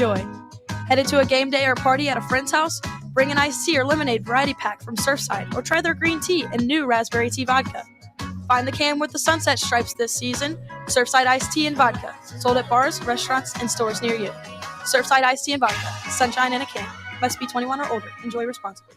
joy. Headed to a game day or party at a friend's house? Bring an iced tea or lemonade variety pack from Surfside, or try their green tea and new raspberry tea vodka. Find the can with the sunset stripes this season. Surfside iced tea and vodka, sold at bars, restaurants, and stores near you. Surfside iced tea and vodka, sunshine in a can. Must be 21 or older. Enjoy responsibly.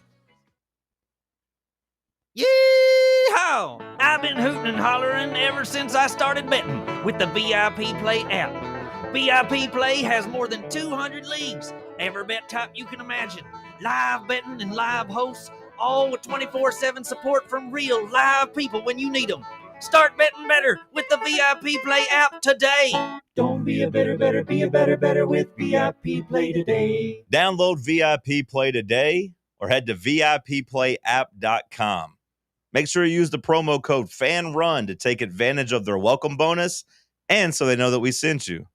Yee-haw! I've been hooting and hollering ever since I started betting with the VIP Play app. VIP Play has more than 200 leagues, every bet type you can imagine, live betting and live hosts, all with 24/7 support from real live people when you need them. Start betting better with the VIP Play app today. Don't be a better, be a better with VIP Play today. Download VIP Play today or head to VIPPlayApp.com. Make sure you use the promo code FANRUN to take advantage of their welcome bonus and so they know that we sent you.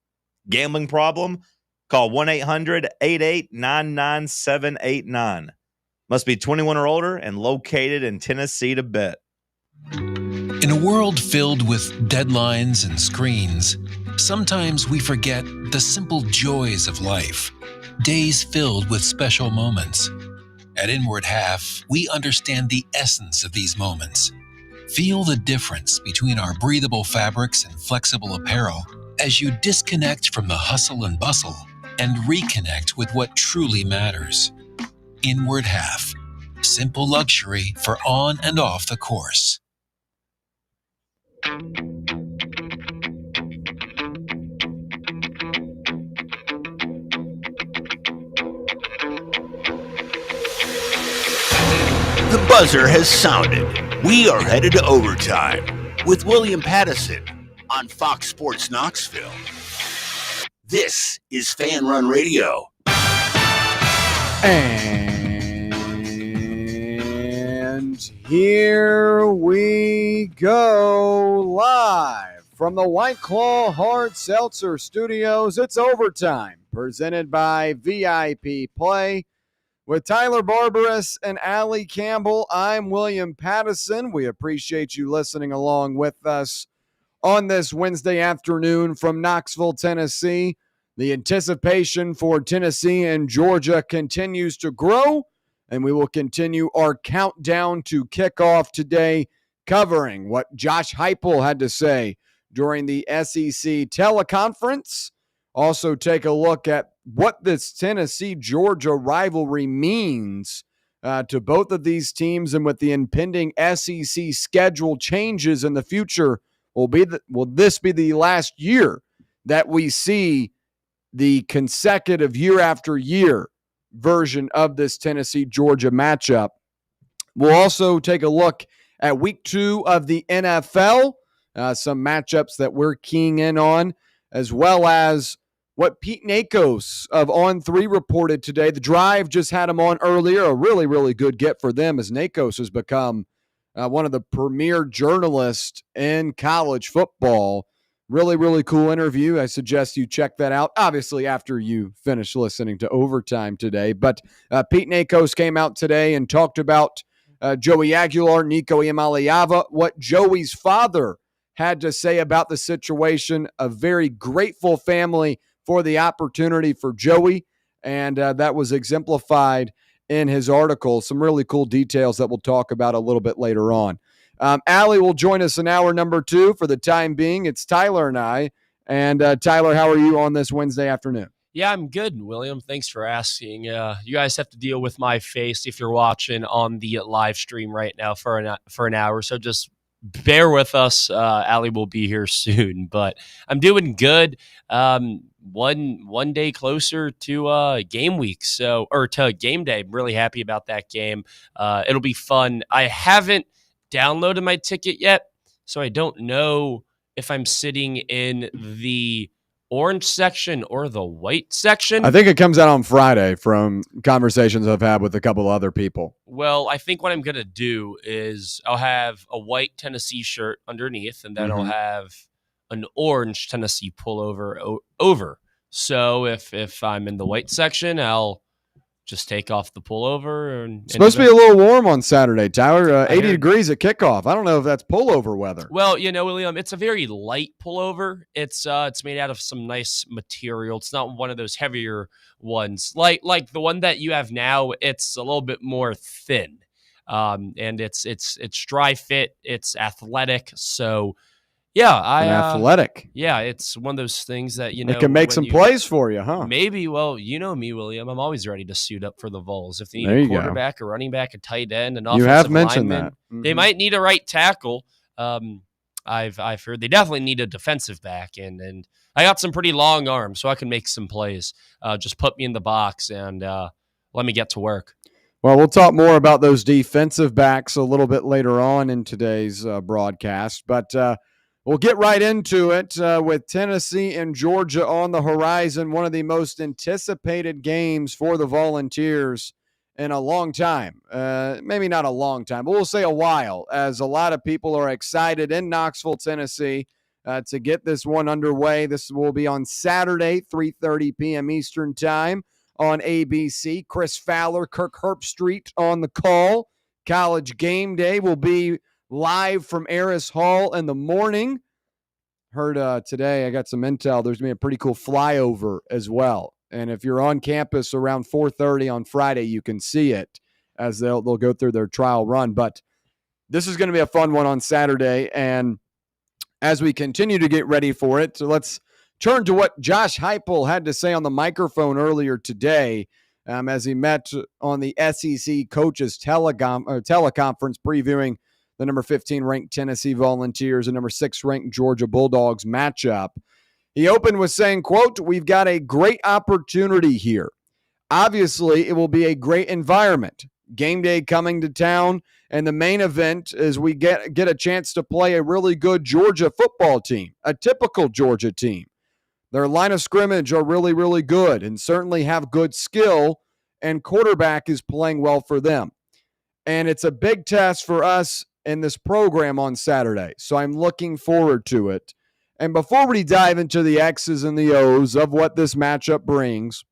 Gambling problem? Call 1-800-88-99789. Must be 21 or older and located in Tennessee to bet. In a world filled with deadlines and screens, sometimes we forget the simple joys of life, days filled with special moments. At Inward Half, we understand the essence of these moments. Feel the difference between our breathable fabrics and flexible apparel as you disconnect from the hustle and bustle and reconnect with what truly matters. Inward Half, simple luxury for on and off the course. The buzzer has sounded. We are headed to overtime with William Pattison on Fox Sports Knoxville. This is Fan Run Radio. And here we go live from the White Claw Hard Seltzer Studios. It's overtime, presented by VIP Play. With Tyler Barbaras and Allie Campbell, I'm William Pattison. We appreciate you listening along with us on this Wednesday afternoon from Knoxville, Tennessee. The anticipation for Tennessee and Georgia continues to grow, and we will continue our countdown to kickoff today, covering what Josh Hypel had to say during the SEC teleconference. Also take a look at what this Tennessee-Georgia rivalry means to both of these teams, and with the impending SEC schedule changes in the future, will this be the last year that we see the consecutive year after year version of this Tennessee-Georgia matchup? We'll also take a look at week 2 of the NFL, some matchups that we're keying in on, as well as what Pete Nakos of On3 reported today. The Drive just had him on earlier. A really, really good get for them, as Nakos has become one of the premier journalists in college football. Really, really cool interview. I suggest you check that out, obviously, after you finish listening to Overtime today. But Pete Nakos came out today and talked about Joey Aguilar, Nico Iamaleava, what Joey's father had to say about the situation. A very grateful family for the opportunity for Joey, and that was exemplified in his article. Some really cool details that we'll talk about a little bit later on. Allie will join us in hour number 2. For the time being, it's Tyler and I. And Tyler, how are you on this Wednesday afternoon? Yeah, I'm good, William. Thanks for asking. You guys have to deal with my face if you're watching on the live stream right now for an hour, so just bear with us. Allie will be here soon, but I'm doing good. One day closer to game week, or to game day. I'm really happy about that game. It'll be fun. I haven't downloaded my ticket yet, so I don't know if I'm sitting in the orange section or the white section. I think it comes out on Friday from conversations I've had with a couple other people. Well, I think what I'm going to do is I'll have a white Tennessee shirt underneath, and then I'll have an orange Tennessee pullover over. So if I'm in the white section, I'll just take off the pullover. It's supposed to be a little warm on Saturday, Tyler. 80 heard. degrees at kickoff. I don't know if that's pullover weather. Well, William, it's a very light pullover. It's made out of some nice material. It's not one of those heavier ones like the one that you have now. It's a little bit more thin, and it's dry fit. It's athletic. So, yeah, athletic. Yeah, it's one of those things that it can make some plays for you, huh? Maybe. Well, you know me, William. I'm always ready to suit up for the Vols. If they need There a you quarterback, a running back, a tight end, an offensive You have mentioned lineman, that. they might need a right tackle. I've heard they definitely need a defensive back, and I got some pretty long arms, so I can make some plays. Just put me in the box and let me get to work. Well, we'll talk more about those defensive backs a little bit later on in today's broadcast, but we'll get right into it with Tennessee and Georgia on the horizon, one of the most anticipated games for the Volunteers in a long time. Maybe not a long time, but we'll say a while, as a lot of people are excited in Knoxville, Tennessee, to get this one underway. This will be on Saturday, 3:30 p.m. Eastern Time on ABC. Chris Fowler, Kirk Herbstreit on the call. College Game Day will be live from Aris Hall in the morning. Heard today, I got some intel, there's going to be a pretty cool flyover as well. And if you're on campus around 4:30 on Friday, you can see it as they'll go through their trial run. But this is going to be a fun one on Saturday. And as we continue to get ready for it, so let's turn to what Josh Hypel had to say on the microphone earlier today as he met on the SEC coaches teleconference previewing the number 15 ranked Tennessee Volunteers and number 6 ranked Georgia Bulldogs matchup. He opened with saying, quote, "We've got a great opportunity here. Obviously, it will be a great environment. Game day coming to town, and the main event is we get a chance to play a really good Georgia football team, a typical Georgia team. Their line of scrimmage are really, really good and certainly have good skill, and quarterback is playing well for them. And it's a big test for us in this program on Saturday, so I'm looking forward to it. And before we dive into the X's and the O's of what this matchup brings,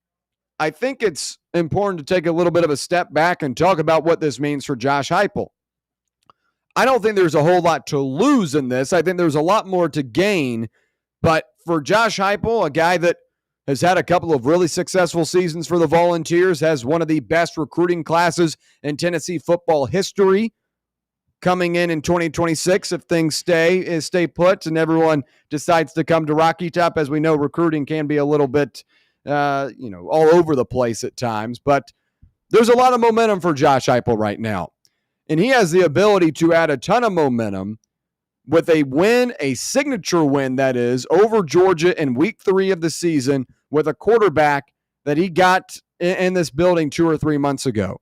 I think it's important to take a little bit of a step back and talk about what this means for Josh Hypel. I don't think there's a whole lot to lose in this. I think there's a lot more to gain. But for Josh Hypel, a guy that has had a couple of really successful seasons for the Volunteers, has one of the best recruiting classes in Tennessee football history, coming in 2026 if things stay put and everyone decides to come to Rocky Top. As we know, recruiting can be a little bit, all over the place at times. But there's a lot of momentum for Josh Hypel right now. And he has the ability to add a ton of momentum with a win, a signature win, that is, over Georgia in week 3 of the season with a quarterback that he got in this building 2 or 3 months ago.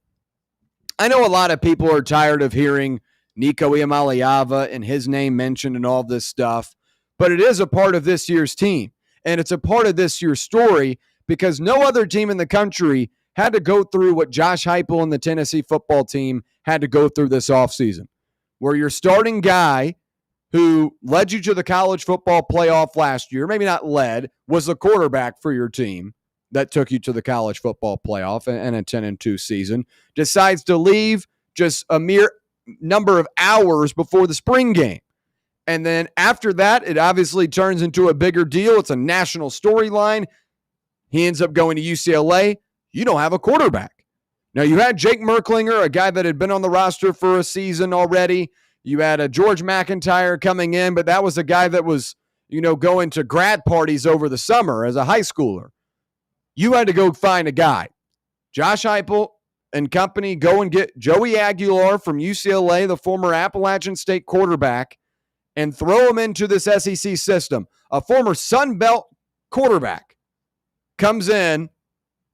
I know a lot of people are tired of hearing Nico Iamaleava and his name mentioned and all this stuff, but it is a part of this year's team, and it's a part of this year's story because no other team in the country had to go through what Josh Hypel and the Tennessee football team had to go through this offseason, where your starting guy who led you to the college football playoff last year, maybe not led, was the quarterback for your team that took you to the college football playoff and a 10-2 season, decides to leave just a mere number of hours before the spring game. And then after that, it obviously turns into a bigger deal. It's a national storyline. He ends up going to UCLA. You don't have a quarterback. Now, you had Jake Merklinger, a guy that had been on the roster for a season already. You had a George McIntyre coming in, but that was a guy that was, going to grad parties over the summer as a high schooler. You had to go find a guy. Josh Hypel and company go and get Joey Aguilar from UCLA, the former Appalachian State quarterback, and throw him into this SEC system. A former Sun Belt quarterback comes in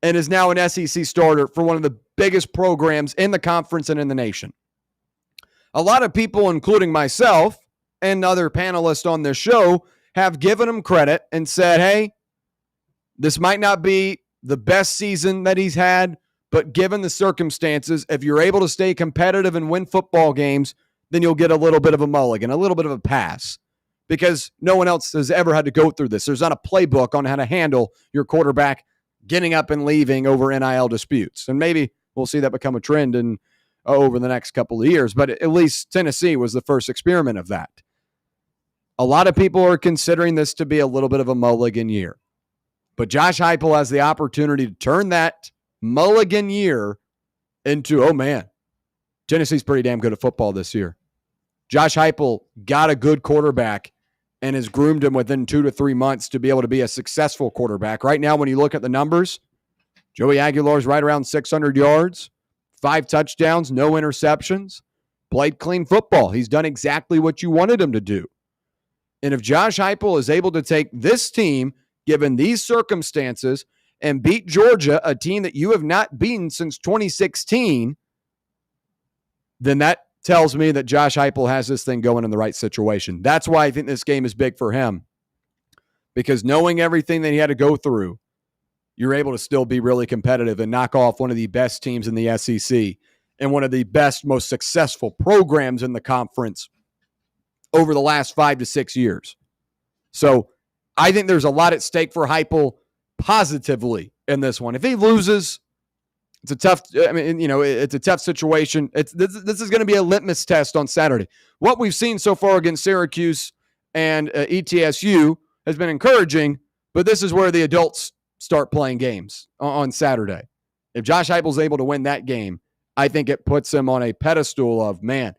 and is now an SEC starter for one of the biggest programs in the conference and in the nation. A lot of people, including myself and other panelists on this show, have given him credit and said, hey, this might not be the best season that he's had, but given the circumstances, if you're able to stay competitive and win football games, then you'll get a little bit of a mulligan, a little bit of a pass, because no one else has ever had to go through this. There's not a playbook on how to handle your quarterback getting up and leaving over NIL disputes. And maybe we'll see that become a trend over the next couple of years. But at least Tennessee was the first experiment of that. A lot of people are considering this to be a little bit of a mulligan year. But Josh Hypel has the opportunity to turn that mulligan year into, oh man, Tennessee's pretty damn good at football this year. Josh Hypel got a good quarterback and has groomed him within 2 to 3 months to be able to be a successful quarterback. Right now, when you look at the numbers, Joey Aguilar's right around 600 yards, 5 touchdowns, no interceptions, played clean football. He's done exactly what you wanted him to do. And if Josh Hypel is able to take this team, given these circumstances, and beat Georgia, a team that you have not beaten since 2016, then that tells me that Josh Hypel has this thing going in the right situation. That's why I think this game is big for him. Because knowing everything that he had to go through, you're able to still be really competitive and knock off one of the best teams in the SEC and one of the best, most successful programs in the conference over the last 5 to 6 years. So I think there's a lot at stake for Hypel positively in this one. If he loses, it's a tough, it's a tough situation. This is going to be a litmus test on Saturday. What we've seen so far against Syracuse and ETSU has been encouraging, but this is where the adults start playing games on Saturday. If Josh Heupel's able to win that game, I think it puts him on a pedestal of, man,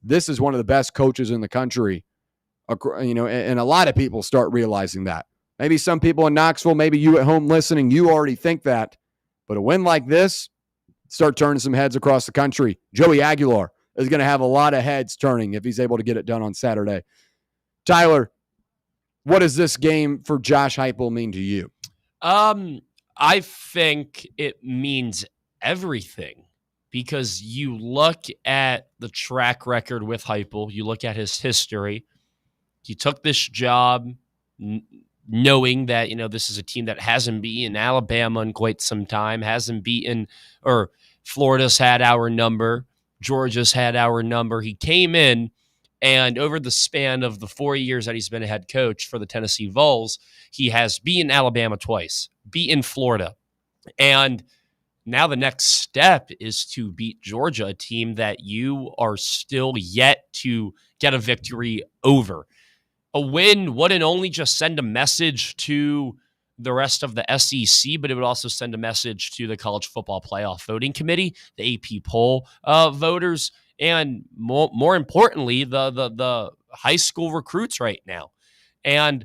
this is one of the best coaches in the country. And a lot of people start realizing that. Maybe some people in Knoxville, maybe you at home listening, you already think that. But a win like this, start turning some heads across the country. Joey Aguilar is going to have a lot of heads turning if he's able to get it done on Saturday. Tyler, what does this game for Josh Hypel mean to you? I think it means everything, because you look at the track record with Hypel, you look at his history. He took this job knowing that, this is a team that hasn't beaten Alabama in quite some time, or Florida's had our number, Georgia's had our number. He came in, and over the span of the 4 years that he's been a head coach for the Tennessee Vols, he has beaten Alabama twice, beaten Florida. And now the next step is to beat Georgia, a team that you are still yet to get a victory over. A win wouldn't only just send a message to the rest of the SEC, but it would also send a message to the College Football Playoff Voting Committee, the AP poll voters, and more importantly, the high school recruits right now. And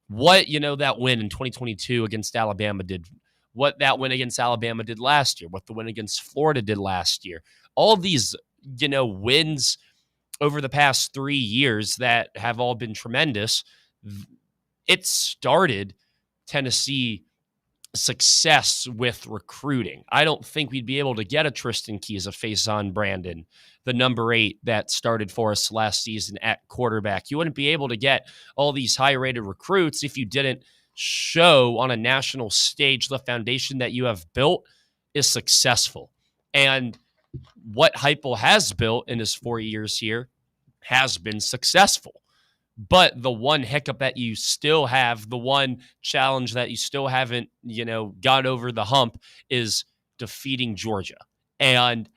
what, that win in 2022 against Alabama did, what that win against Alabama did last year, what the win against Florida did last year. All these, wins over the past 3 years that have all been tremendous. It started Tennessee success with recruiting. I don't think we'd be able to get a Tristan Keys, a Faison Brandon, the number 8 that started for us last season at quarterback. You wouldn't be able to get all these high-rated recruits if you didn't show on a national stage the foundation that you have built is successful. And what Hypel has built in his 4 years here has been successful. But the one hiccup that you still have, the one challenge that you still haven't, got over the hump is defeating Georgia. And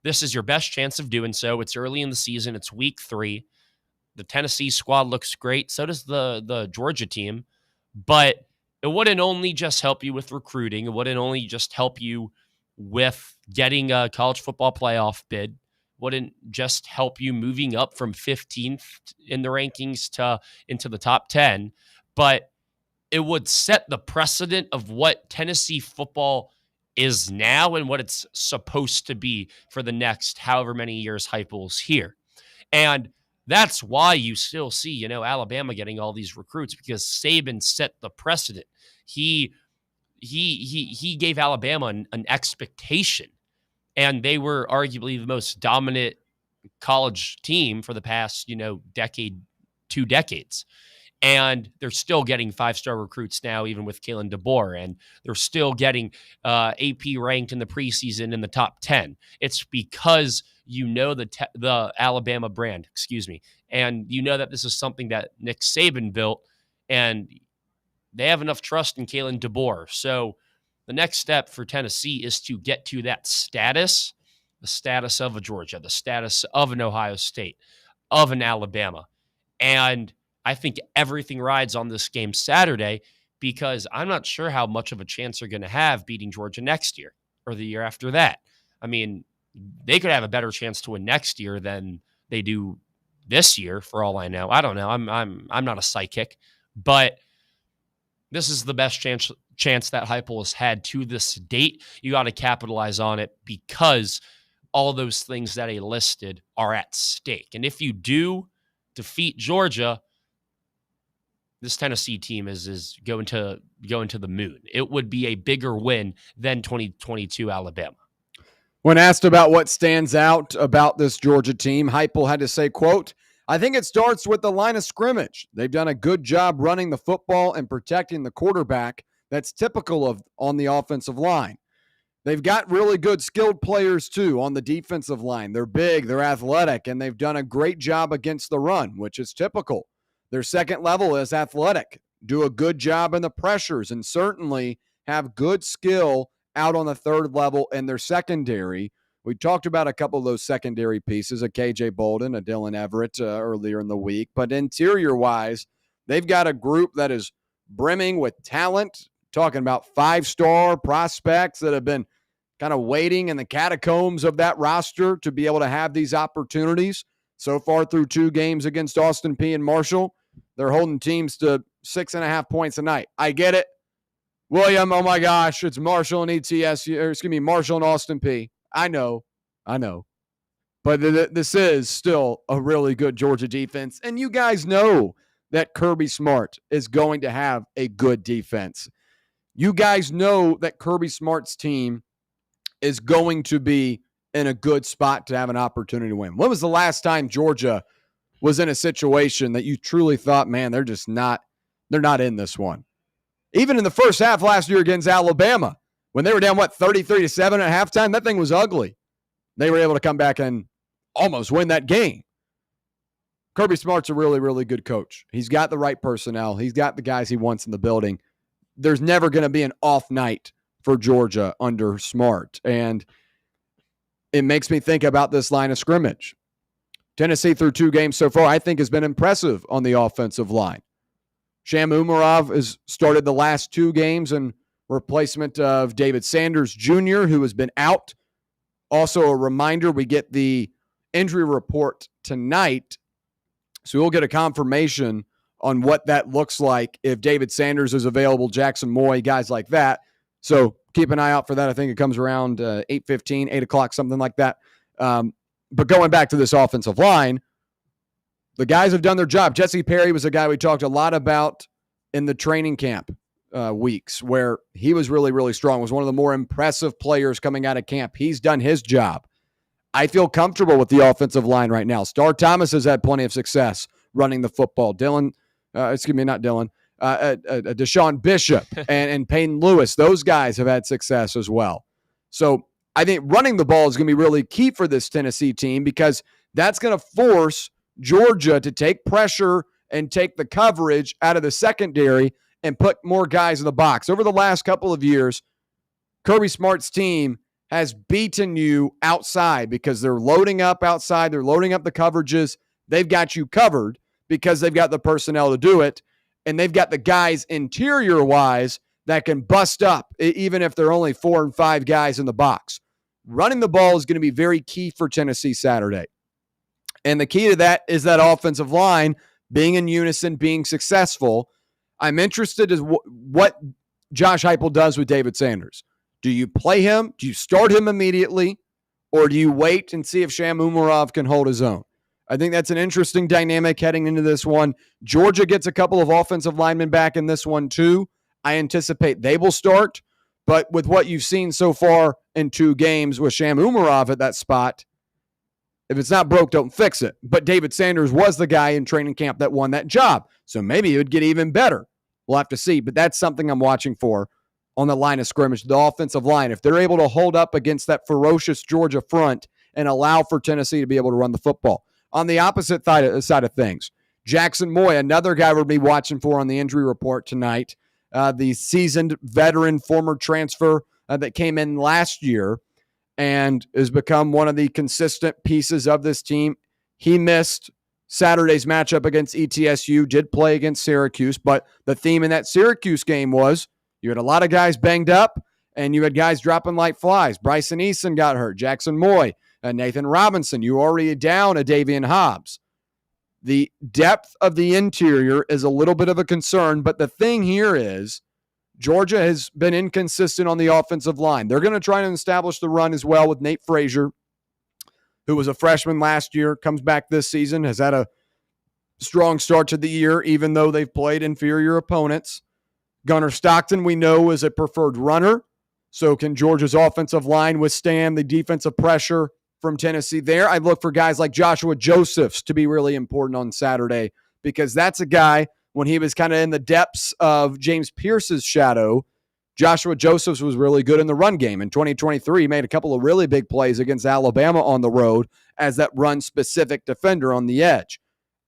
this is your best chance of doing so. It's early in the season. It's week 3. The Tennessee squad looks great. So does the Georgia team. But it wouldn't only just help you with recruiting. It wouldn't only just help you with getting a college football playoff bid. Wouldn't just help you moving up from 15th in the rankings into the top 10, but it would set the precedent of what Tennessee football is now and what it's supposed to be for the next however many years Hypel's here. And that's why you still see, Alabama getting all these recruits, because Saban set the precedent. He gave Alabama an expectation. And they were arguably the most dominant college team for the past, 2 decades. And they're still getting 5-star recruits now, even with Kalen DeBoer. And they're still getting AP ranked in the preseason in the top 10. It's because the Alabama brand, and that this is something that Nick Saban built, and they have enough trust in Kalen DeBoer. So The next step for Tennessee is to get to that status, the status of a Georgia, the status of an Ohio State, of an Alabama. And I think everything rides on this game Saturday, because I'm not sure how much of a chance they're going to have beating Georgia next year or the year after that. I mean, they could have a better chance to win next year than they do this year, for all I know. I don't know. I'm not a psychic, but this is the best chance that Hypel has had to this date. You got to capitalize on it, because all those things that I listed are at stake. And if you do defeat Georgia, this Tennessee team is going to the moon. It would be a bigger win than 2022 Alabama. When asked about what stands out about this Georgia team, Hypel had to say, quote, "I think it starts with the line of scrimmage. They've done a good job running the football and protecting the quarterback. That's typical of on the offensive line. They've got really good skilled players, too, on the defensive line. They're big, they're athletic, and they've done a great job against the run, which is typical. Their second level is athletic, do a good job in the pressures, and certainly have good skill out on the third level in their secondary." We talked about a couple of those secondary pieces, a KJ Bolden, a Dylan Everett earlier in the week. But interior-wise, they've got a group that is brimming with talent, talking about five-star prospects that have been kind of waiting in the catacombs of that roster to be able to have these opportunities. So far through 2 games against Austin Peay and Marshall, they're holding teams to 6.5 points a night. I get it. William, oh my gosh, it's Marshall and Marshall and Austin Peay. I know. But this is still a really good Georgia defense. And you guys know that Kirby Smart is going to have a good defense. You guys know that Kirby Smart's team is going to be in a good spot to have an opportunity to win. When was the last time Georgia was in a situation that you truly thought, man, they're not in this one? Even in the first half last year against Alabama, when they were down, 33-7 at halftime, that thing was ugly. They were able to come back and almost win that game. Kirby Smart's a really, really good coach. He's got the right personnel. He's got the guys he wants in the building. There's never going to be an off night for Georgia under Smart. And it makes me think about this line of scrimmage. Tennessee, through 2 games so far, I think has been impressive on the offensive line. Sham Umarov has started the last 2 games in replacement of David Sanders Jr., who has been out. Also, a reminder, we get the injury report tonight, so we'll get a confirmation on what that looks like if David Sanders is available, Jackson Moy, guys like that. So keep an eye out for that. I think it comes around 8:15, 8 o'clock, something like that. But going back to this offensive line, the guys have done their job. Jesse Perry was a guy we talked a lot about in the training camp weeks, where he was really, really strong, was one of the more impressive players coming out of camp. He's done his job. I feel comfortable with the offensive line right now. Star Thomas has had plenty of success running the football. Deshaun Bishop and Peyton Lewis, those guys have had success as well. So I think running the ball is going to be really key for this Tennessee team, because that's going to force Georgia to take pressure and take the coverage out of the secondary and put more guys in the box. Over the last couple of years, Kirby Smart's team has beaten you outside because they're loading up outside. They're loading up the coverages. They've got you covered because they've got the personnel to do it. And they've got the guys interior-wise that can bust up, even if they're only 4 and 5 guys in the box. Running the ball is going to be very key for Tennessee Saturday. And the key to that is that offensive line being in unison, being successful. I'm interested in what Josh Hypel does with David Sanders. Do you play him? Do you start him immediately? Or do you wait and see if Sham Umarov can hold his own? I think that's an interesting dynamic heading into this one. Georgia gets a couple of offensive linemen back in this one too. I anticipate they will start. But with what you've seen so far in 2 games with Sham Umarov at that spot, if it's not broke, don't fix it. But David Sanders was the guy in training camp that won that job. So maybe it would get even better. We'll have to see. But that's something I'm watching for on the line of scrimmage, the offensive line. If they're able to hold up against that ferocious Georgia front and allow for Tennessee to be able to run the football. On the opposite side of things, Jackson Moy, another guy we'll be watching for on the injury report tonight. the seasoned veteran former transfer that came in last year and has become one of the consistent pieces of this team. He missed Saturday's matchup against ETSU, did play against Syracuse, but the theme in that Syracuse game was you had a lot of guys banged up and you had guys dropping like flies. Bryson Eason got hurt, Jackson Moy, Nathan Robinson. You already down a Davian Hobbs. The depth of the interior is a little bit of a concern, but the thing here is Georgia has been inconsistent on the offensive line. They're going to try and establish the run as well with Nate Frazier, who was a freshman last year, comes back this season, has had a strong start to the year, even though they've played inferior opponents. Gunnar Stockton, we know, is a preferred runner. So can Georgia's offensive line withstand the defensive pressure from Tennessee there? I look for guys like Joshua Josephs to be really important on Saturday, because that's a guy, when he was kind of in the depths of James Pierce's shadow, Joshua Josephs was really good in the run game. In 2023, he made a couple of really big plays against Alabama on the road as that run-specific defender on the edge.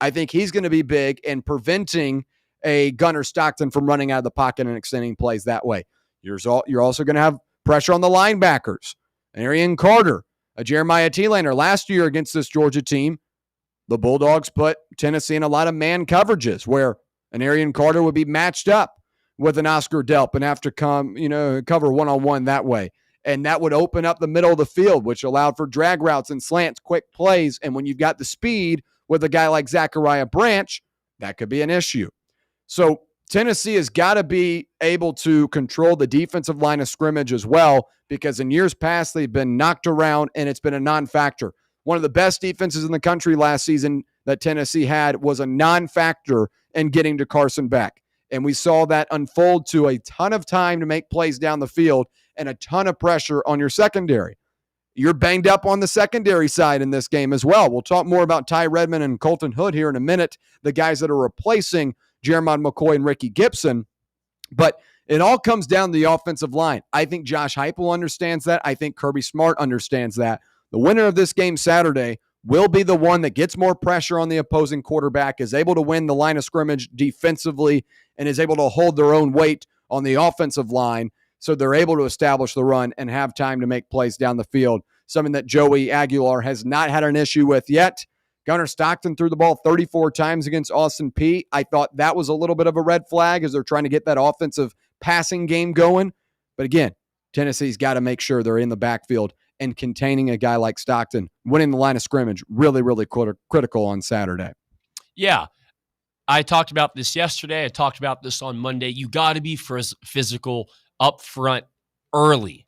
I think he's going to be big in preventing a Gunnar Stockton from running out of the pocket and extending plays that way. You're also going to have pressure on the linebackers. Arian Carter, a Jeremiah Thielander. Last year against this Georgia team, the Bulldogs put Tennessee in a lot of man coverages where an Arian Carter would be matched up with an Oscar Delp and have to cover one-on-one that way. And that would open up the middle of the field, which allowed for drag routes and slants, quick plays. And when you've got the speed with a guy like Zachariah Branch, that could be an issue. So Tennessee has got to be able to control the defensive line of scrimmage as well, because in years past, they've been knocked around and it's been a non-factor. One of the best defenses in the country last season that Tennessee had was a non-factor in getting to Carson Beck. And we saw that unfold to a ton of time to make plays down the field and a ton of pressure on your secondary. You're banged up on the secondary side in this game as well. We'll talk more about Ty Redmond and Colton Hood here in a minute, the guys that are replacing Jeremiah McCoy and Ricky Gibson. But it all comes down to the offensive line. I think Josh Hypel understands that. I think Kirby Smart understands that. The winner of this game Saturday will be the one that gets more pressure on the opposing quarterback, is able to win the line of scrimmage defensively, and is able to hold their own weight on the offensive line so they're able to establish the run and have time to make plays down the field, something that Joey Aguilar has not had an issue with yet. Gunnar Stockton threw the ball 34 times against Austin Peay. I thought that was a little bit of a red flag as they're trying to get that offensive passing game going. But again, Tennessee's got to make sure they're in the backfield and containing a guy like Stockton, winning the line of scrimmage, really, really critical on Saturday. Yeah. I talked about this yesterday. I talked about this on Monday. You got to be physical up front early.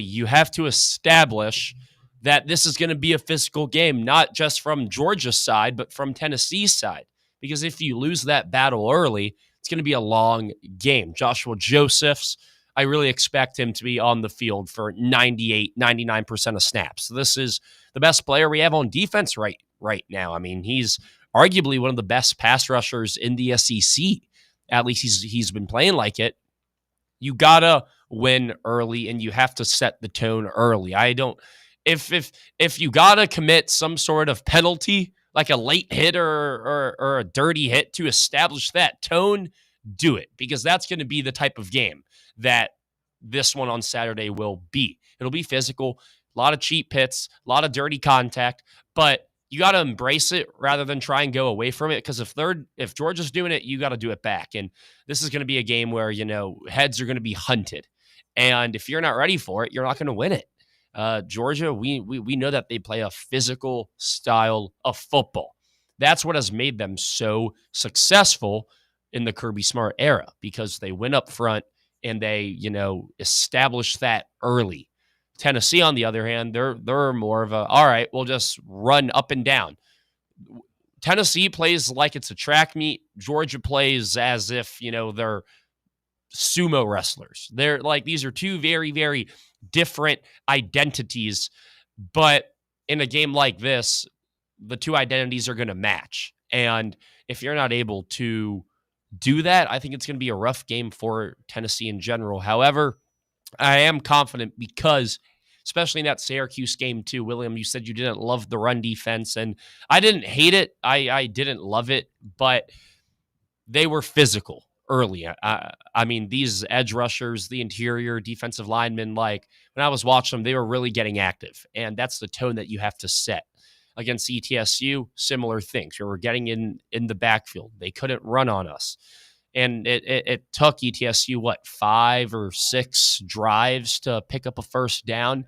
You have to establish that this is going to be a physical game, not just from Georgia's side, but from Tennessee's side. Because if you lose that battle early, it's going to be a long game. Joshua Josephs, I really expect him to be on the field for 98, 99% of snaps. So this is the best player we have on defense right now. I mean, he's arguably one of the best pass rushers in the SEC. At least he's been playing like it. You gotta win early, and you have to set the tone early. If you gotta commit some sort of penalty, like a late hit or a dirty hit to establish that tone, do it, because that's going to be the type of game that this one on Saturday will be. It'll be physical, a lot of cheap hits, a lot of dirty contact, but you got to embrace it rather than try and go away from it, because if Georgia's doing it, you got to do it back. And this is going to be a game where, heads are going to be hunted. And if you're not ready for it, you're not going to win it. Georgia, we know that they play a physical style of football. That's what has made them so successful in the Kirby Smart era, because they win up front and they, establish that early. Tennessee, on the other hand, they're more of all right, we'll just run up and down. Tennessee plays like it's a track meet. Georgia plays as if, they're sumo wrestlers. They're like, these are two very, very different identities. But in a game like this, the two identities are going to match. And if you're not able to do that, I think it's going to be a rough game for Tennessee in general. However, I am confident because, especially in that Syracuse game too, William, you said you didn't love the run defense, and I didn't hate it. I didn't love it, but they were physical. early. I mean, these edge rushers, the interior defensive linemen, like when I was watching them, they were really getting active. And that's the tone that you have to set. Against ETSU, similar things. We were getting in the backfield. They couldn't run on us. And it took ETSU, 5 or 6 drives to pick up a first down.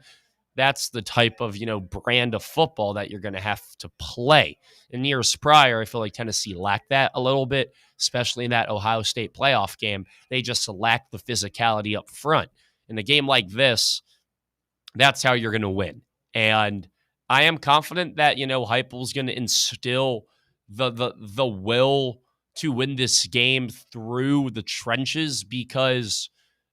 That's the type of, brand of football that you're going to have to play. In years prior, I feel like Tennessee lacked that a little bit, especially in that Ohio State playoff game. They just lacked the physicality up front. In a game like this, that's how you're going to win. And I am confident that, Hypel's going to instill the will to win this game through the trenches, because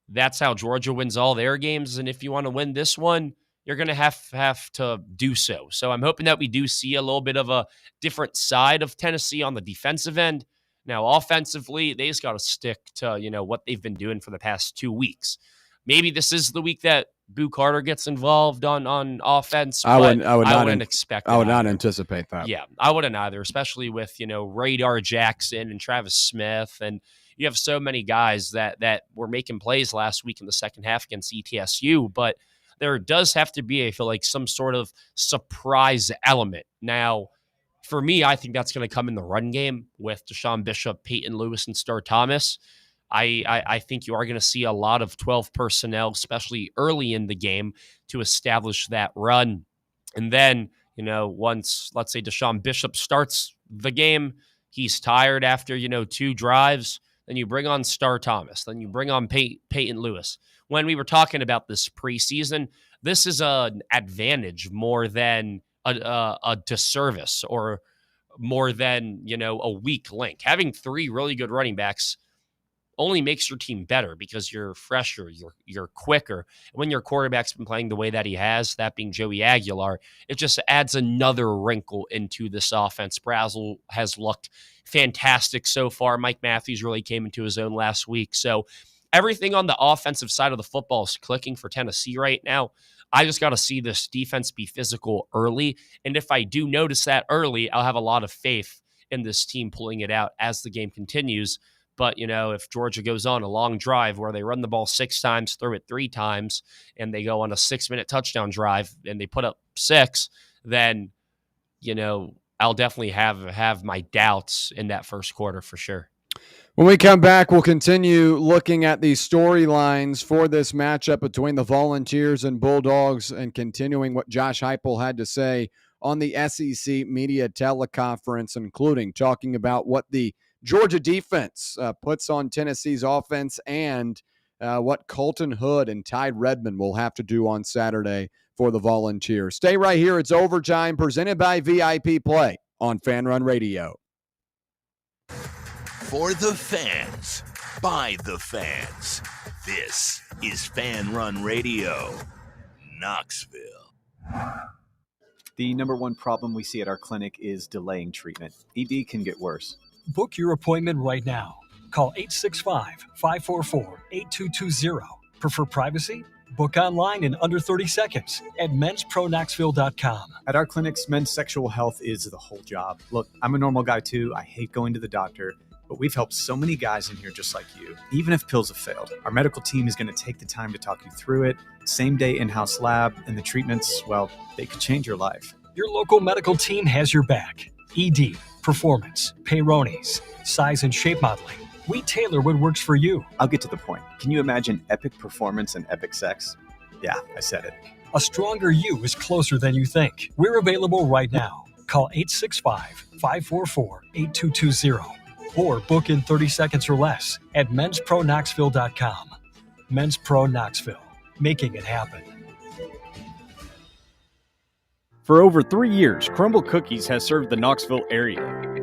that's how Georgia wins all their games. And if you want to win this one, you're going to have to do so. So I'm hoping that we do see a little bit of a different side of Tennessee on the defensive end. Now, offensively, they just got to stick to, what they've been doing for the past 2 weeks. Maybe this is the week that Boo Carter gets involved on offense. I wouldn't expect. I would not anticipate that. Yeah, I wouldn't either, especially with Radar Jackson and Travis Smith, and you have so many guys that were making plays last week in the second half against ETSU. But there does have to be, I feel like, some sort of surprise element. Now, for me, I think that's going to come in the run game with Deshaun Bishop, Peyton Lewis, and Star Thomas. I think you are going to see a lot of 12 personnel, especially early in the game, to establish that run. And then, once, let's say, Deshaun Bishop starts the game, he's tired after, 2 drives, then you bring on Star Thomas, then you bring on Peyton Lewis. When we were talking about this preseason, this is an advantage more than a disservice, or more than, a weak link. Having 3 really good running backs only makes your team better, because you're fresher, you're quicker. When your quarterback's been playing the way that he has, that being Joey Aguilar, it just adds another wrinkle into this offense. Brazel has looked fantastic so far. Mike Matthews really came into his own last week. So everything on the offensive side of the football is clicking for Tennessee right now. I just got to see this defense be physical early. And if I do notice that early, I'll have a lot of faith in this team pulling it out as the game continues. But, if Georgia goes on a long drive where they run the ball 6 times, throw it 3 times, and they go on a 6-minute touchdown drive and they put up 6, then, I'll definitely have my doubts in that first quarter for sure. When we come back, we'll continue looking at the storylines for this matchup between the Volunteers and Bulldogs, and continuing what Josh Hypel had to say on the SEC media teleconference, including talking about what the Georgia defense puts on Tennessee's offense, and what Colton Hood and Ty Redmond will have to do on Saturday for the Volunteers. Stay right here. It's Overtime, presented by VIP Play on Fan Run Radio. For the fans, by the fans, this is Fan Run Radio, Knoxville. The number one problem we see at our clinic is delaying treatment. ED can get worse. Book your appointment right now. Call 865-544-8220. Prefer privacy? Book online in under 30 seconds at menspronknoxville.com. At our clinics, men's sexual health is the whole job. Look, I'm a normal guy too. I hate going to the doctor, but we've helped so many guys in here just like you. Even if pills have failed, our medical team is going to take the time to talk you through it. Same day in-house lab, and the treatments, well, they could change your life. Your local medical team has your back. ED, performance, Peyronie's, size and shape modeling. We tailor what works for you. I'll get to the point. Can you imagine epic performance and epic sex? Yeah, I said it. A stronger you is closer than you think. We're available right now. Call 865-544-8220 or book in 30 seconds or less at menspronknoxville.com. Men's Pro Knoxville, making it happen. For over 3 years, Crumble Cookies has served the Knoxville area.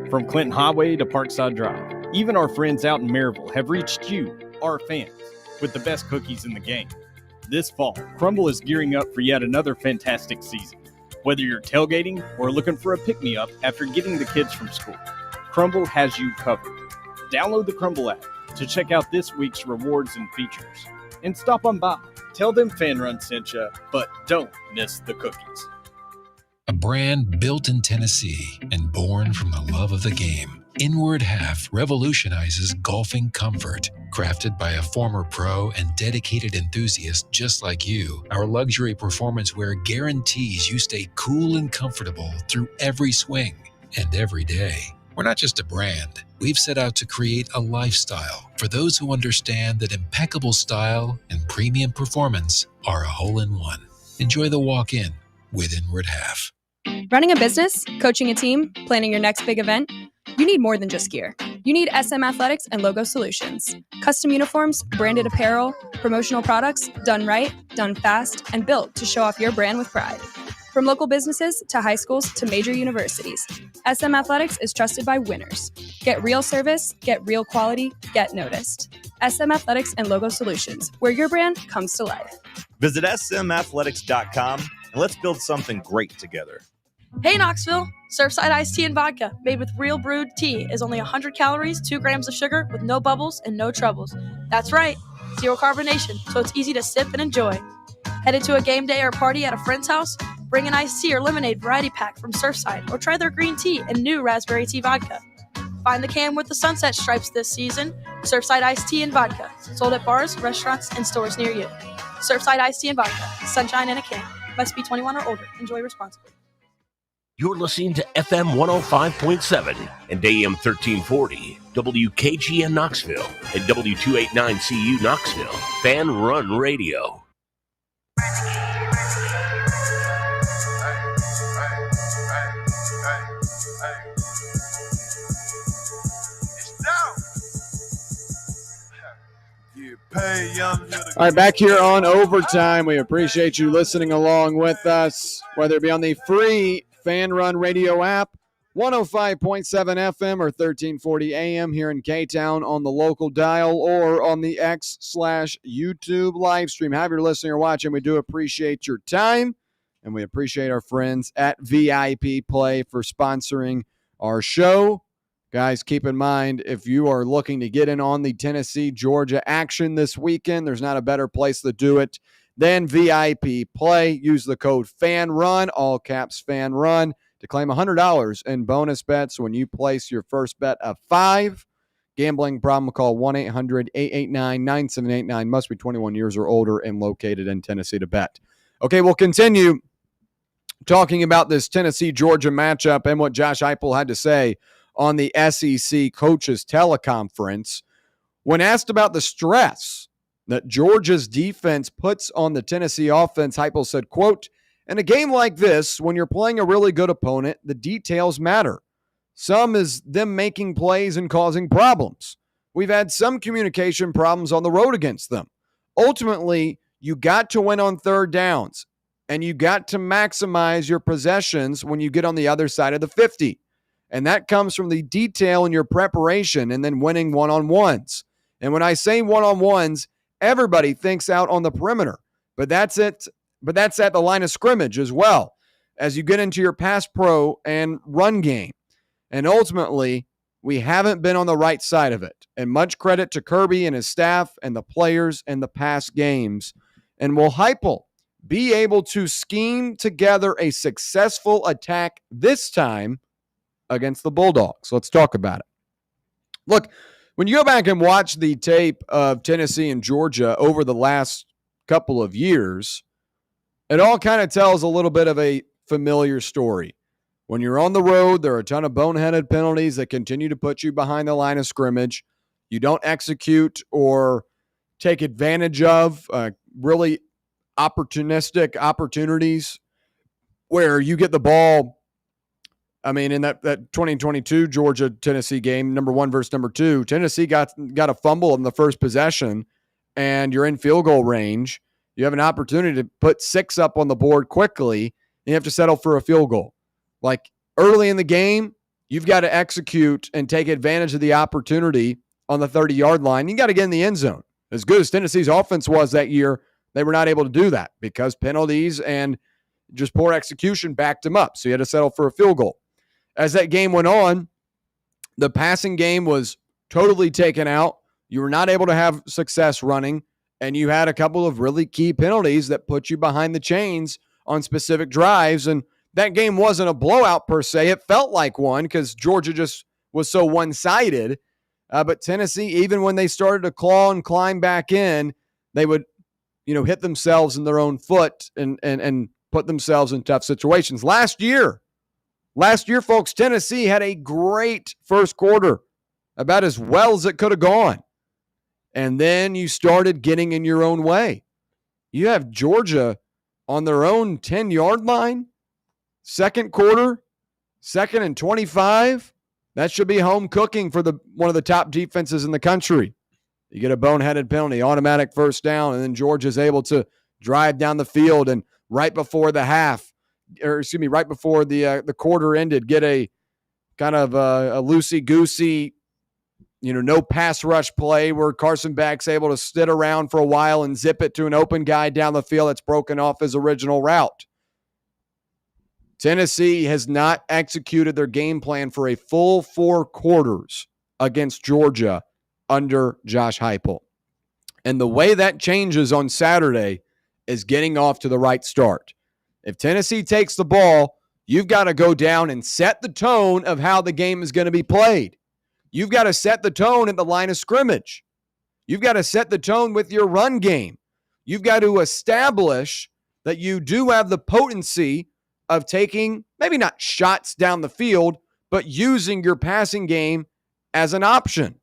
From Clinton Highway to Parkside Drive, even our friends out in Maryville have reached you, our fans, with the best cookies in the game. This fall, Crumble is gearing up for yet another fantastic season. Whether you're tailgating or looking for a pick-me-up after getting the kids from school, Crumble has you covered. Download the Crumble app to check out this week's rewards and features. And stop on by. Tell them Fan Run sent you, but don't miss the cookies. A brand built in Tennessee and born from the love of the game. Inward Half revolutionizes golfing comfort. Crafted by a former pro and dedicated enthusiast just like you, our luxury performance wear guarantees you stay cool and comfortable through every swing and every day. We're not just a brand. We've set out to create a lifestyle for those who understand that impeccable style and premium performance are a hole-in-one. Enjoy the walk-in with Inward Half. Running a business, coaching a team, planning your next big event, you need more than just gear. You need SM Athletics and Logo Solutions. Custom uniforms, branded apparel, promotional products, done right, done fast, and built to show off your brand with pride. From local businesses to high schools to major universities, SM Athletics is trusted by winners. Get real service, get real quality, get noticed. SM Athletics and Logo Solutions, where your brand comes to life. Visit smathletics.com and let's build something great together. Hey Knoxville! Surfside iced tea and vodka, made with real brewed tea, is only 100 calories, 2 grams of sugar, with no bubbles and no troubles. That's right, zero carbonation, so it's easy to sip and enjoy. Headed to a game day or party at a friend's house? Bring an iced tea or lemonade variety pack from Surfside, or try their green tea and new raspberry tea vodka. Find the can with the sunset stripes this season. Surfside iced tea and vodka, sold at bars, restaurants, and stores near you. Surfside iced tea and vodka, sunshine in a can. Must be 21 or older. Enjoy responsibly. You're listening to FM 105.7 and AM 1340, WKGN Knoxville, and W289CU Knoxville, Fan Run Radio. All right, back here on Overtime. We appreciate you listening along with us, whether it be on the free Fan Run Radio app, 105.7 FM or 1340 AM here in K-Town on the local dial, or on the X/YouTube live stream. However you're listening or watching, we do appreciate your time, and we appreciate our friends at VIP Play for sponsoring our show. Guys, keep in mind, if you are looking to get in on the Tennessee-Georgia action this weekend, there's not a better place to do it than VIP Play. Use the code FANRUN, all caps FANRUN, to claim $100 in bonus bets when you place your first bet of $5. Gambling problem, call 1-800-889-9789. Must be 21 years or older and located in Tennessee to bet. Okay, we'll continue talking about this Tennessee-Georgia matchup and what Josh Hypel had to say on the SEC Coaches Teleconference. When asked about the stress that Georgia's defense puts on the Tennessee offense, Hypel said, quote, "In a game like this, when you're playing a really good opponent, the details matter. Some is them making plays and causing problems. We've had some communication problems on the road against them. Ultimately, you got to win on third downs, and you got to maximize your possessions when you get on the other side of the 50. And that comes from the detail in your preparation and then winning one-on-ones. And when I say one-on-ones, everybody thinks out on the perimeter, but that's it. But that's at the line of scrimmage as well as you get into your pass pro and run game. And ultimately, we haven't been on the right side of it. And much credit to Kirby and his staff and the players in the past games. And will Hypel be able to scheme together a successful attack this time against the Bulldogs? Let's talk about it. Look, when you go back and watch the tape of Tennessee and Georgia over the last couple of years, it all kind of tells a little bit of a familiar story. When you're on the road, there are a ton of boneheaded penalties that continue to put you behind the line of scrimmage. You don't execute or take advantage of really opportunistic opportunities where you get the ball. I mean, in that 2022 Georgia-Tennessee game, number 1 versus number 2, Tennessee got a fumble in the first possession, and you're in field goal range. You have an opportunity to put 6 up on the board quickly, and you have to settle for a field goal. Like, early in the game, you've got to execute and take advantage of the opportunity on the 30-yard line. You got to get in the end zone. As good as Tennessee's offense was that year, they were not able to do that because penalties and just poor execution backed them up. So you had to settle for a field goal. As that game went on, the passing game was totally taken out. You were not able to have success running, and you had a couple of really key penalties that put you behind the chains on specific drives. And that game wasn't a blowout per se. It felt like one because Georgia just was so one-sided. But Tennessee, even when they started to claw and climb back in, they would, hit themselves in their own foot and put themselves in tough situations. Last year, folks, Tennessee had a great first quarter, about as well as it could have gone. And then you started getting in your own way. You have Georgia on their own 10-yard line, second quarter, 2nd and 25. That should be home cooking for one of the top defenses in the country. You get a boneheaded penalty, automatic first down, and then Georgia's able to drive down the field and right before the quarter ended, get a kind of a loosey-goosey, no pass rush play where Carson Beck's able to sit around for a while and zip it to an open guy down the field that's broken off his original route. Tennessee has not executed their game plan for a full 4 quarters against Georgia under Josh Hypel. And the way that changes on Saturday is getting off to the right start. If Tennessee takes the ball, you've got to go down and set the tone of how the game is going to be played. You've got to set the tone at the line of scrimmage. You've got to set the tone with your run game. You've got to establish that you do have the potency of taking, maybe not shots down the field, but using your passing game as an option.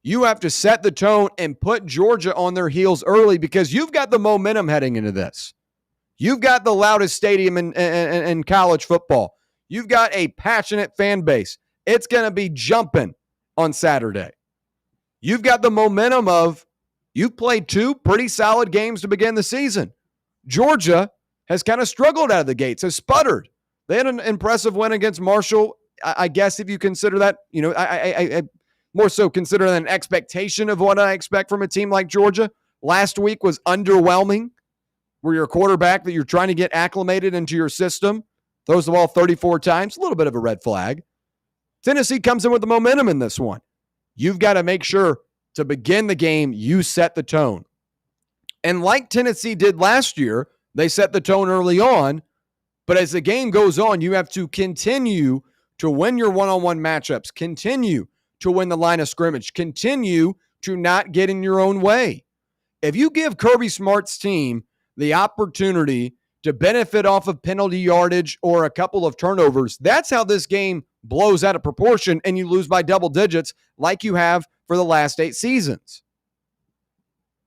You have to set the tone and put Georgia on their heels early because you've got the momentum heading into this. You've got the loudest stadium in college football. You've got a passionate fan base. It's going to be jumping on Saturday. You've got the momentum of you've played 2 pretty solid games to begin the season. Georgia has kind of struggled out of the gates, has sputtered. They had an impressive win against Marshall. I guess if you consider that, I more so consider that an expectation of what I expect from a team like Georgia. Last week was underwhelming, where your quarterback that you're trying to get acclimated into your system throws the ball 34 times, a little bit of a red flag. Tennessee comes in with the momentum in this one. You've got to make sure to begin the game, you set the tone. And like Tennessee did last year, they set the tone early on, but as the game goes on, you have to continue to win your one-on-one matchups, continue to win the line of scrimmage, continue to not get in your own way. If you give Kirby Smart's team the opportunity to benefit off of penalty yardage or a couple of turnovers, that's how this game blows out of proportion and you lose by double digits like you have for the last 8 seasons.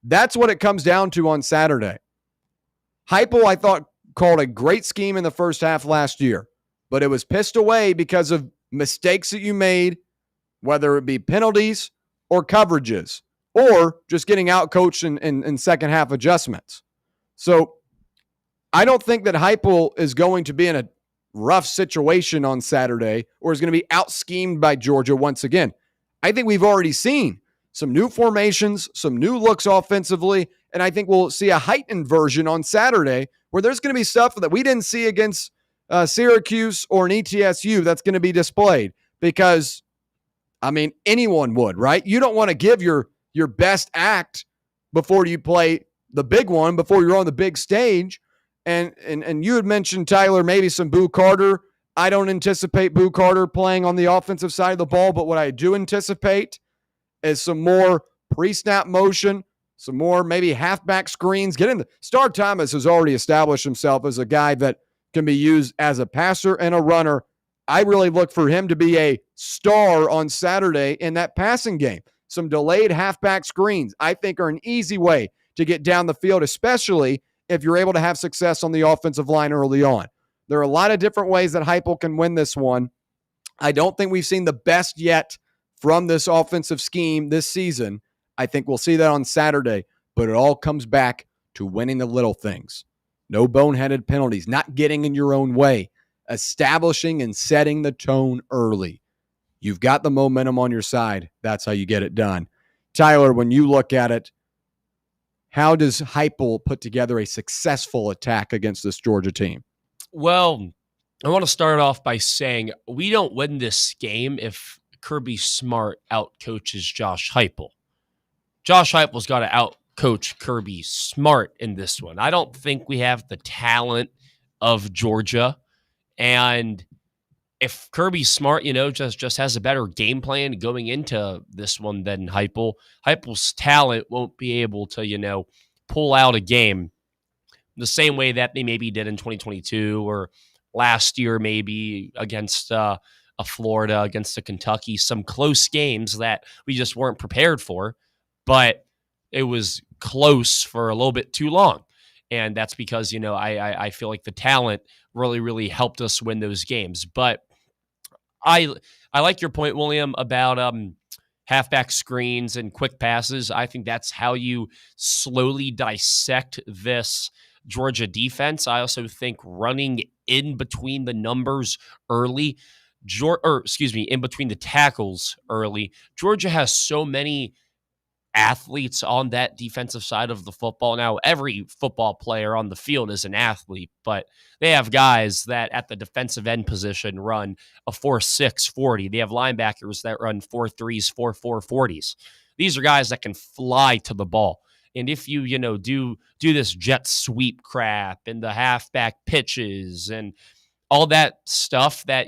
That's what it comes down to on Saturday. Hypel, I thought, called a great scheme in the first half last year, but it was pissed away because of mistakes that you made, whether it be penalties or coverages or just getting out-coached in second half adjustments. So I don't think that Hypel is going to be in a rough situation on Saturday or is going to be out-schemed by Georgia once again. I think we've already seen some new formations, some new looks offensively, and I think we'll see a heightened version on Saturday where there's going to be stuff that we didn't see against Syracuse or an ETSU that's going to be displayed because, anyone would, right? You don't want to give your best act before you play the big one, before you're on the big stage. And you had mentioned, Tyler, maybe some Boo Carter. I don't anticipate Boo Carter playing on the offensive side of the ball, but what I do anticipate is some more pre-snap motion, some more maybe halfback screens. Star Thomas has already established himself as a guy that can be used as a passer and a runner. I really look for him to be a star on Saturday in that passing game. Some delayed halfback screens, I think, are an easy way to get down the field, especially if you're able to have success on the offensive line early on. There are a lot of different ways that Hypel can win this one. I don't think we've seen the best yet from this offensive scheme this season. I think we'll see that on Saturday, but it all comes back to winning the little things. No boneheaded penalties, not getting in your own way, establishing and setting the tone early. You've got the momentum on your side. That's how you get it done. Tyler, when you look at it, how does Hypel put together a successful attack against this Georgia team? Well, I want to start off by saying we don't win this game if Kirby Smart outcoaches Josh Hypel. Josh Heupel's got to outcoach Kirby Smart in this one. I don't think we have the talent of Georgia, and if Kirby Smart, just has a better game plan going into this one than Hypel's talent won't be able to, pull out a game the same way that they maybe did in 2022 or last year, maybe against a Florida, against a Kentucky, some close games that we just weren't prepared for, but it was close for a little bit too long. And that's because, I feel like the talent really, really helped us win those games. But I like your point, William, about halfback screens and quick passes. I think that's how you slowly dissect this Georgia defense. I also think running in between the numbers early, in between the tackles early. Georgia has so many athletes on that defensive side of the football. Now, every football player on the field is an athlete, but they have guys that at the defensive end position run a 4.6 40. They have linebackers that run 4.3s, 4.4 40s. These are guys that can fly to the ball. And if you, do this jet sweep crap and the halfback pitches and all that stuff that,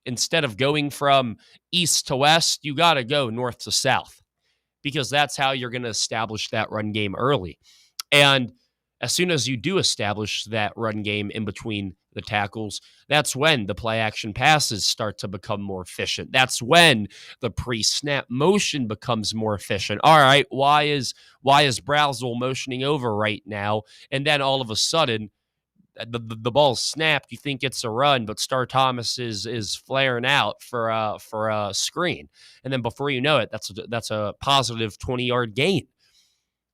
instead of going from east to west, you got to go north to south, because that's how you're going to establish that run game early. And as soon as you do establish that run game in between the tackles, that's when the play action passes start to become more efficient. That's when the pre-snap motion becomes more efficient. All right, why is Brazel motioning over right now? And then all of a sudden, the ball's snapped. You think it's a run, but Star Thomas is flaring out for a screen, and then before you know it, that's a positive 20-yard gain.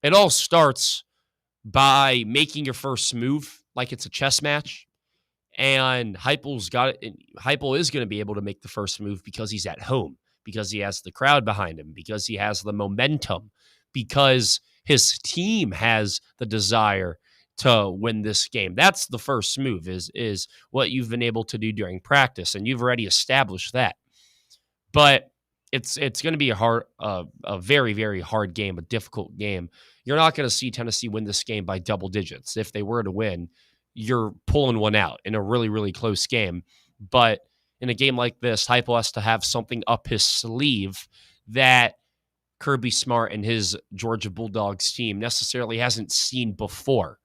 It all starts by making your first move like it's a chess match, and Hypel is going to be able to make the first move because he's at home, because he has the crowd behind him, because he has the momentum, because his team has the desire to win this game. That's the first move, is what you've been able to do during practice, and you've already established that. But it's going to be a very, very hard game, a difficult game. You're not going to see Tennessee win this game by double digits. If they were to win, you're pulling one out in a really, really close game. But in a game like this, Hypel has to have something up his sleeve that Kirby Smart and his Georgia Bulldogs team necessarily hasn't seen before.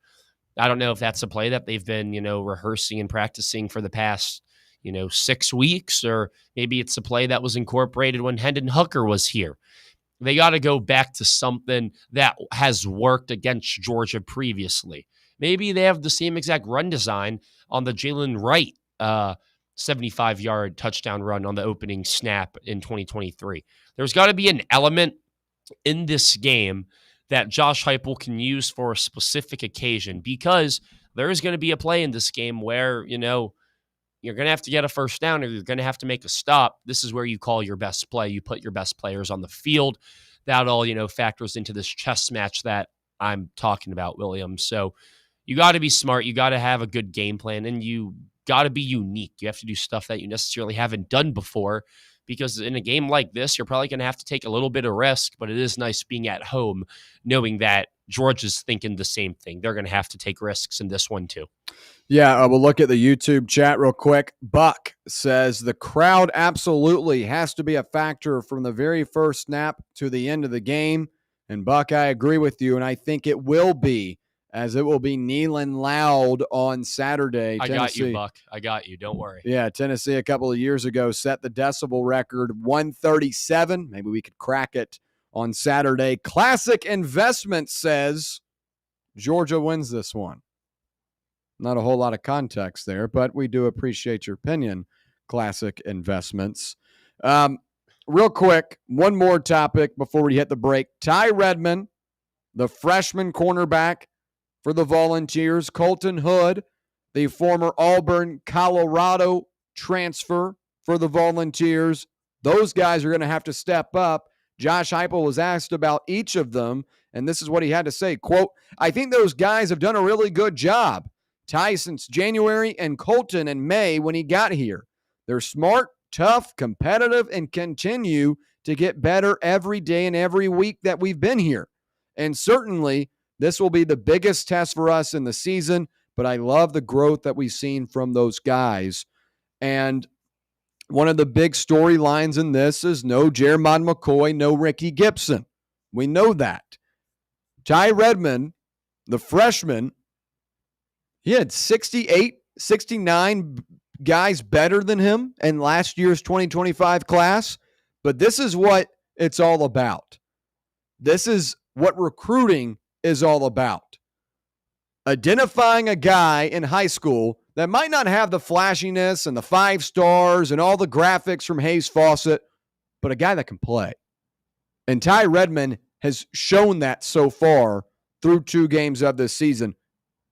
I don't know if that's a play that they've been, rehearsing and practicing for the past, 6 weeks, or maybe it's a play that was incorporated when Hendon Hooker was here. They got to go back to something that has worked against Georgia previously. Maybe they have the same exact run design on the Jalen Wright 75-yard touchdown run on the opening snap in 2023. There's got to be an element in this game that Josh Hypel can use for a specific occasion, because there is going to be a play in this game where, you're going to have to get a first down, or you're going to have to make a stop. This is where you call your best play. You put your best players on the field. That all, factors into this chess match that I'm talking about, William. So you got to be smart. You got to have a good game plan, and you got to be unique. You have to do stuff that you necessarily haven't done before, because in a game like this, you're probably going to have to take a little bit of risk, but it is nice being at home, knowing that Georgia's thinking the same thing. They're going to have to take risks in this one too. Yeah, we'll look at the YouTube chat real quick. Buck says the crowd absolutely has to be a factor from the very first snap to the end of the game. And Buck, I agree with you, and I think it will be, as it will be kneeling loud on Saturday. I got you, Buck. I got you. Don't worry. Yeah, Tennessee a couple of years ago set the decibel record, 137. Maybe we could crack it on Saturday. Classic Investment says Georgia wins this one. Not a whole lot of context there, but we do appreciate your opinion, Classic Investments. Real quick, one more topic before we hit the break. Ty Redmond, the freshman cornerback for the Volunteers. Colton Hood, the former Auburn, Colorado transfer for the Volunteers. Those guys are going to have to step up. Josh Hypel was asked about each of them, and this is what he had to say. Quote, I think those guys have done a really good job. Ty since January and Colton in May when he got here. They're smart, tough, competitive, and continue to get better every day and every week that we've been here. And certainly, this will be the biggest test for us in the season, but I love the growth that we've seen from those guys. And one of the big storylines in this is no Jeremiah McCoy, no Ricky Gibson. We know that. Ty Redmond, the freshman, he had 68, 69 guys better than him in last year's 2025 class. But this is what it's all about. This is what recruiting is all about. Identifying a guy in high school that might not have the flashiness and the 5 stars and all the graphics from Hayes Fawcett, but a guy that can play. And Ty Redmond has shown that so far through 2 games of this season.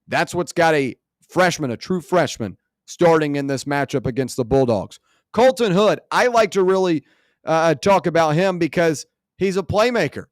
That's what's got a freshman, a true freshman, starting in this matchup against the Bulldogs. Colton Hood, I like to really talk about him because he's a playmaker.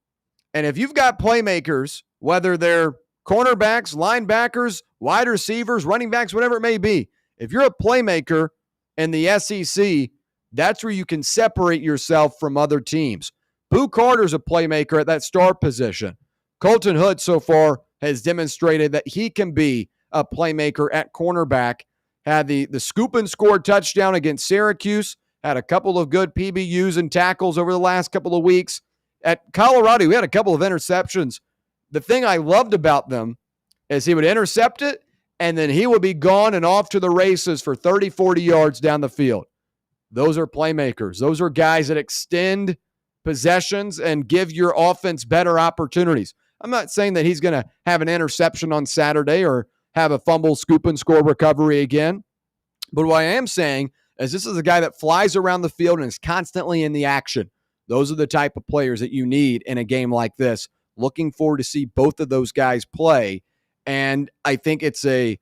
And if you've got playmakers, whether they're cornerbacks, linebackers, wide receivers, running backs, whatever it may be, if you're a playmaker in the SEC, that's where you can separate yourself from other teams. Boo Carter's a playmaker at that star position. Colton Hood so far has demonstrated that he can be a playmaker at cornerback. Had the scoop and score touchdown against Syracuse, had a couple of good PBUs and tackles over the last couple of weeks. At Colorado, we had a couple of interceptions. The thing I loved about them is he would intercept it, and then he would be gone and off to the races for 30, 40 yards down the field. Those are playmakers. Those are guys that extend possessions and give your offense better opportunities. I'm not saying that he's going to have an interception on Saturday or have a fumble, scoop, and score recovery again. But what I am saying is this is a guy that flies around the field and is constantly in the action. Those are the type of players that you need in a game like this. Looking forward to see both of those guys play. And I think it's a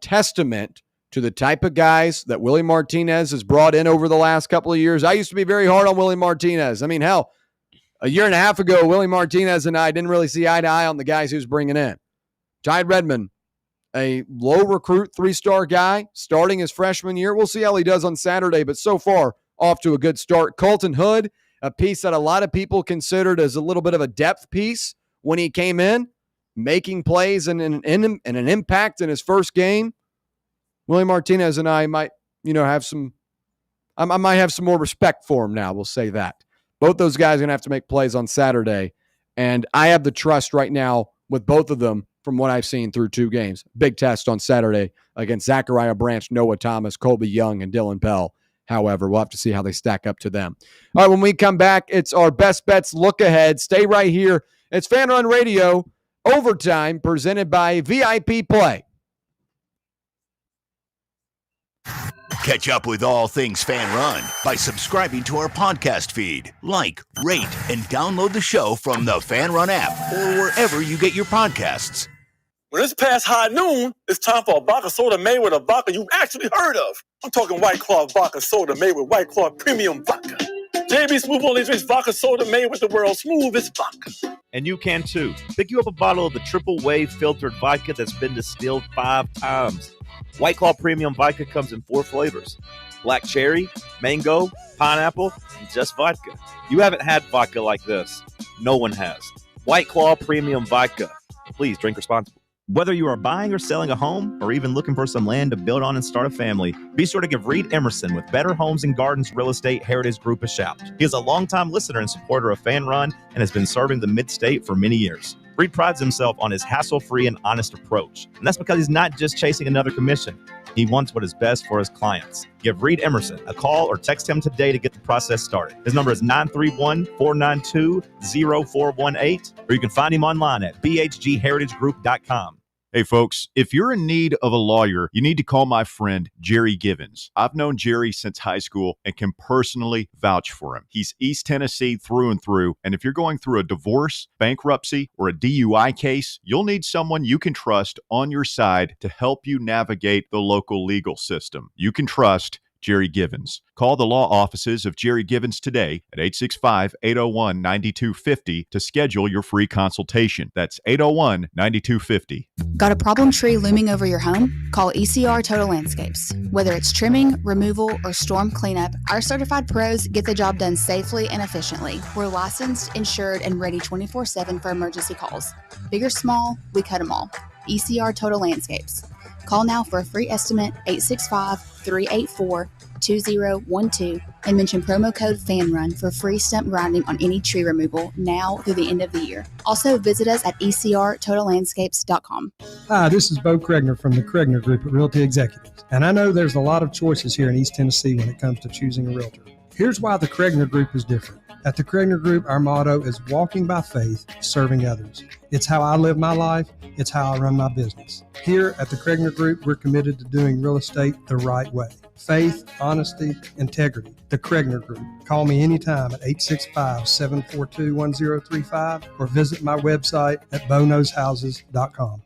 testament to the type of guys that Willie Martinez has brought in over the last couple of years. I used to be very hard on Willie Martinez. I mean, hell, a year and a half ago, Willie Martinez and I didn't really see eye to eye on the guys he was bringing in. Ty Redmond, a low recruit, 3-star guy, starting his freshman year. We'll see how he does on Saturday, but so far, off to a good start. Colton Hood, a piece that a lot of people considered as a little bit of a depth piece when he came in, making plays and an impact in his first game. Willie Martinez and I might, have some – I might have some more respect for him now. We'll say that. Both those guys are going to have to make plays on Saturday, and I have the trust right now with both of them from what I've seen through 2 games. Big test on Saturday against Zachariah Branch, Noah Thomas, Colby Young, and Dylan Bell. However, we'll have to see how they stack up to them. All right, when we come back, it's our Best Bets look ahead. Stay right here. It's Fan Run Radio, Overtime, presented by VIP Play. Catch up with all things Fan Run by subscribing to our podcast feed. Like, rate, and download the show from the Fan Run app or wherever you get your podcasts. When it's past high noon, it's time for a vodka soda made with a vodka you've actually heard of. I'm talking White Claw vodka soda made with White Claw premium vodka. JB Smooth only drinks vodka soda made with the world's smoothest vodka. And you can too. Pick you up a bottle of the triple wave filtered vodka that's been distilled 5 times. White Claw Premium Vodka comes in 4 flavors: black cherry, mango, pineapple, and just vodka. You haven't had vodka like this. No one has. White Claw Premium Vodka. Please drink responsibly. Whether you are buying or selling a home or even looking for some land to build on and start a family, be sure to give Reed Emerson with Better Homes and Gardens Real Estate Heritage Group a shout. He is a longtime listener and supporter of Fan Run and has been serving the Mid-State for many years. Reed prides himself on his hassle-free and honest approach. And that's because he's not just chasing another commission. He wants what is best for his clients. Give Reed Emerson a call or text him today to get the process started. His number is 931-492-0418, or you can find him online at bhgheritagegroup.com. Hey, folks, if you're in need of a lawyer, you need to call my friend Jerry Givens. I've known Jerry since high school and can personally vouch for him. He's East Tennessee through and through, and if you're going through a divorce, bankruptcy, or a DUI case, you'll need someone you can trust on your side to help you navigate the local legal system. You can trust Jerry Givens. Call the law offices of Jerry Givens today at 865-801-9250 to schedule your free consultation. That's 801-9250. Got a problem tree looming over your home? Call ECR Total Landscapes. Whether it's trimming, removal, or storm cleanup, our certified pros get the job done safely and efficiently. We're licensed, insured, and ready 24/7 for emergency calls. Big or small, we cut them all. ECR Total Landscapes. Call now for a free estimate 865-384-2012 and mention promo code FANRUN for free stump grinding on any tree removal now through the end of the year. Also visit us at ecrtotallandscapes.com. Hi, this is Bo Kregner from the Kregner Group at Realty Executives, and I know there's a lot of choices here in East Tennessee when it comes to choosing a realtor. Here's why the Kregner Group is different. At the Kregner Group, our motto is walking by faith, serving others. It's how I live my life. It's how I run my business. Here at the Kregner Group, we're committed to doing real estate the right way. Faith, honesty, integrity. The Kregner Group. Call me anytime at 865-742-1035 or visit my website at bonoshouses.com.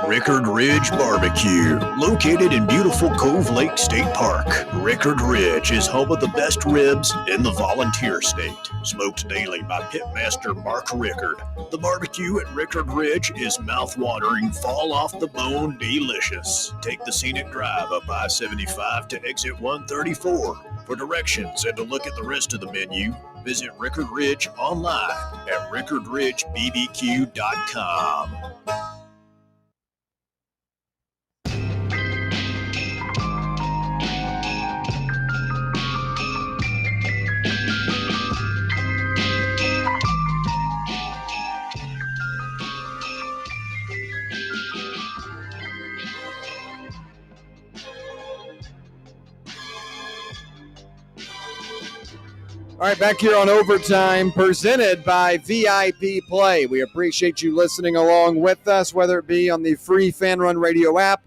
Rickard Ridge Barbecue, located in beautiful Cove Lake State Park. Rickard Ridge is home of the best ribs in the volunteer state. Smoked daily by pitmaster Mark Rickard. The barbecue at Rickard Ridge is mouth-watering, fall-off-the-bone delicious. Take the scenic drive up I-75 to exit 134. For directions and to look at the rest of the menu, visit Rickard Ridge online at rickardridgebbq.com. All right, back here on Overtime, presented by VIP Play. We appreciate you listening along with us, whether it be on the free Fan Run Radio app,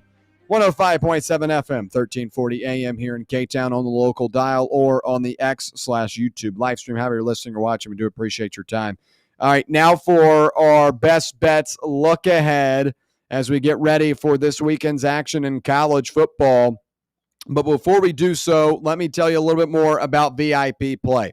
105.7 FM, 1340 AM here in K-Town on the local dial, or on the X/YouTube live stream. However you're listening or watching, we do appreciate your time. All right, now for our best bets look ahead as we get ready for this weekend's action in college football. But before we do so, let me tell you a little bit more about VIP Play.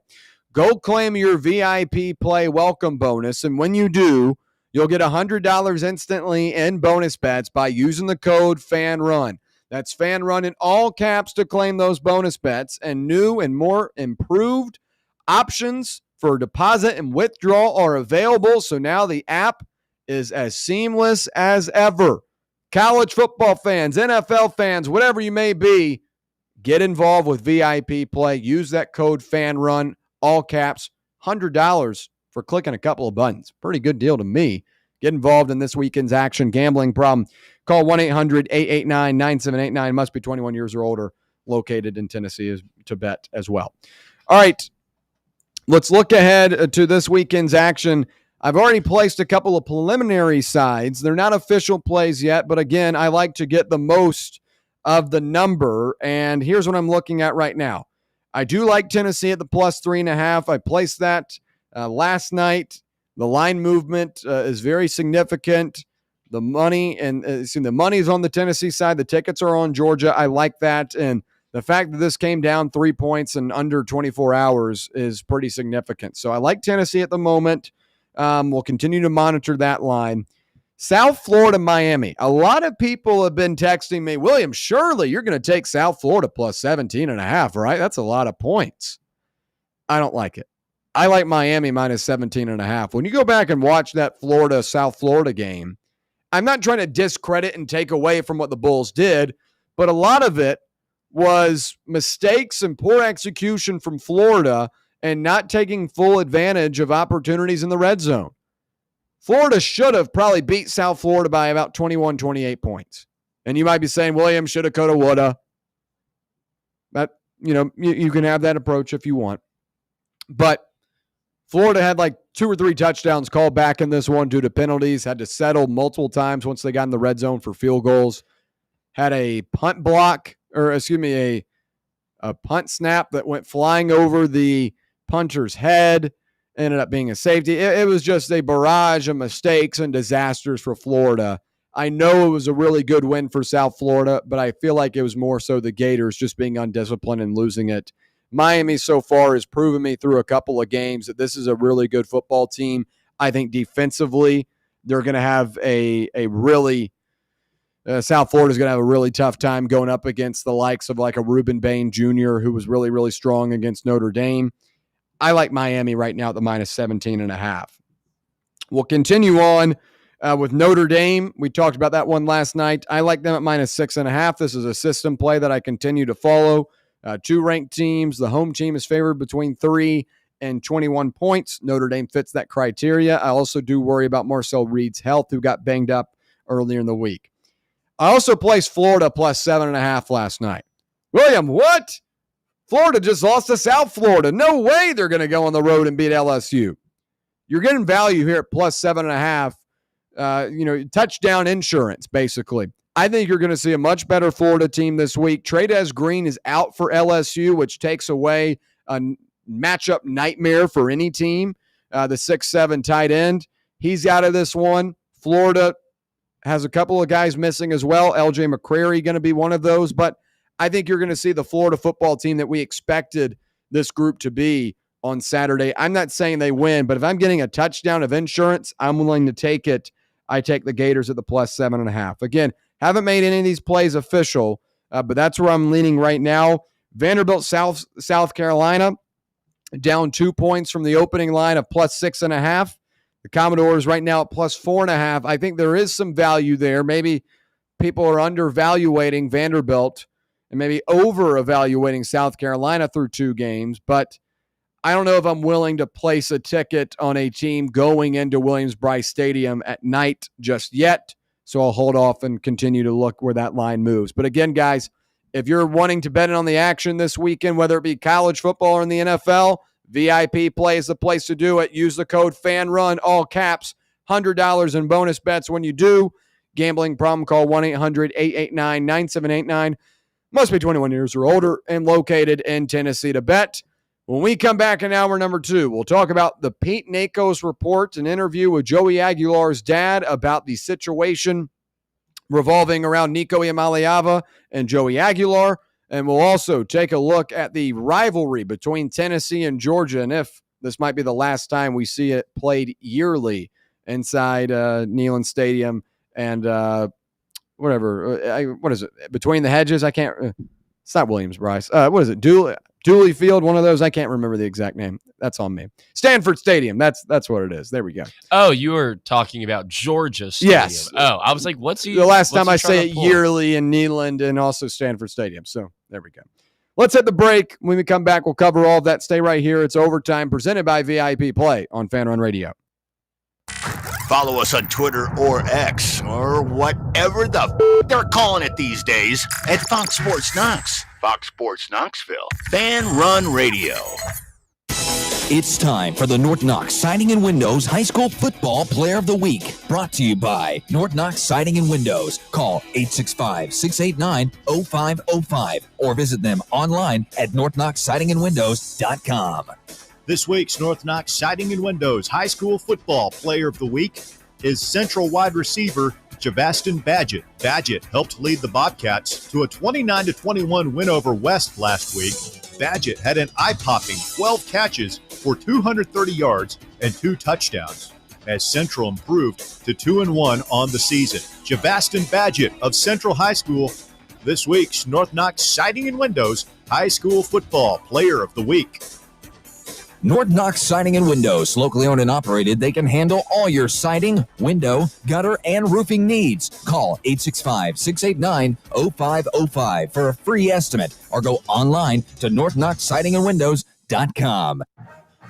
Go claim your VIP Play welcome bonus, and when you do, you'll get $100 instantly in bonus bets by using the code FANRUN. That's FANRUN in all caps to claim those bonus bets, and new and more improved options for deposit and withdrawal are available, so now the app is as seamless as ever. College football fans, NFL fans, whatever you may be, get involved with VIP Play. Use that code FANRUN, all caps, $100 for clicking a couple of buttons. Pretty good deal to me. Get involved in this weekend's action. Gambling problem, call 1-800-889-9789. Must be 21 years or older, located in Tennessee to bet as well. All right, let's look ahead to this weekend's action. I've already placed a couple of preliminary sides. They're not official plays yet, but again, I like to get the most of the number, and here's what I'm looking at right now. I do like Tennessee at the plus 3.5. I placed that last night. The line movement is very significant. The money the money's on the Tennessee side. The tickets are on Georgia. I like that, and the fact that this came down 3 points in under 24 hours is pretty significant. So I like Tennessee at the moment. We'll continue to monitor that line. South Florida, Miami. A lot of people have been texting me, William, surely you're going to take South Florida plus 17.5, right? That's a lot of points. I don't like it. I like Miami minus 17.5. When you go back and watch that South Florida game, I'm not trying to discredit and take away from what the Bulls did, but a lot of it was mistakes and poor execution from Florida and not taking full advantage of opportunities in the red zone. Florida should have probably beat South Florida by about 21, 28 points. And you might be saying, William, shoulda, coulda, woulda. But, you can have that approach if you want. But Florida had like 2 or 3 touchdowns called back in this one due to penalties, had to settle multiple times once they got in the red zone for field goals. Had a punt snap that went flying over the punter's head. Ended up being a safety. It was just a barrage of mistakes and disasters for Florida. I know it was a really good win for South Florida, but I feel like it was more so the Gators just being undisciplined and losing it. Miami so far has proven me through a couple of games that this is a really good football team. I think defensively, they're going to have South Florida's going to have a really tough time going up against the likes of like a Reuben Bain Jr., who was really, really strong against Notre Dame. I like Miami right now at the minus 17.5. We'll continue on With Notre Dame, we talked about that one last night. I like them at -6.5. This is a system play that I continue to follow. 2 ranked teams. The home team is favored between 3 and 21 points. Notre Dame fits that criteria. I also do worry about Marcel Reed's health, who got banged up earlier in the week. I also placed Florida +7.5 last night. William, what? Florida just lost to South Florida. No way they're going to go on the road and beat LSU. You're getting value here at +7.5. Touchdown insurance, basically. I think you're going to see a much better Florida team this week. Trey'Dez Green is out for LSU, which takes away a matchup nightmare for any team. The 6'7" tight end, he's out of this one. Florida has a couple of guys missing as well. LJ McCrary going to be one of those, but I think you're going to see the Florida football team that we expected this group to be on Saturday. I'm not saying they win, but if I'm getting a touchdown of insurance, I'm willing to take it. I take the Gators at the +7.5. Again, haven't made any of these plays official, but that's where I'm leaning right now. Vanderbilt, South Carolina, down 2 points from the opening line of +6.5. The Commodores right now at +4.5. I think there is some value there. Maybe people are undervaluating Vanderbilt and maybe over-evaluating South Carolina through 2 games, but I don't know if I'm willing to place a ticket on a team going into Williams-Brice Stadium at night just yet, so I'll hold off and continue to look where that line moves. But again, guys, if you're wanting to bet on the action this weekend, whether it be college football or in the NFL, VIP Play is the place to do it. Use the code FANRUN, all caps, $100 in bonus bets when you do. Gambling problem, call 1-800-889-9789. Must be 21 years or older and located in Tennessee to bet. When we come back in hour number 2, we'll talk about the Pete Nakos report, an interview with Joey Aguilar's dad about the situation revolving around Nico Iamaleava and Joey Aguilar. And we'll also take a look at the rivalry between Tennessee and Georgia and if this might be the last time we see it played yearly inside Neyland Stadium and whatever. What is it? Between the Hedges? I can't. It's not Williams-Brice. What is it? Dooley Field, one of those. I can't remember the exact name. That's on me. Stanford Stadium. That's what it is. There we go. Oh, you were talking about Georgia Stadium. Yes. Oh, I was like, what's he? The last time I say it pull? yearly in Neyland and also Stanford Stadium. So there we go. Let's hit the break. When we come back, we'll cover all of that. Stay right here. It's Overtime presented by VIP Play on Fan Run Radio. Follow us on Twitter or X or whatever the they're calling it these days at Fox Sports Knox. Fox Sports Knoxville. Fan Run Radio. It's time for the North Knox Siding and Windows High School Football Player of the Week. Brought to you by North Knox Siding and Windows. Call 865-689-0505 or visit them online at northknoxsidingandwindows.com. This week's North Knox Siding and Windows High School Football Player of the Week is Central wide receiver Javastin Badgett. Badgett helped lead the Bobcats to a 29-21 win over West last week. Badgett had an eye-popping 12 catches for 230 yards and 2 touchdowns as Central improved to 2-1 on the season. Javastin Badgett of Central High School, this week's North Knox Siding and Windows High School Football Player of the Week. North Knox Siding and Windows, locally owned and operated. They can handle all your siding, window, gutter, and roofing needs. Call 865-689-0505 for a free estimate or go online to northknoxsidingandwindows.com.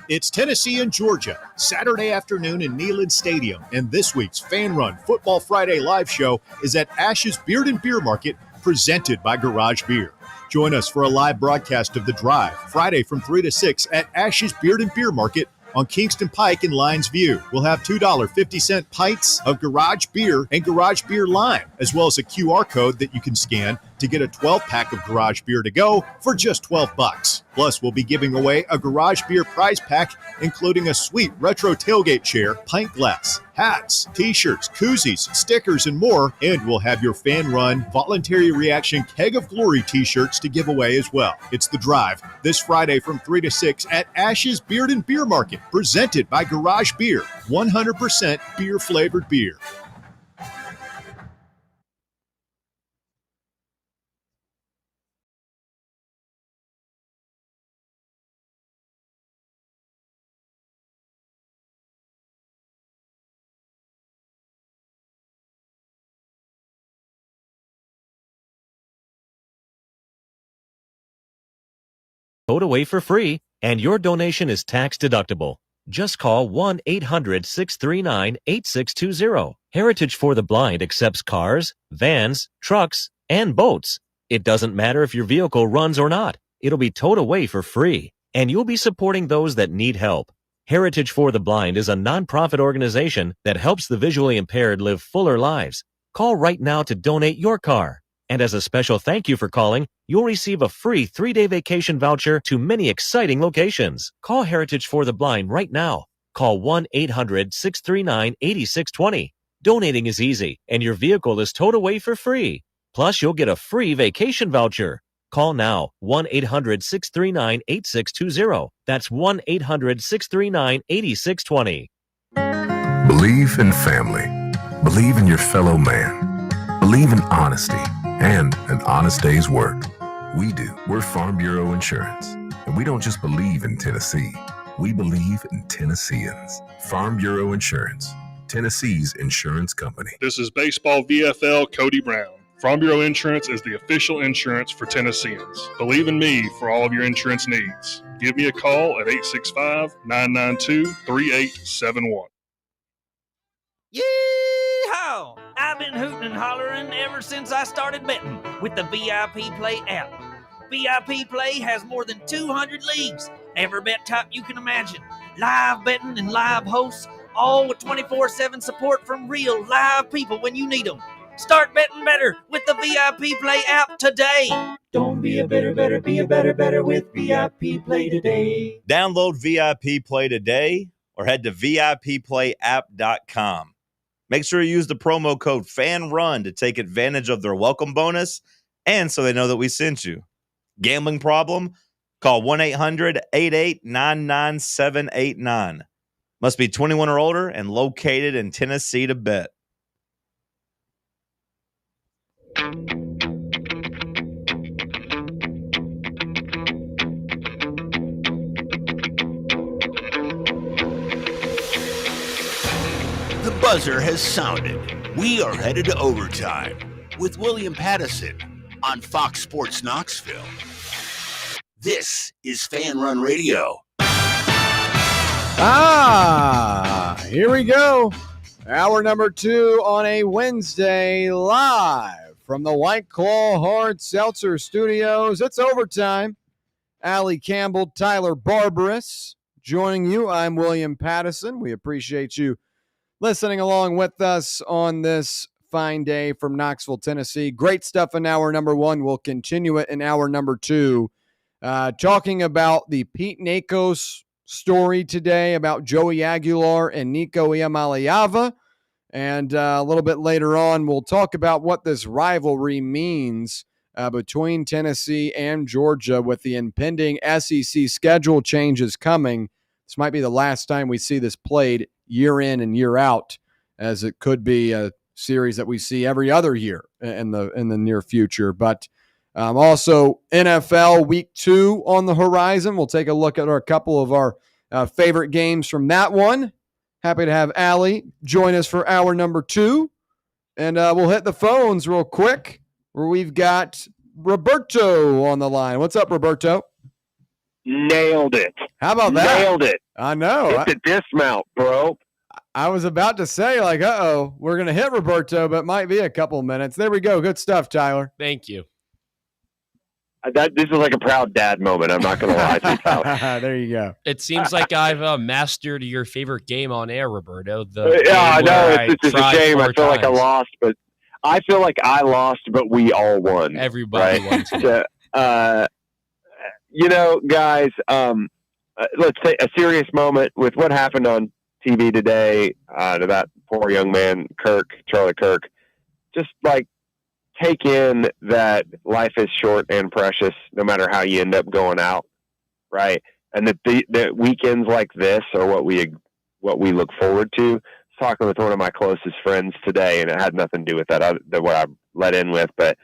It's Tennessee and Georgia, Saturday afternoon in Neyland Stadium, and this week's Fan Run Football Friday live show is at Ash's Beard and Beer Market, presented by Garage Beer. Join us for a live broadcast of The Drive, Friday from 3 to 6 at Ash's Beard and Beer Market on Kingston Pike in Lions View. We'll have $2.50 pints of Garage Beer and Garage Beer Lime, as well as a QR code that you can scan to get a 12-pack of Garage Beer to go for just $12. Plus, we'll be giving away a Garage Beer prize pack, including a sweet retro tailgate chair, pint glass, hats, t-shirts, koozies, stickers, and more. And we'll have your Fan Run Voluntary Reaction Keg of Glory t-shirts to give away as well. It's The Drive this Friday from 3 to 6 at Ash's Beard and Beer Market, presented by Garage Beer, 100% beer-flavored beer. towed away for free, and your donation is tax deductible. Just call 1-800-639-8620. Heritage for the Blind accepts cars, vans, trucks, and boats. It doesn't matter if your vehicle runs or not. It'll be towed away for free, and you'll be supporting those that need help. Heritage for the Blind is a nonprofit organization that helps the visually impaired live fuller lives. Call right now to donate your car. And as a special thank you for calling, you'll receive a free 3-day vacation voucher to many exciting locations. Call Heritage for the Blind right now. Call 1-800-639-8620. Donating is easy, and your vehicle is towed away for free. Plus, you'll get a free vacation voucher. Call now, 1-800-639-8620. That's 1-800-639-8620. Believe in family. Believe in your fellow man. Believe in honesty and an honest day's work. We do. We're Farm Bureau Insurance. And we don't just believe in Tennessee. We believe in Tennesseans. Farm Bureau Insurance. Tennessee's insurance company. This is Baseball VFL Cody Brown. Farm Bureau Insurance is the official insurance for Tennesseans. Believe in me for all of your insurance needs. Give me a call at 865-992-3871. Yee-haw! I've been hooting and hollering ever since I started betting with the VIP Play app. VIP Play has more than 200 leagues, every bet type you can imagine, live betting and live hosts, all with 24/7 support from real live people when you need them. Start betting better with the VIP Play app today. Don't be a better, be a better with VIP Play today. Download VIP Play today or head to VIPPlayApp.com. Make sure you use the promo code FANRUN to take advantage of their welcome bonus and so they know that we sent you. Gambling problem? Call 1-800-8899-789. Must be 21 or older and located in Tennessee to bet. The buzzer has sounded. We are headed to overtime with William Pattison on Fox Sports Knoxville. This is Fan Run Radio. Here we go. Hour number 2 on a Wednesday, live from the White Claw Hard Seltzer Studios. It's overtime. Allie Campbell, Tyler Barbaras joining you. I'm William Pattison. We appreciate you listening along with us on this fine day from Knoxville, Tennessee. Great stuff in hour number 1. We'll continue it in hour number 2. Talking about the Pete Nakos story today about Joey Aguilar and Nico Iamaleava. And a little bit later on, we'll talk about what this rivalry means between Tennessee and Georgia with the impending SEC schedule changes coming. This might be the last time we see this played year in and year out, as it could be a series that we see every other year in the near future. But also NFL Week 2 on the horizon. We'll take a look at a couple of our favorite games from that one. Happy to have Allie join us for hour number 2. And we'll hit the phones real quick, where we've got Roberto on the line. What's up, Roberto? Nailed it. How about that? Nailed it. I know. Hit the dismount, bro. I was about to say, like, we're going to hit Roberto, but might be a couple minutes. There we go. Good stuff, Tyler. Thank you. This is like a proud dad moment. I'm not going to lie to you, Tyler. There you go. It seems like I've mastered your favorite game on air, Roberto. Yeah, I know. It's just a shame. I feel like I times. lost, but I feel like I lost, but we all won. Everybody won. So, guys, let's say a serious moment with what happened on TV today to that poor young man, Charlie Kirk. Just like, take in that life is short and precious, no matter how you end up going out, right? And the weekends like this are what we look forward to. I was talking with one of my closest friends today, and it had nothing to do with that what I let in with, but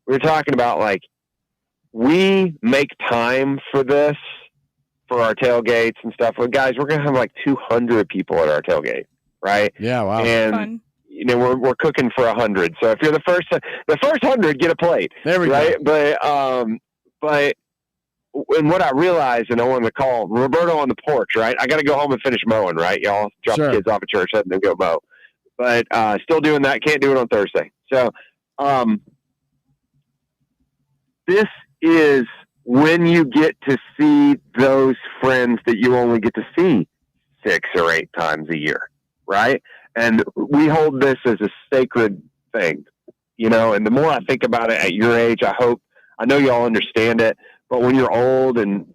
we were talking about, like, we make time for this, for our tailgates and stuff. Well, guys, we're going to have like 200 people at our tailgate, right? Yeah, wow. And Fun. We're cooking for 100. So if you're the first 100, get a plate. There we go. But and what I realized, and I wanted to call Roberto on the porch, right? I got to go home and finish mowing, right? Y'all drop the kids off at church and then go mow. But still doing that. Can't do it on Thursday. So this is when you get to see those friends that you only get to see 6 or 8 times a year, right? And we hold this as a sacred thing, you know, and the more I think about it at your age, I know y'all understand it, but when you're old and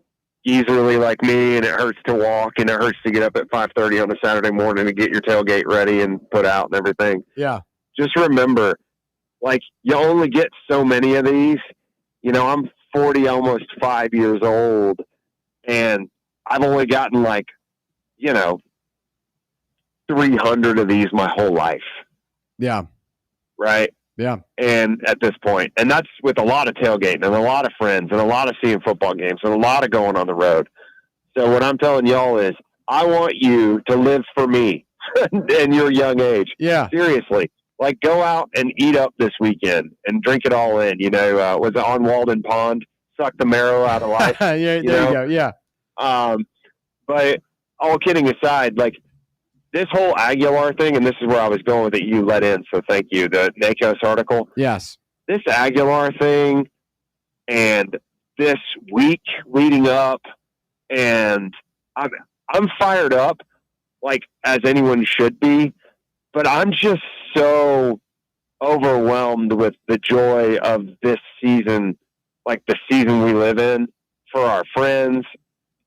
easily like me and it hurts to walk and it hurts to get up at 5:30 on a Saturday morning to get your tailgate ready and put out and everything. Yeah. Just remember, like, you only get so many of these. You know, I'm 40, almost 5 years old, and I've only gotten 300 of these my whole life. Yeah. Right. Yeah. And at this point, and that's with a lot of tailgating and a lot of friends and a lot of seeing football games and a lot of going on the road. So what I'm telling y'all is I want you to live for me in your young age. Yeah. Seriously. Like, go out and eat up this weekend and drink it all in. You know, was it on Walden Pond? Suck the marrow out of life. Yeah, there you go. Yeah. But all kidding aside, like, this whole Aguilar thing, and this is where I was going with it, you let in, so thank you, the NACOS article. Yes. This Aguilar thing and this week leading up, and I'm fired up, like, as anyone should be, but I'm just so overwhelmed with the joy of this season, like the season we live in, for our friends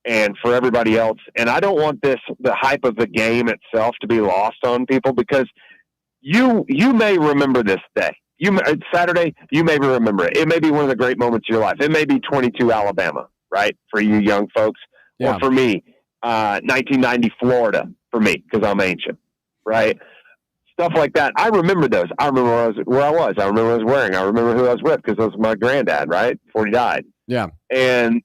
and for everybody else. And I don't want the hype of the game itself to be lost on people, because you may remember this day. Saturday, you may remember it. It may be one of the great moments of your life. It may be 22 Alabama, right, for you young folks. Yeah. Or for me, 1990 Florida, for me, because I'm ancient, right? Stuff like that. I remember those. I remember where I was. I remember what I was wearing. I remember who I was with, because it was my granddad, right, before he died. Yeah. And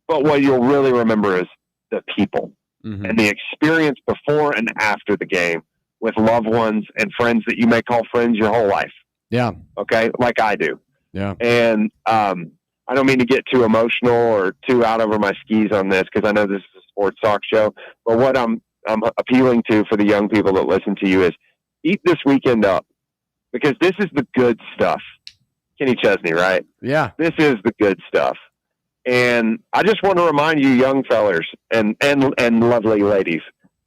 but what you'll really remember is the people and the experience before and after the game with loved ones and friends that you may call friends your whole life. Yeah. Okay. Like I do. Yeah. And I don't mean to get too emotional or too out over my skis on this, because I know this is a sports talk show, but what I'm appealing to for the young people that listen to you is eat this weekend up, because this is the good stuff. Kenny Chesney, right? Yeah. This is the good stuff. And I just want to remind you young fellers and lovely ladies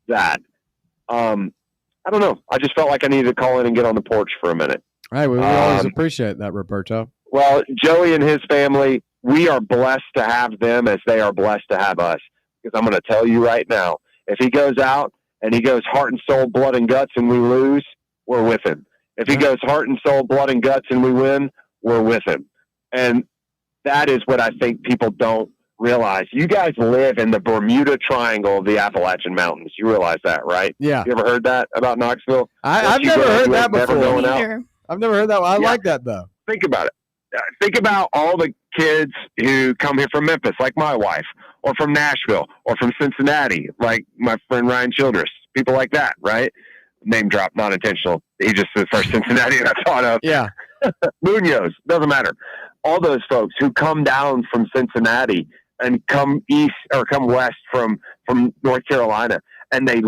that, I don't know. I just felt like I needed to call in and get on the porch for a minute. Hey, we always appreciate that, Roberto. Well, Joey and his family, we are blessed to have them as they are blessed to have us. Because I'm going to tell you right now, if he goes out and he goes heart and soul, blood and guts, and we lose, we're with him. If he goes heart and soul, blood and guts, and we win, we're with him. And that is what I think people don't realize. You guys live in the Bermuda Triangle of the Appalachian Mountains. You realize that, right? Yeah. You ever heard that about Knoxville? I've never heard that before. I've never heard that. I like that, though. Think about it. Think about all the kids who come here from Memphis, like my wife, or from Nashville, or from Cincinnati, like my friend Ryan Childress, people like that, right? Name drop, not intentional. He just says our Cincinnati and I thought of. Yeah. Munoz, doesn't matter. All those folks who come down from Cincinnati and come east or come west from North Carolina, and they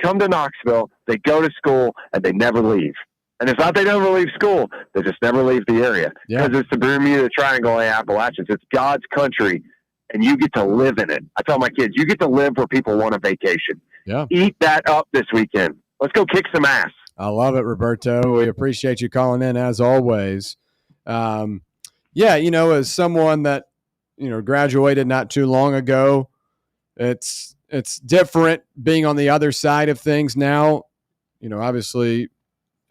come to Knoxville, they go to school, and they never leave. And it's not they never leave school; they just never leave the area, because it's the Bermuda Triangle of the Appalachians. It's God's country, and you get to live in it. I tell my kids, you get to live where people want a vacation. Yeah. Eat that up this weekend. Let's go kick some ass. I love it, Roberto. We appreciate you calling in as always. Yeah, as someone that, graduated not too long ago, it's different being on the other side of things now. Obviously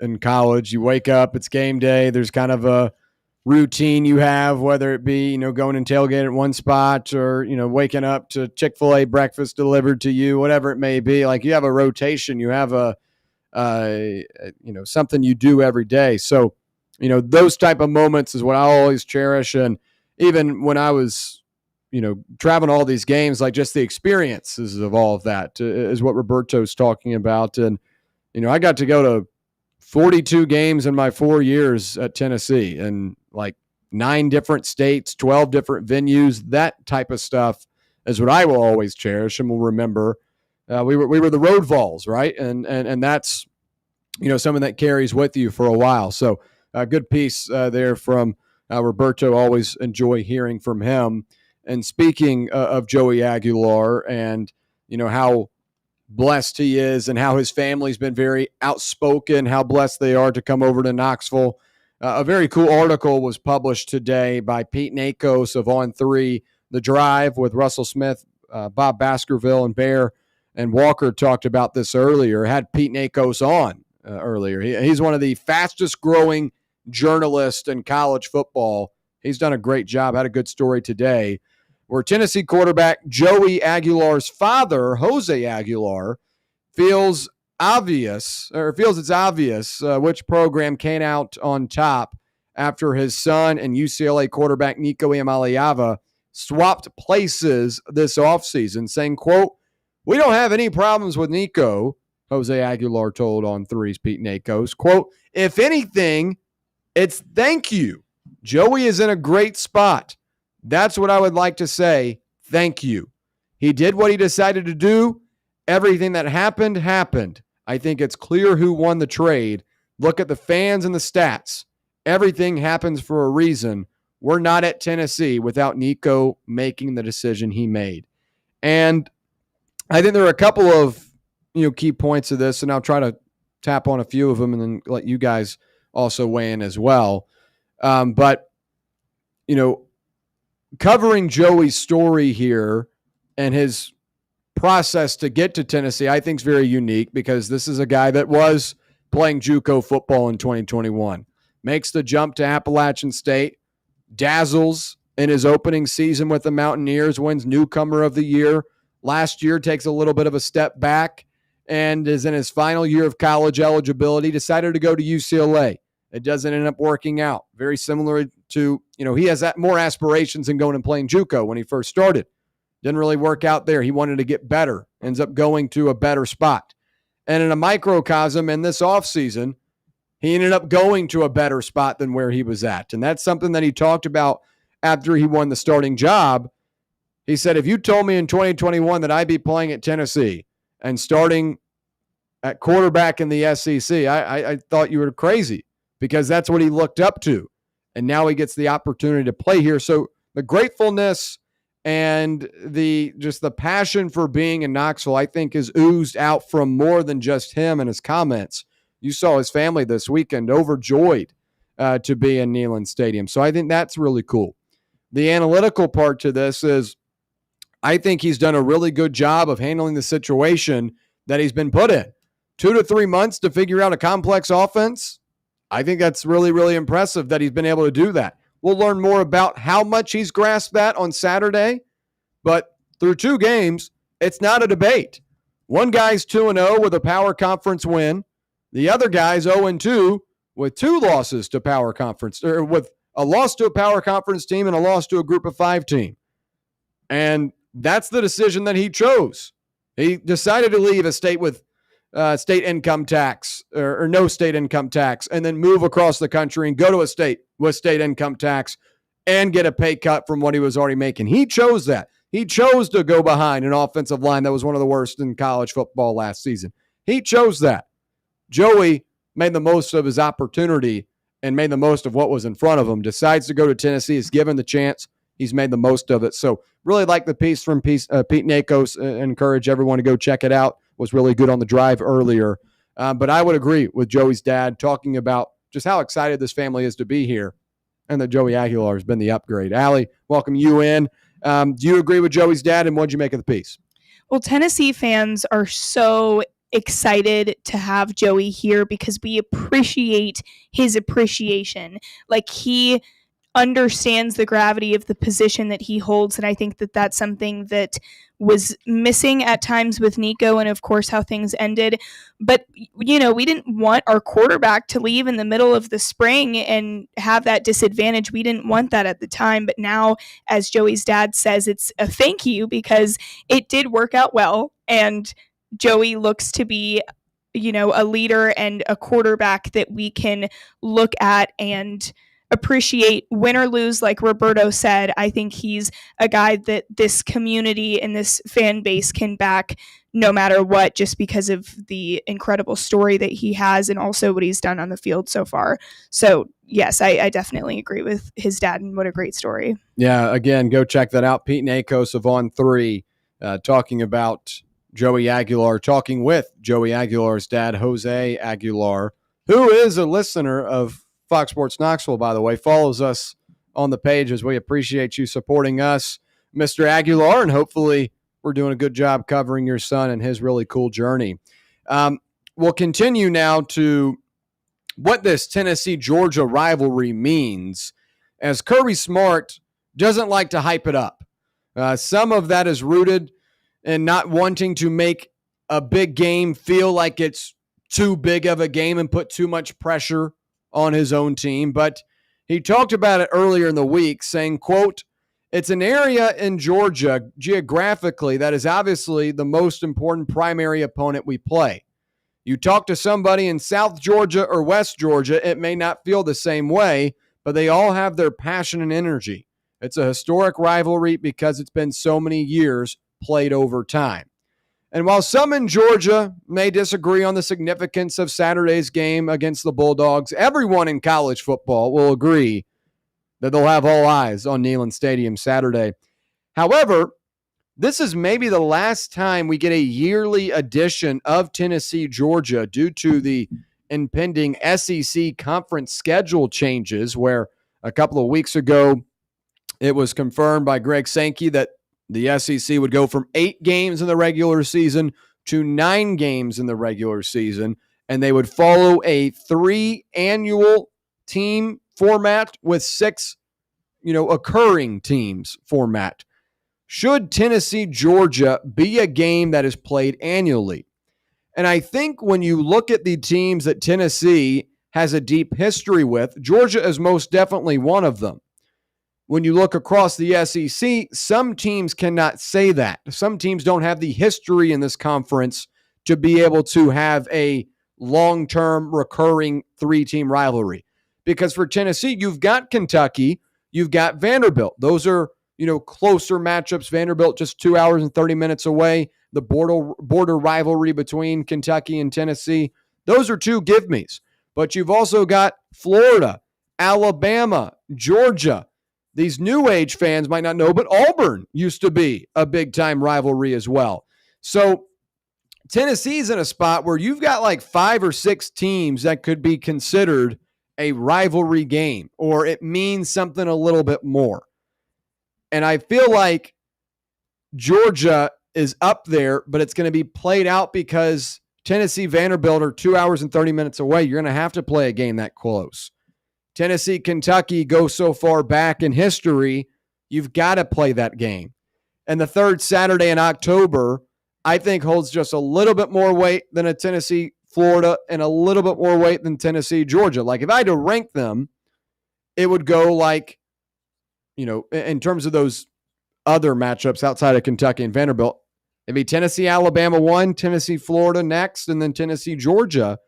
in college, you wake up, it's game day. There's kind of a routine you have, whether it be, going and tailgate at one spot or, waking up to Chick-fil-A breakfast delivered to you, whatever it may be. Like, you have a rotation, you have something you do every day. So, those type of moments is what I always cherish. And even when I was, traveling all these games, like just the experiences of all of that is what Roberto's talking about. And, I got to go to 42 games in my 4 years at Tennessee. And like 9 different states, 12 different venues. That type of stuff is what I will always cherish and will remember. We were the road Vols, right? And that's, something that carries with you for a while. So a good piece there from Roberto. Always enjoy hearing from him. And speaking of Joey Aguilar and, how blessed he is and how his family's been very outspoken, how blessed they are to come over to Knoxville. A very cool article was published today by Pete Nakos of On3, The Drive with Russell Smith, Bob Baskerville, and Bear and Walker talked about this earlier. Had Pete Nakos on earlier. He's one of the fastest growing journalists in college football. He's done a great job. Had a good story today where Tennessee quarterback Joey Aguilar's father, Jose Aguilar, feels it's obvious which program came out on top after his son and UCLA quarterback Nico Iamaleava swapped places this offseason, saying, quote, "We don't have any problems with Nico," Jose Aguilar told On3's Pete Nakos. Quote, "If anything, it's thank you. Joey is in a great spot. That's what I would like to say. Thank you. He did what he decided to do. Everything that happened, happened. I think it's clear who won the trade. Look at the fans and the stats. Everything happens for a reason. We're not at Tennessee without Nico making the decision he made." And I think there are a couple of key points of this, and I'll try to tap on a few of them and then let you guys also weigh in as well. But covering Joey's story here and his process to get to Tennessee, I think is very unique because this is a guy that was playing JUCO football in 2021, makes the jump to Appalachian State, dazzles in his opening season with the Mountaineers, wins Newcomer of the Year. Last year takes a little bit of a step back and is in his final year of college eligibility, decided to go to UCLA. It doesn't end up working out. Very similar to, he has more aspirations than going and playing JUCO when he first started. Didn't really work out there. He wanted to get better, ends up going to a better spot. And in a microcosm in this offseason, he ended up going to a better spot than where he was at. And that's something that he talked about after he won the starting job. He said, if you told me in 2021 that I'd be playing at Tennessee and starting at quarterback in the SEC, I thought you were crazy because that's what he looked up to. And now he gets the opportunity to play here. So the gratefulness and the passion for being in Knoxville, I think, is oozed out from more than just him and his comments. You saw his family this weekend overjoyed to be in Neyland Stadium. So I think that's really cool. The analytical part to this is I think he's done a really good job of handling the situation that he's been put in. 2 to 3 months to figure out a complex offense. I think that's really, really impressive that he's been able to do that. We'll learn more about how much he's grasped that on Saturday, but through 2 games, it's not a debate. One guy's 2-0 with a power conference win. The other guy's 0-2 with 2 losses to power conference, or with a loss to a power conference team and a loss to a group of 5 team. And that's the decision that he chose. He decided to leave a state with state income tax or no state income tax and then move across the country and go to a state with state income tax and get a pay cut from what he was already making. He chose that. He chose to go behind an offensive line that was one of the worst in college football last season. He chose that. Joey made the most of his opportunity and made the most of what was in front of him. Decides to go to Tennessee. Is given the chance. He's made the most of it. So really like the piece from Pete Nakos. Encourage everyone to go check it out. Was really good on the drive earlier. But I would agree with Joey's dad talking about just how excited this family is to be here and that Joey Aguilar has been the upgrade. Allie, welcome you in. Do you agree with Joey's dad, and what did you make of the piece? Well, Tennessee fans are so excited to have Joey here because we appreciate his appreciation. Like, he understands the gravity of the position that he holds, and I think that that's something that was missing at times with Nico and of course how things ended. But we didn't want our quarterback to leave in the middle of the spring and have that disadvantage. We didn't want that at the time, but now, as Joey's dad says, it's a thank you because it did work out well, and Joey looks to be a leader and a quarterback that we can look at and appreciate win or lose, like Roberto said. I think he's a guy that this community and this fan base can back no matter what, just because of the incredible story that he has and also what he's done on the field so far. So yes, I definitely agree with his dad, and what a great story. Yeah, again, go check that out. Pete Nakos of On 3 talking about Joey Aguilar, talking with Joey Aguilar's dad, Jose Aguilar, who is a listener of Fox Sports Knoxville, by the way, follows us on the pages. We appreciate you supporting us, Mr. Aguilar, and hopefully we're doing a good job covering your son and his really cool journey. We'll continue now to what this Tennessee-Georgia rivalry means, as Kirby Smart doesn't like to hype it up. Some of that is rooted in not wanting to make a big game feel like it's too big of a game and put too much pressure on his own team. But he talked about it earlier in the week, saying, quote, "It's an area in Georgia geographically that is obviously the most important primary opponent we play. You talk to somebody in South Georgia or West Georgia, it may not feel the same way, but they all have their passion and energy. It's a historic rivalry because it's been so many years played over time." And while some in Georgia may disagree on the significance of Saturday's game against the Bulldogs, everyone in college football will agree that they'll have all eyes on Neyland Stadium Saturday. However, this is maybe the last time we get a yearly edition of Tennessee-Georgia due to the impending SEC conference schedule changes, where a couple of weeks ago it was confirmed by Greg Sankey that the SEC would go from 8 games in the regular season to 9 games in the regular season, and they would follow a 3 annual team format with 6, occurring teams format. Should Tennessee-Georgia be a game that is played annually? And I think when you look at the teams that Tennessee has a deep history with, Georgia is most definitely one of them. When you look across the SEC, some teams cannot say that. Some teams don't have the history in this conference to be able to have a long-term recurring 3-team rivalry. Because for Tennessee, you've got Kentucky, you've got Vanderbilt. Those are, closer matchups. Vanderbilt just 2 hours and 30 minutes away. The border rivalry between Kentucky and Tennessee. Those are 2 give-me's. But you've also got Florida, Alabama, Georgia. These new age fans might not know, but Auburn used to be a big-time rivalry as well. So Tennessee's in a spot where you've got like 5 or 6 teams that could be considered a rivalry game, or it means something a little bit more. And I feel like Georgia is up there, but it's going to be played out because Tennessee, Vanderbilt are 2 hours and 30 minutes away. You're going to have to play a game that close. Tennessee, Kentucky go so far back in history, you've got to play that game. And the third Saturday in October, I think, holds just a little bit more weight than a Tennessee, Florida, and a little bit more weight than Tennessee, Georgia. Like, if I had to rank them, it would go like, in terms of those other matchups outside of Kentucky and Vanderbilt, it'd be Tennessee, Alabama 1, Tennessee, Florida next, and then Tennessee, Georgia.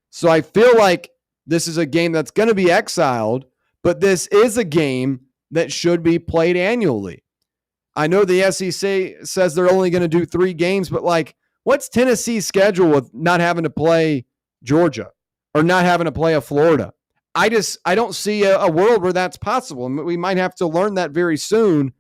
So I feel like this is a game that's going to be exiled, but this is a game that should be played annually. I know the SEC says they're only going to do 3 games, but what's Tennessee's schedule with not having to play Georgia or not having to play a Florida? I don't see a world where that's possible. We might have to learn that very soon,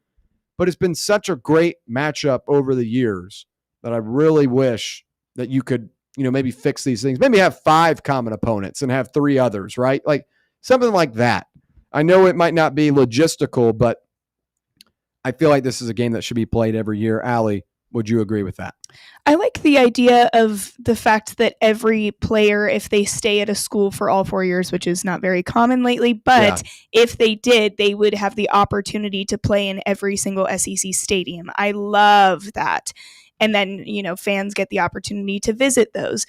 but it's been such a great matchup over the years that I really wish that you could maybe fix these things. Maybe have 5 common opponents and have 3 others, right? Like something like that. I know it might not be logistical, but I feel like this is a game that should be played every year. Allie, would you agree with that? I like the idea of the fact that every player, if they stay at a school for all 4 years, which is not very common lately, but if they did, they would have the opportunity to play in every single SEC stadium. I love that. And then, fans get the opportunity to visit those.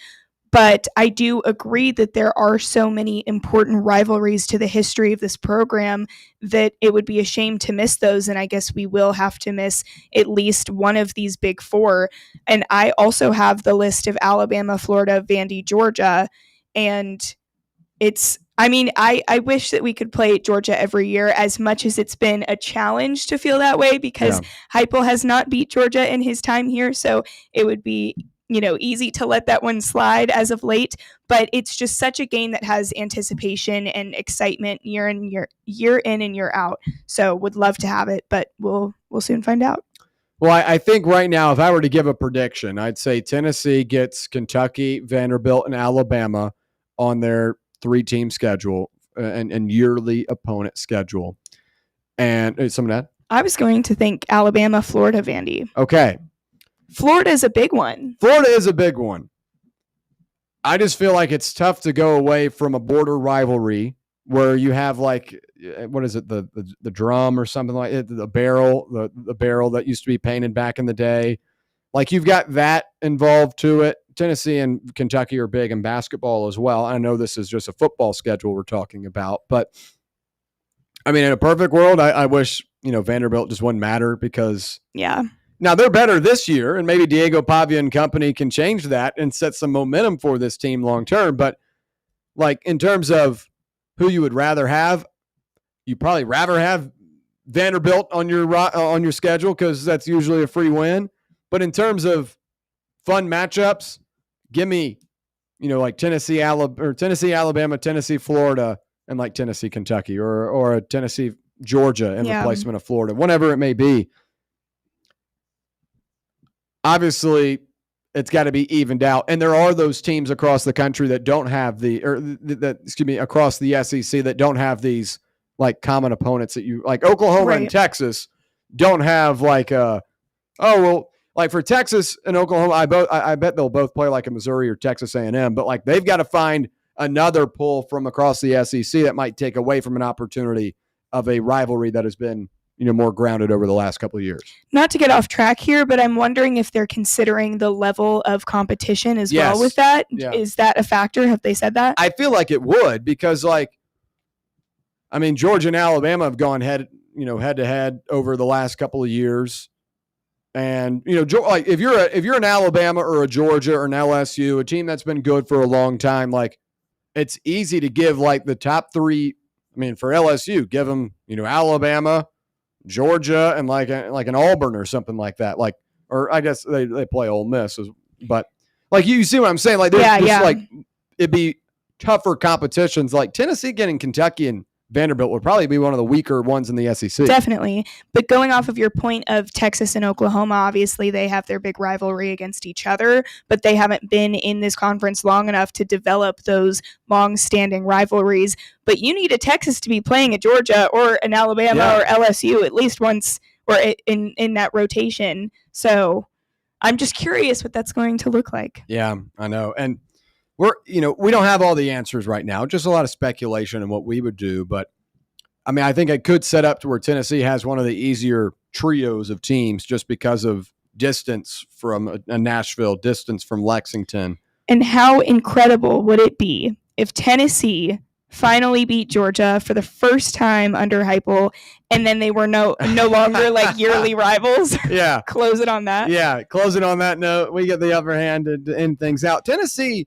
But I do agree that there are so many important rivalries to the history of this program that it would be a shame to miss those. And I guess we will have to miss at least one of these big 4. And I also have the list of Alabama, Florida, Vandy, Georgia. And I mean, I wish that we could play Georgia every year, as much as it's been a challenge to feel that way, because Hypel has not beat Georgia in his time here. So it would be, easy to let that one slide as of late. But it's just such a game that has anticipation and excitement year in and year out. So would love to have it, but we'll soon find out. Well, I think right now, if I were to give a prediction, I'd say Tennessee gets Kentucky, Vanderbilt, and Alabama on their 3-team schedule and yearly opponent schedule. And some of that? I was going to think Alabama, Florida, Vandy. Okay. Florida is a big one. Florida is a big one. I just feel like it's tough to go away from a border rivalry where you have what is it, the drum or something like it, the barrel that used to be painted back in the day. Like, you've got that involved to it. Tennessee and Kentucky are big in basketball as well. I know this is just a football schedule we're talking about, but I mean, in a perfect world, I wish, Vanderbilt just wouldn't matter, because now they're better this year, and maybe Diego Pavia and company can change that and set some momentum for this team long term. But like, in terms of who you would rather have, you probably rather have Vanderbilt on your schedule, because that's usually a free win. But in terms of fun matchups, give me, like Tennessee, Alabama, Tennessee, Florida, and like Tennessee, Kentucky, or a Tennessee, Georgia in replacement of Florida, whatever it may be. Obviously, it's got to be evened out, and there are those teams across the country that don't have across the SEC that don't have these like common opponents that you like. Oklahoma and Texas don't have like like for Texas and Oklahoma, I bet they'll both play like a Missouri or Texas A&M, but like they've got to find another pull from across the SEC that might take away from an opportunity of a rivalry that has been, more grounded over the last couple of years. Not to get off track here, but I'm wondering if they're considering the level of competition as well with that. Yeah. Is that a factor? Have they said that? I feel like it would, because Georgia and Alabama have gone head to head over the last couple of years. And, like if you're an Alabama or a Georgia or an LSU, a team that's been good for a long time, like it's easy to give like the top 3. For LSU, give them, Alabama, Georgia, and like an Auburn or something like that. Like, or I guess they play Ole Miss, but like you see what I'm saying? Like, like it'd be tougher competitions. Like Tennessee getting Kentucky and Vanderbilt would probably be one of the weaker ones in the SEC. Definitely. But going off of your point of Texas and Oklahoma, obviously they have their big rivalry against each other, but they haven't been in this conference long enough to develop those long-standing rivalries. But you need a Texas to be playing a Georgia or an Alabama or LSU at least once, or in that rotation. So I'm just curious what that's going to look like. Yeah, I know. And we don't have all the answers right now, just a lot of speculation on what we would do. But I think it could set up to where Tennessee has one of the easier trios of teams just because of distance from Nashville, distance from Lexington. And how incredible would it be if Tennessee finally beat Georgia for the first time under Hypel, and then they were no longer like yearly rivals? Yeah. Close it on that. Yeah, close it on that note. We get the upper hand to end things out. Tennessee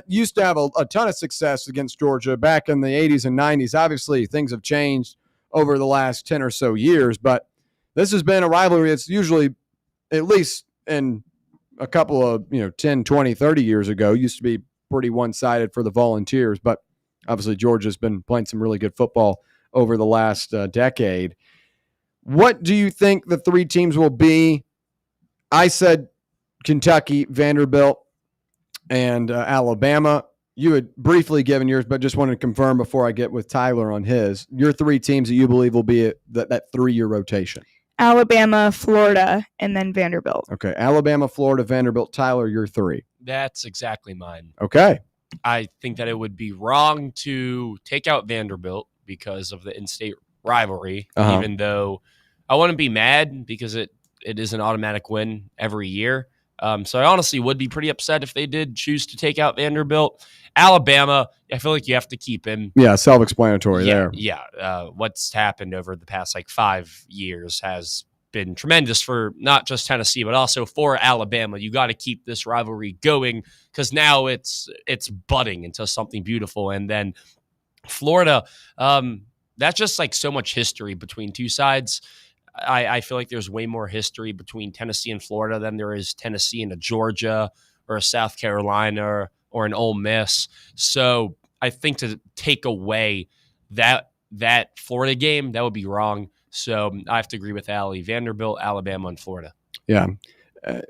used to have a ton of success against Georgia back in the 80s and 90s. Obviously, things have changed over the last 10 or so years, but this has been a rivalry that's usually, at least in a couple of 10, 20, 30 years ago, used to be pretty one-sided for the Volunteers, but obviously Georgia's been playing some really good football over the last decade. What do you think the 3 teams will be? I said Kentucky, Vanderbilt, and Alabama. You had briefly given yours, but just wanted to confirm before I get with Tyler on his. Your 3 teams that you believe will be that 3-year rotation. Alabama, Florida, and then Vanderbilt. Okay, Alabama, Florida, Vanderbilt. Tyler, your 3. That's exactly mine. Okay. I think that it would be wrong to take out Vanderbilt because of the in-state rivalry, even though I wouldn't be mad because it is an automatic win every year. So I honestly would be pretty upset if they did choose to take out Vanderbilt. Alabama, I feel like you have to keep him. Yeah, self-explanatory there. Yeah. What's happened over the past 5 years has been tremendous for not just Tennessee, but also for Alabama. You got to keep this rivalry going because now it's budding into something beautiful. And then Florida, that's just like so much history between two sides. I feel like there's way more history between Tennessee and Florida than there is Tennessee and a Georgia or a South Carolina or an Ole Miss. So I think to take away that Florida game, that would be wrong. So I have to agree with Allie. Vanderbilt, Alabama, and Florida. Yeah.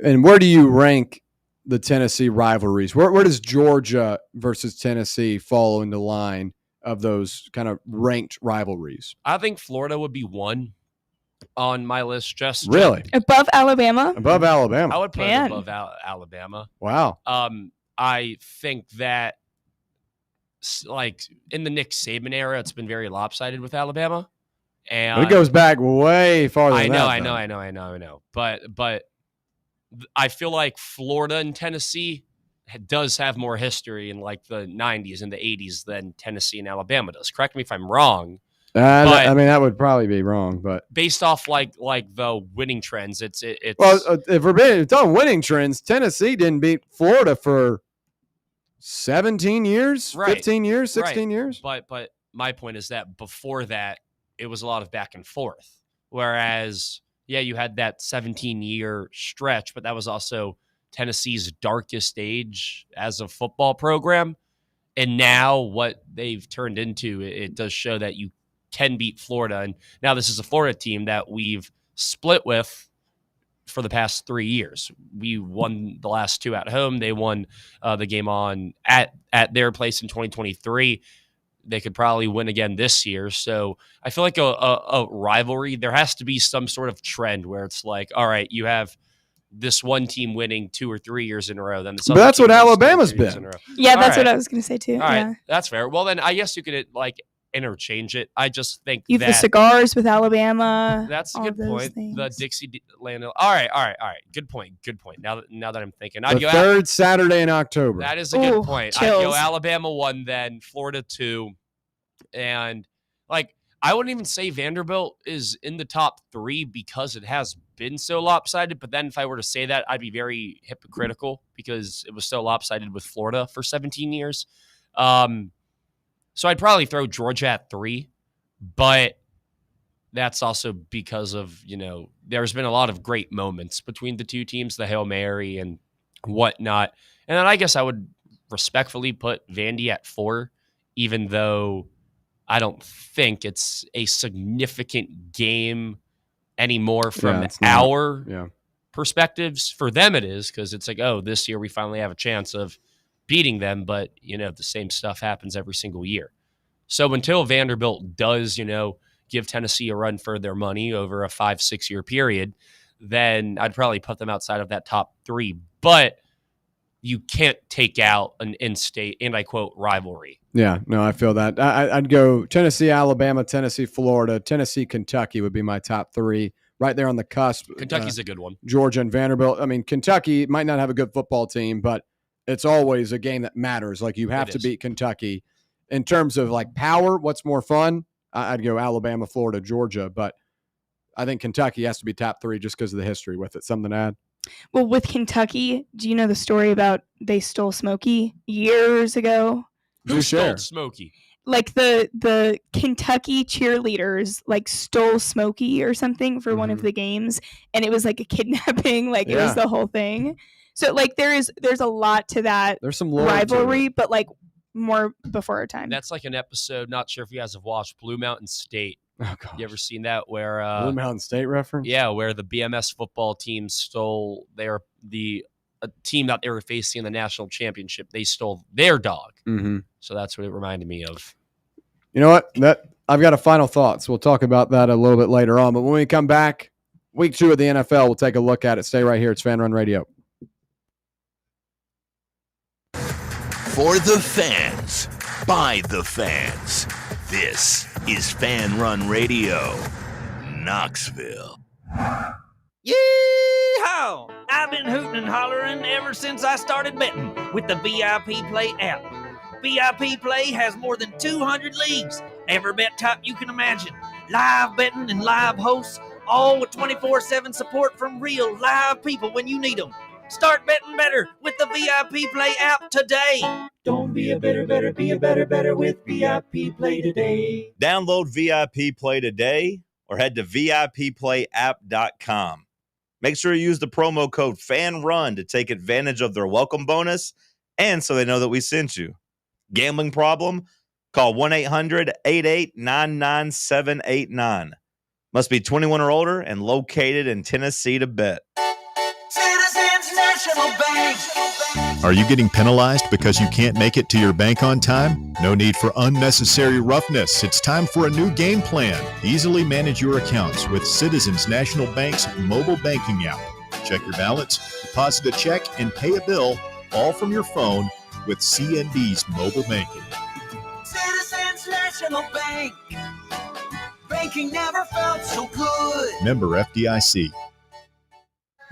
And where do you rank the Tennessee rivalries? Where does Georgia versus Tennessee fall in the line of those kind of ranked rivalries? I think Florida would be one on my list. Just really above Alabama. Above Alabama, I would put it above Alabama. Wow. I think that like in the Nick Saban era, it's been very lopsided with Alabama, and it goes back way farther. I know. But I feel like Florida and Tennessee does have more history in like the 90s and the 80s than Tennessee and Alabama does. Correct me if I'm wrong. I mean, that would probably be wrong, but based off like the winning trends, it's well. If we're talking winning trends, Tennessee didn't beat Florida for 17 years, right. 15 years, 16 right. years. But my point is that before that, it was a lot of back and forth. Whereas, yeah, you had that 17-year stretch, but that was also Tennessee's darkest age as a football program. And now what they've turned into, it does show that you can beat Florida. And now this is a Florida team that we've split with for the past 3 years. We won the last two at home. They won the game on at their place in 2023. They could probably win again this year. So I feel like a rivalry, there has to be some sort of trend where it's like, all right, you have this one team winning 2 or 3 years in a row. Then but that's what Alabama's been. Yeah, that's what I was going to say too. All right, that's fair. Well, then I guess you could like interchange it. I just think you have the cigars with Alabama. That's a good point. Things. The Dixieland. All right. Good point. Now that I'm thinking, The third Saturday in October. That is a good point. I'd go Alabama 1, then Florida 2, and like I wouldn't even say Vanderbilt is in the top 3 because it has been so lopsided. But then if I were to say that, I'd be very hypocritical because it was so lopsided with Florida for 17 years. So I'd probably throw Georgia at 3, but that's also because of, there's been a lot of great moments between the two teams, the Hail Mary and whatnot. And then I guess I would respectfully put Vandy at 4, even though I don't think it's a significant game anymore from our perspectives. For them it is, because it's like, oh, this year we finally have a chance of beating them, but the same stuff happens every single year. So until Vanderbilt does, give Tennessee a run for their money over a 5-6 year period, then I'd probably put them outside of that top 3. But you can't take out an in-state, and I quote, rivalry. Yeah, no, I feel that. I'd go Tennessee, Alabama, Tennessee, Florida, Tennessee, Kentucky would be my top 3. Right there on the cusp. Kentucky's a good one. Georgia and Vanderbilt. I mean, Kentucky might not have a good football team, but it's always a game that matters. Like, you have to beat Kentucky. In terms of like power, what's more fun? I'd go Alabama, Florida, Georgia, but I think Kentucky has to be top 3 just because of the history with it. Something to add? Well, with Kentucky, do you know the story about they stole Smokey years ago? Who stole Smokey? Like the Kentucky cheerleaders like stole Smokey or something for one of the games, and it was like a kidnapping. Like it was the whole thing. So like there's a lot to that. There's some rivalry, but like more before our time. That's like an episode. Not sure if you guys have watched Blue Mountain State. Oh, gosh. You ever seen that? Where Blue Mountain State reference? Yeah, where the BMS football team stole a team that they were facing in the national championship. They stole their dog. Mm-hmm. So that's what it reminded me of. You know what? I've got a final thought, so we'll talk about that a little bit later on. But when we come back, week 2 of the NFL, we'll take a look at it. Stay right here. It's Fan Run Radio. For the fans, by the fans, this is Fan Run Radio, Knoxville. Yee-haw! I've been hooting and hollering ever since I started betting with the VIP Play app. VIP Play has more than 200 leagues, every bet type you can imagine, live betting and live hosts, all with 24/7 support from real live people when you need them. Start betting better with the VIP Play app today. Don't be a better, be a better with VIP Play today. Download VIP Play today or head to VIPPlayApp.com. Make sure you use the promo code FANRUN to take advantage of their welcome bonus and so they know that we sent you. Gambling problem? Call 1-800-8899-789. Must be 21 or older and located in Tennessee to bet. Citizens National Bank. Are you getting penalized because you can't make it to your bank on time? No need for unnecessary roughness. It's time for a new game plan. Easily manage your accounts with Citizens National Bank's mobile banking app. Check your balance, deposit a check, and pay a bill all from your phone with CNB's mobile banking. Citizens National Bank. Banking never felt so good. Member FDIC.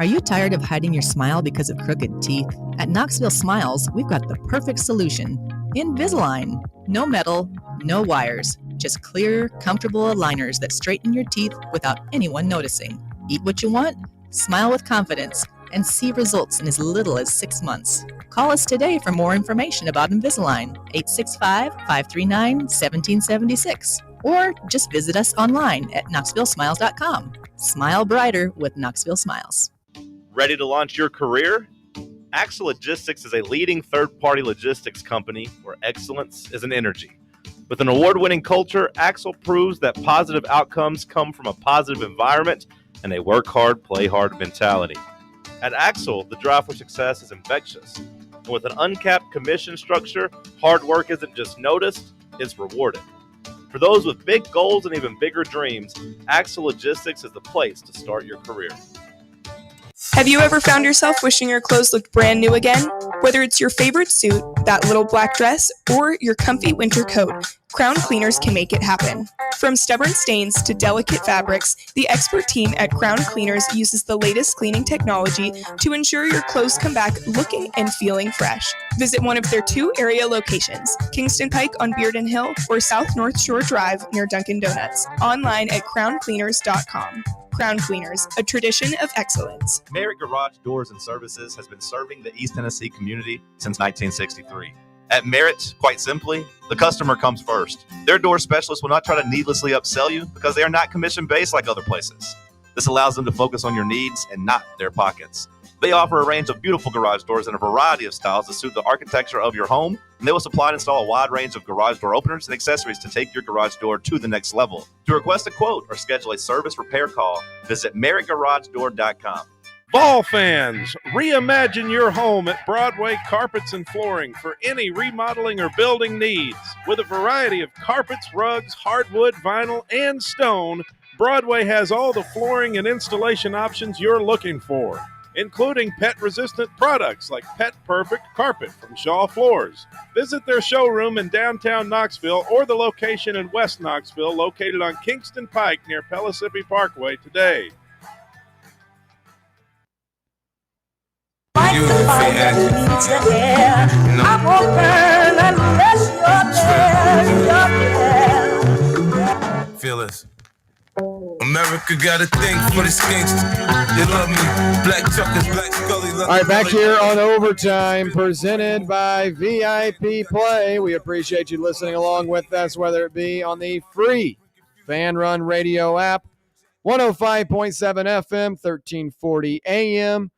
Are you tired of hiding your smile because of crooked teeth? At Knoxville Smiles, we've got the perfect solution. Invisalign. No metal, no wires. Just clear, comfortable aligners that straighten your teeth without anyone noticing. Eat what you want, smile with confidence, and see results in as little as 6 months. Call us today for more information about Invisalign, 865-539-1776. Or just visit us online at knoxvillesmiles.com. Smile brighter with Knoxville Smiles. Ready to launch your career? Axle Logistics is a leading third-party logistics company where excellence is an energy. With an award-winning culture, Axle proves that positive outcomes come from a positive environment and a work hard, play hard mentality. At Axle, the drive for success is infectious. And with an uncapped commission structure, hard work isn't just noticed, it's rewarded. For those with big goals and even bigger dreams, Axle Logistics is the place to start your career. Have you ever found yourself wishing your clothes looked brand new again? Whether it's your favorite suit, that little black dress, or your comfy winter coat, Crown Cleaners can make it happen. From stubborn stains to delicate fabrics, the expert team at Crown Cleaners uses the latest cleaning technology to ensure your clothes come back looking and feeling fresh. Visit one of their 2 area locations, Kingston Pike on Bearden Hill or South North Shore Drive near Dunkin' Donuts. Online at crowncleaners.com. Crown Cleaners, a tradition of excellence. Merritt Garage Doors and Services has been serving the East Tennessee community since 1963. At Merritt, quite simply, the customer comes first. Their door specialists will not try to needlessly upsell you because they are not commission-based like other places. This allows them to focus on your needs and not their pockets. They offer a range of beautiful garage doors in a variety of styles to suit the architecture of your home, and they will supply and install a wide range of garage door openers and accessories to take your garage door to the next level. To request a quote or schedule a service repair call, visit merrittgaragedoor.com. Ball fans, reimagine your home at Broadway Carpets and Flooring for any remodeling or building needs. With a variety of carpets, rugs, hardwood, vinyl, and stone, Broadway has all the flooring and installation options you're looking for, including pet-resistant products like Pet Perfect Carpet from Shaw Floors. Visit their showroom in downtown Knoxville or the location in West Knoxville located on Kingston Pike near Pellissippi Parkway today. Feel this. America got a thing for the skinks. They love me. Black truckers, black Scully. All right, back here on Overtime, presented by VIP Play. We appreciate you listening along with us, whether it be on the free Fan Run Radio app, 105.7 FM, 1340 AM,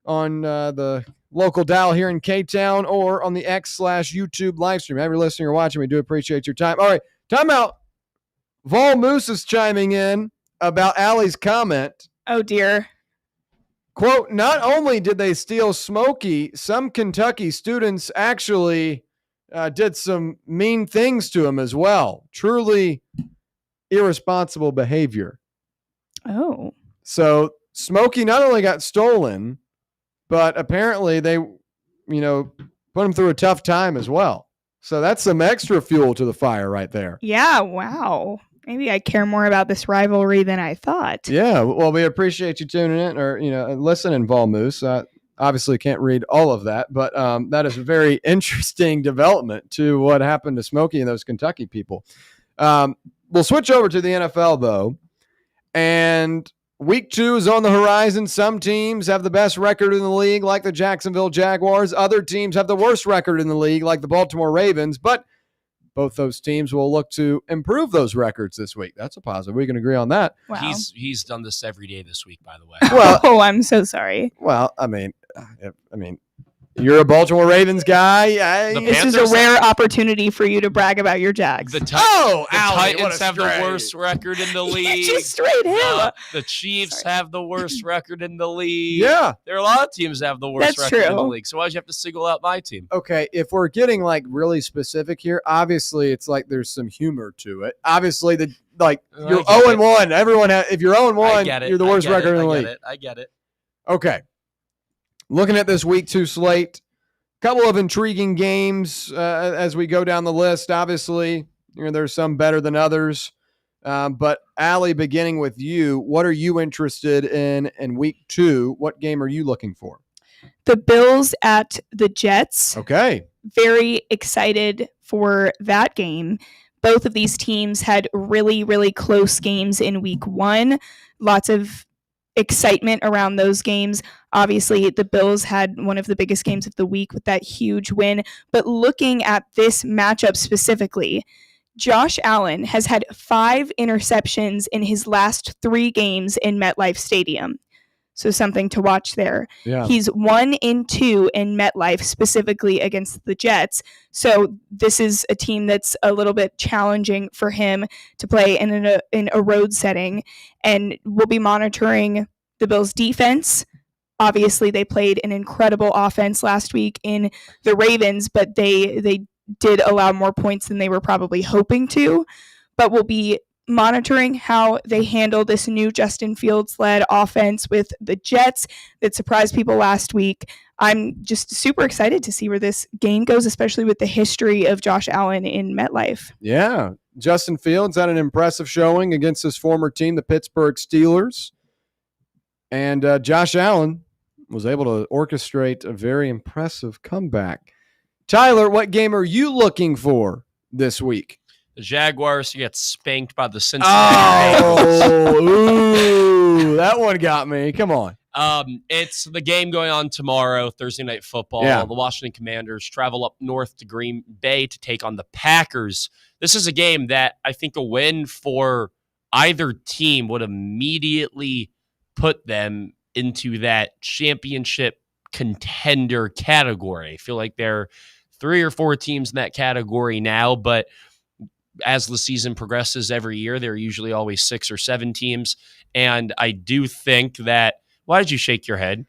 on the local dial here in K-Town, or on the X/YouTube live stream. If you're listening or watching, we do appreciate your time. All right, timeout. Vol Moose is chiming in about Allie's comment. Oh, dear. Quote, not only did they steal Smokey, some Kentucky students actually did some mean things to him as well. Truly irresponsible behavior. Oh. So Smokey not only got stolen, but apparently they, put him through a tough time as well. So that's some extra fuel to the fire right there. Yeah, wow. Maybe I care more about this rivalry than I thought. Yeah, well, we appreciate you tuning in or, listening, Vol Moose. Obviously can't read all of that, but that is a very interesting development to what happened to Smokey and those Kentucky people. We'll switch over to the NFL, though. And Week 2 is on the horizon. Some teams have the best record in the league, like the Jacksonville Jaguars. Other teams have the worst record in the league, like the Baltimore Ravens. But both those teams will look to improve those records this week. That's a positive. We can agree on that. Wow. He's done this every day this week, by the way. Well, oh, I'm so sorry. Well, I mean, you're a Baltimore Ravens guy. This is a rare opportunity for you to brag about your Jags. The Allie, Titans what a have the stray. worst record in the league. Just straight him. The Chiefs have the worst record in the league. Yeah. There are a lot of teams that have the worst That's record in the true. league. So why'd you have to single out my team? Okay, if we're getting like really specific here, obviously it's like there's some humor to it. Obviously, you're I 0-1. Everyone, if you're 0-1, you're the worst record in the league. I get it. Okay. Looking at this week 2 slate, couple of intriguing games as we go down the list. Obviously, there's some better than others. But Allie, beginning with you, what are you interested in week 2? What game are you looking for? The Bills at the Jets. Okay. Very excited for that game. Both of these teams had really, really close games in week 1. Lots of excitement around those games. Obviously, the Bills had one of the biggest games of the week with that huge win. But looking at this matchup specifically, Josh Allen has had 5 interceptions in his last 3 games in MetLife Stadium. So something to watch there. Yeah. He's 1-2 in MetLife, specifically against the Jets. So this is a team that's a little bit challenging for him to play in a road setting. And we'll be monitoring the Bills' defense. Obviously, they played an incredible offense last week in the Ravens, but they did allow more points than they were probably hoping to. But we'll be monitoring how they handle this new Justin Fields-led offense with the Jets that surprised people last week. I'm just super excited to see where this game goes, especially with the history of Josh Allen in MetLife. Yeah. Justin Fields had an impressive showing against his former team, the Pittsburgh Steelers. And Josh Allen was able to orchestrate a very impressive comeback. Tyler, what game are you looking for this week? The Jaguars get spanked by the Cincinnati Bengals. Ooh, that one got me. Come on. It's the game going on tomorrow, Thursday Night Football. Yeah. The Washington Commanders travel up north to Green Bay to take on the Packers. This is a game that I think a win for either team would immediately put them into that championship contender category. I feel like there are 3 or 4 teams in that category now, but as the season progresses every year, there are usually always 6 or 7 teams. And I do think that, why did you shake your head?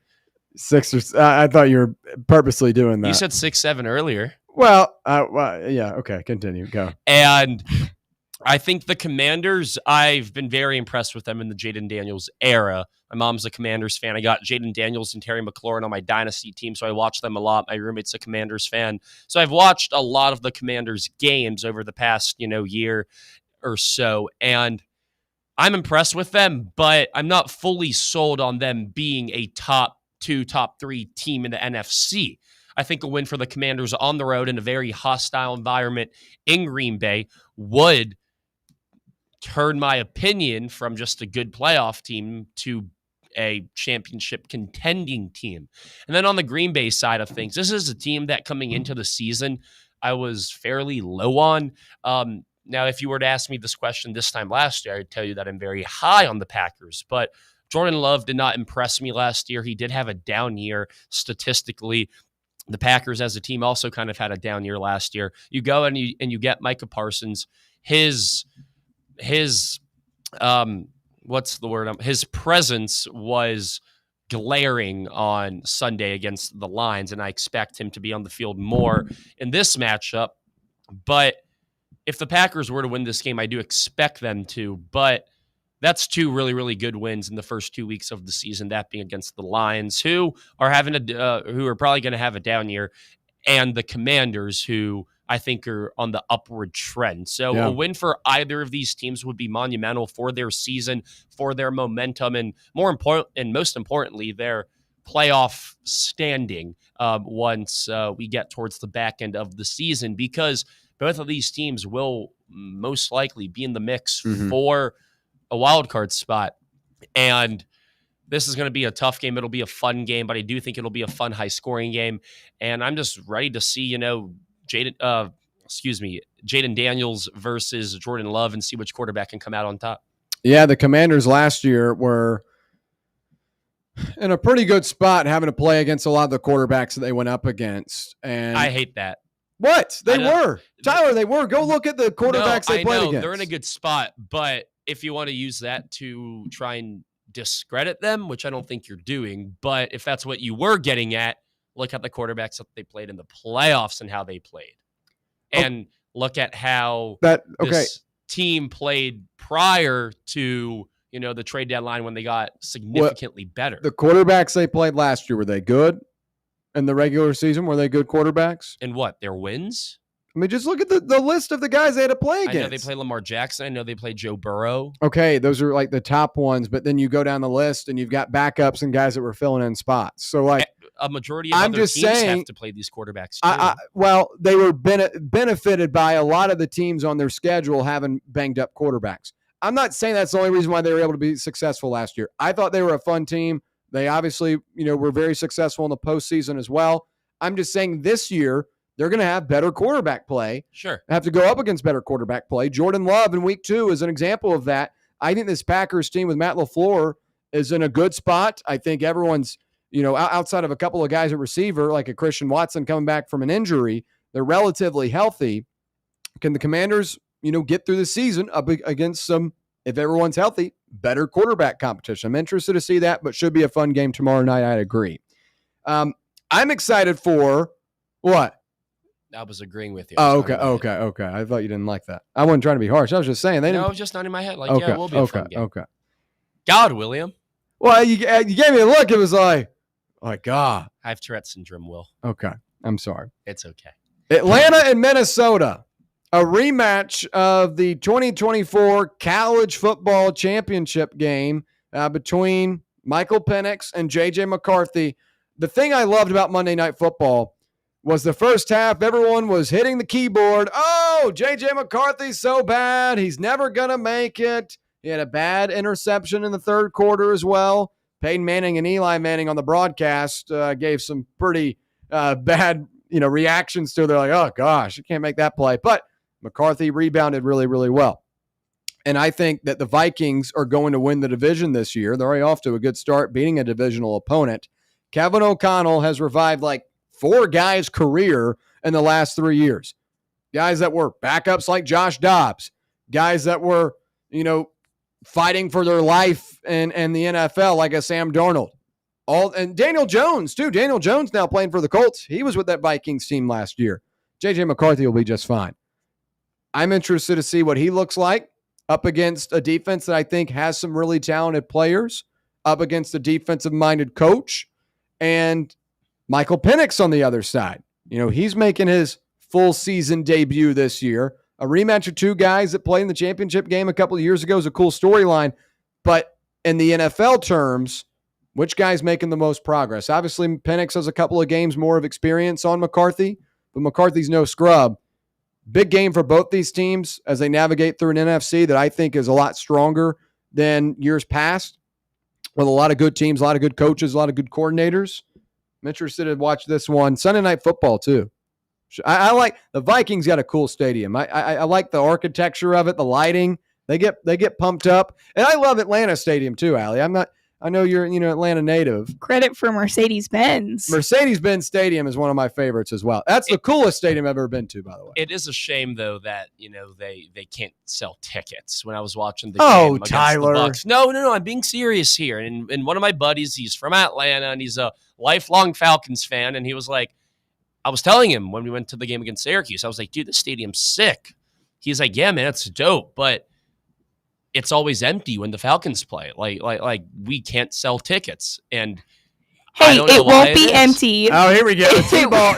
6 or I thought you were purposely doing that. You said 6, 7 earlier. Well, yeah. Okay. Continue. Go. And I think the Commanders, I've been very impressed with them in the Jaden Daniels era. My mom's a Commanders fan. I got Jaden Daniels and Terry McLaurin on my dynasty team, so I watch them a lot. My roommate's a Commanders fan. So I've watched a lot of the Commanders games over the past, year or so, and I'm impressed with them, but I'm not fully sold on them being a top 2, top 3 team in the NFC. I think a win for the Commanders on the road in a very hostile environment in Green Bay would turn my opinion from just a good playoff team to a championship contending team. And then on the Green Bay side of things, this is a team that coming into the season, I was fairly low on. Now, if you were to ask me this question this time last year, I'd tell you that I'm very high on the Packers, but Jordan Love did not impress me last year. He did have a down year statistically. The Packers as a team also kind of had a down year last year. You go and you get Micah Parsons. His what's the word? His presence was glaring on Sunday against the Lions, and I expect him to be on the field more in this matchup. But if the Packers were to win this game, I do expect them to. But that's 2 really, really good wins in the first 2 weeks of the season. That being against the Lions, who are probably going to have a down year, and the Commanders, who I think are on the upward trend. So a win for either of these teams would be monumental for their season, for their momentum, and most importantly, their playoff standing once we get towards the back end of the season, because both of these teams will most likely be in the mix for a wild card spot And this is going to be a tough game. It'll be a fun game, but I do think it'll be a fun, high-scoring game. And I'm just ready to see, Jaden Daniels versus Jordan Love and see which quarterback can come out on top. Yeah, the Commanders last year were in a pretty good spot having to play against a lot of the quarterbacks that they went up against. And I hate that. What? They were. Tyler, they were. Go look at the quarterbacks they played against. They're in a good spot, but if you want to use that to try and discredit them, which I don't think you're doing, but if that's what you were getting at, look at the quarterbacks that they played in the playoffs and how they played. And look at how this team played prior to, the trade deadline when they got significantly better. The quarterbacks they played last year, were they good in the regular season? Were they good quarterbacks? And what? Their wins? I mean, just look at the list of the guys they had to play against. I know they played Lamar Jackson. I know they played Joe Burrow. Okay, those are like the top ones, but then you go down the list and you've got backups and guys that were filling in spots. So, like, a majority of other teams have to play these quarterbacks too. Well, they were benefited by a lot of the teams on their schedule having banged up quarterbacks. I'm not saying that's the only reason why they were able to be successful last year. I thought they were a fun team. They obviously, were very successful in the postseason as well. I'm just saying this year, they're going to have better quarterback play. Sure. Have to go up against better quarterback play. Jordan Love in week 2 is an example of that. I think this Packers team with Matt LaFleur is in a good spot. I think everyone's, outside of a couple of guys at receiver, like a Christian Watson coming back from an injury, they're relatively healthy. Can the Commanders, get through the season up against some, if everyone's healthy, better quarterback competition? I'm interested to see that, but should be a fun game tomorrow night. I'd agree. I'm excited for what? I was agreeing with you. Oh, okay. I thought you didn't like that. I wasn't trying to be harsh. I was just saying. No, it was just not in my head. Like, it will be a fun game. Okay. God, William. Well, you gave me a look. It was like, oh, my God. I have Tourette syndrome, Will. Okay. I'm sorry. It's okay. Atlanta and Minnesota. A rematch of the 2024 College Football Championship game between Michael Penix and J.J. McCarthy. The thing I loved about Monday Night Football was the first half, everyone was hitting the keyboard. Oh, J.J. McCarthy's so bad. He's never going to make it. He had a bad interception in the third quarter as well. Peyton Manning and Eli Manning on the broadcast gave some pretty bad reactions to it. They're like, oh, gosh, you can't make that play. But McCarthy rebounded really, really well. And I think that the Vikings are going to win the division this year. They're already off to a good start, beating a divisional opponent. Kevin O'Connell has revived like 4 guys' career in the last 3 years. Guys that were backups like Josh Dobbs. Guys that were, fighting for their life in the NFL like a Sam Darnold. And Daniel Jones, too. Daniel Jones now playing for the Colts. He was with that Vikings team last year. J.J. McCarthy will be just fine. I'm interested to see what he looks like up against a defense that I think has some really talented players, up against a defensive-minded coach, and Michael Penix on the other side. He's making his full season debut this year. A rematch of 2 guys that played in the championship game a couple of years ago is a cool storyline. But in the NFL terms, which guy's making the most progress? Obviously, Penix has a couple of games more of experience on McCarthy, but McCarthy's no scrub. Big game for both these teams as they navigate through an NFC that I think is a lot stronger than years past, with a lot of good teams, a lot of good coaches, a lot of good coordinators. I'm interested to watch this one. Sunday Night Football, too. I like the Vikings got a cool stadium. I like the architecture of it, the lighting. They get pumped up. And I love Atlanta Stadium, too, Allie. I know you're Atlanta native. Credit for Mercedes-Benz. Mercedes-Benz Stadium is one of my favorites as well. That's the coolest stadium I've ever been to, by the way. It is a shame, though, that they can't sell tickets. When I was watching the game against Tyler. the Bucs. No, I'm being serious here. And one of my buddies, he's from Atlanta, and he's a lifelong Falcons fan, and he was like, I was telling him when we went to the game against Syracuse, I was like, dude, this stadium's sick. He's like, yeah, man, it's dope, but it's always empty when the Falcons play. Like we can't sell tickets. And hey, it won't be empty. Oh, here we go. T-ball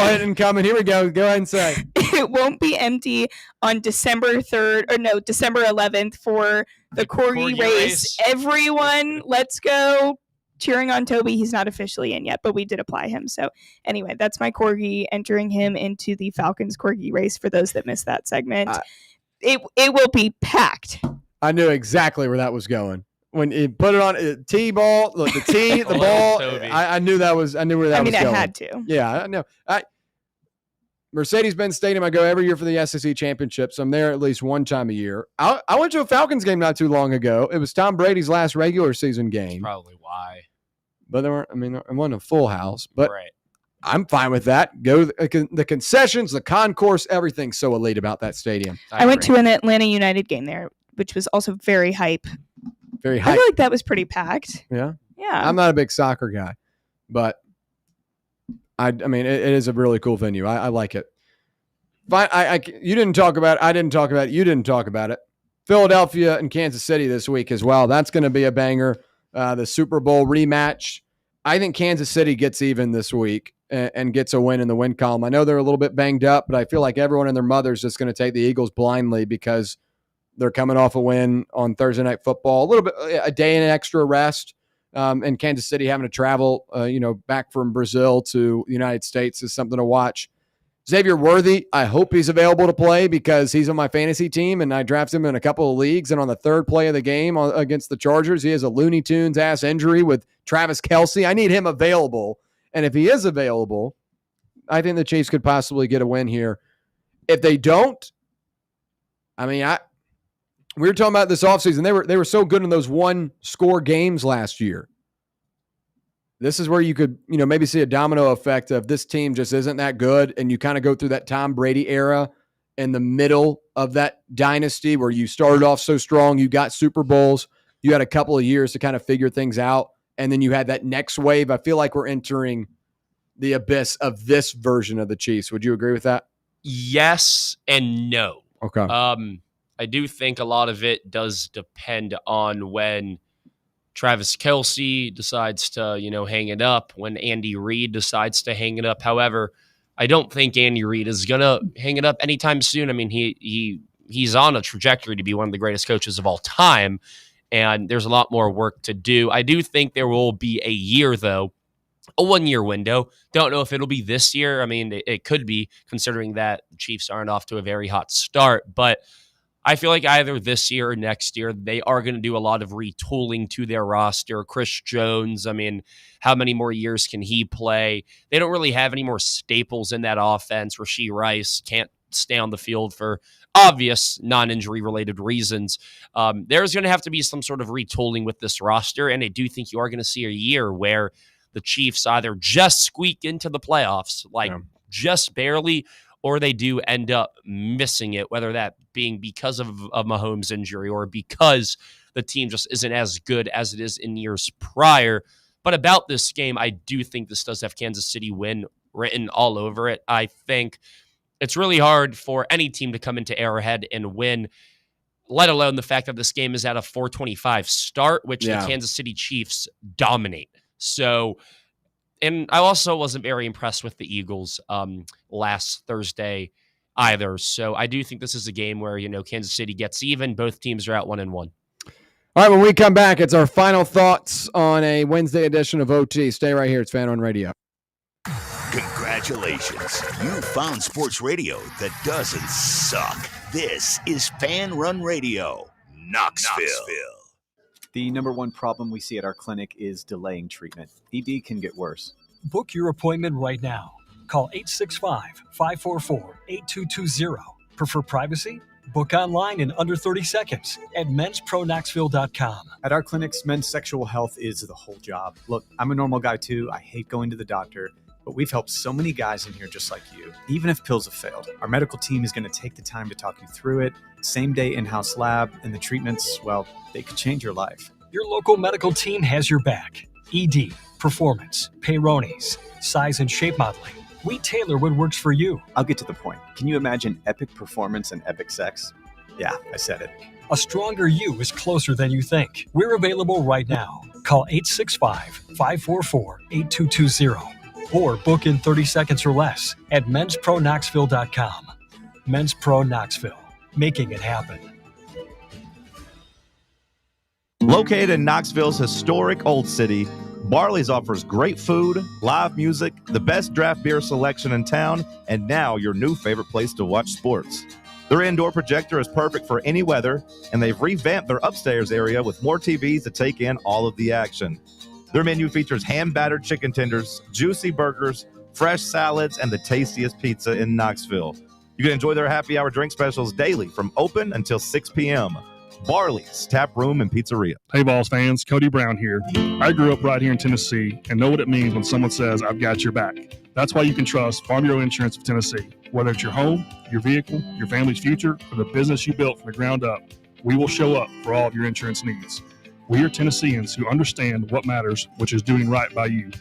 hit incoming. Here we go. Go ahead and say. It won't be empty on December 11th for the Corgi race. Everyone, let's go. Cheering on Toby. He's not officially in yet, but we did apply him. So anyway, that's my Corgi entering him into the Falcons Corgi race for those that missed that segment. It will be packed. I knew exactly where that was going. When he put it on T-ball, look, the T, the ball, I knew where that was going. I had to. Yeah, I know. Mercedes-Benz Stadium, I go every year for the SEC Championship, so I'm there at least one time a year. I went to a Falcons game not too long ago. It was Tom Brady's last regular season game. That's probably why. But it wasn't a full house. But right. I'm fine with that. Go the concessions, the concourse, everything's so elite about that stadium. I went to an Atlanta United game there, which was also very hype. Very I hype. feel like that was pretty packed. Yeah. Yeah. I'm not a big soccer guy, but it is a really cool venue. I like it. Fine. You didn't talk about it. I didn't talk about it. You didn't talk about it. Philadelphia and Kansas City this week as well. That's going to be a banger. The Super Bowl rematch. I think Kansas City gets even this week and gets a win in the win column. I know they're a little bit banged up, but I feel like everyone and their mother's just going to take the Eagles blindly because they're coming off a win on Thursday Night Football. A day and an extra rest. And Kansas City having to travel, back from Brazil to the United States is something to watch. Xavier Worthy, I hope he's available to play because he's on my fantasy team and I drafted him in a couple of leagues. And on the third play of the game against the Chargers, he has a Looney Tunes ass injury with Travis Kelce. I need him available. And if he is available, I think the Chiefs could possibly get a win here. If they don't, we were talking about this offseason. They were so good in those one-score games last year. This is where you could, maybe see a domino effect of this team just isn't that good, and you kind of go through that Tom Brady era in the middle of that dynasty where you started off so strong, you got Super Bowls, you had a couple of years to kind of figure things out, and then you had that next wave. I feel like we're entering the abyss of this version of the Chiefs. Would you agree with that? Yes and no. Okay. I do think a lot of it does depend on when Travis Kelce decides to, hang it up, when Andy Reid decides to hang it up. However, I don't think Andy Reid is going to hang it up anytime soon. I mean, he's on a trajectory to be one of the greatest coaches of all time, and there's a lot more work to do. I do think there will be a year, though, a 1-year window. Don't know if it'll be this year. I mean, it could be, considering that the Chiefs aren't off to a very hot start, but I feel like either this year or next year, they are going to do a lot of retooling to their roster. Chris Jones, how many more years can he play? They don't really have any more staples in that offense. Rashee Rice can't stay on the field for obvious non-injury related reasons. There's going to have to be some sort of retooling with this roster, and I do think you are going to see a year where the Chiefs either just squeak into the playoffs, just barely, or they do end up missing it, whether that being because of Mahomes' injury or because the team just isn't as good as it is in years prior. But about this game, I do think this does have Kansas City win written all over it. I think it's really hard for any team to come into Arrowhead and win, let alone the fact that this game is at a 4:25 start, which the Kansas City Chiefs dominate. So, and I also wasn't very impressed with the Eagles last Thursday either. So I do think this is a game where, Kansas City gets even. Both teams are at 1-1. All right, when we come back, it's our final thoughts on a Wednesday edition of OT. Stay right here. It's Fan Run Radio. Congratulations. You found sports radio that doesn't suck. This is Fan Run Radio, Knoxville. The number one problem we see at our clinic is delaying treatment. ED can get worse. Book your appointment right now. Call 865-544-8220. Prefer privacy? Book online in under 30 seconds at menspronknoxville.com. At our clinics, men's sexual health is the whole job. Look, I'm a normal guy too. I hate going to the doctor, but we've helped so many guys in here just like you. Even if pills have failed, our medical team is going to take the time to talk you through it. Same day in-house lab, and the treatments, well, they could change your life. Your local medical team has your back. ED, performance, Peyronie's, size and shape modeling. We tailor what works for you. I'll get to the point. Can you imagine epic performance and epic sex? Yeah, I said it. A stronger you is closer than you think. We're available right now. Call 865-544-8220 or book in 30 seconds or less at menspronknoxville.com. Men's Pro Knoxville, making it happen. Located in Knoxville's historic Old City, Barley's offers great food, live music, the best draft beer selection in town, and now your new favorite place to watch sports. Their indoor projector is perfect for any weather, and they've revamped their upstairs area with more TVs to take in all of the action. Their menu features hand-battered chicken tenders, juicy burgers, fresh salads, and the tastiest pizza in Knoxville. You can enjoy their happy hour drink specials daily from open until 6 p.m. Barley's Tap Room and Pizzeria. Hey, Vols fans, Cody Brown here. I grew up right here in Tennessee and know what it means when someone says, I've got your back. That's why you can trust Farm Bureau Insurance of Tennessee. Whether it's your home, your vehicle, your family's future, or the business you built from the ground up, we will show up for all of your insurance needs. We are Tennesseans who understand what matters, which is doing right by you.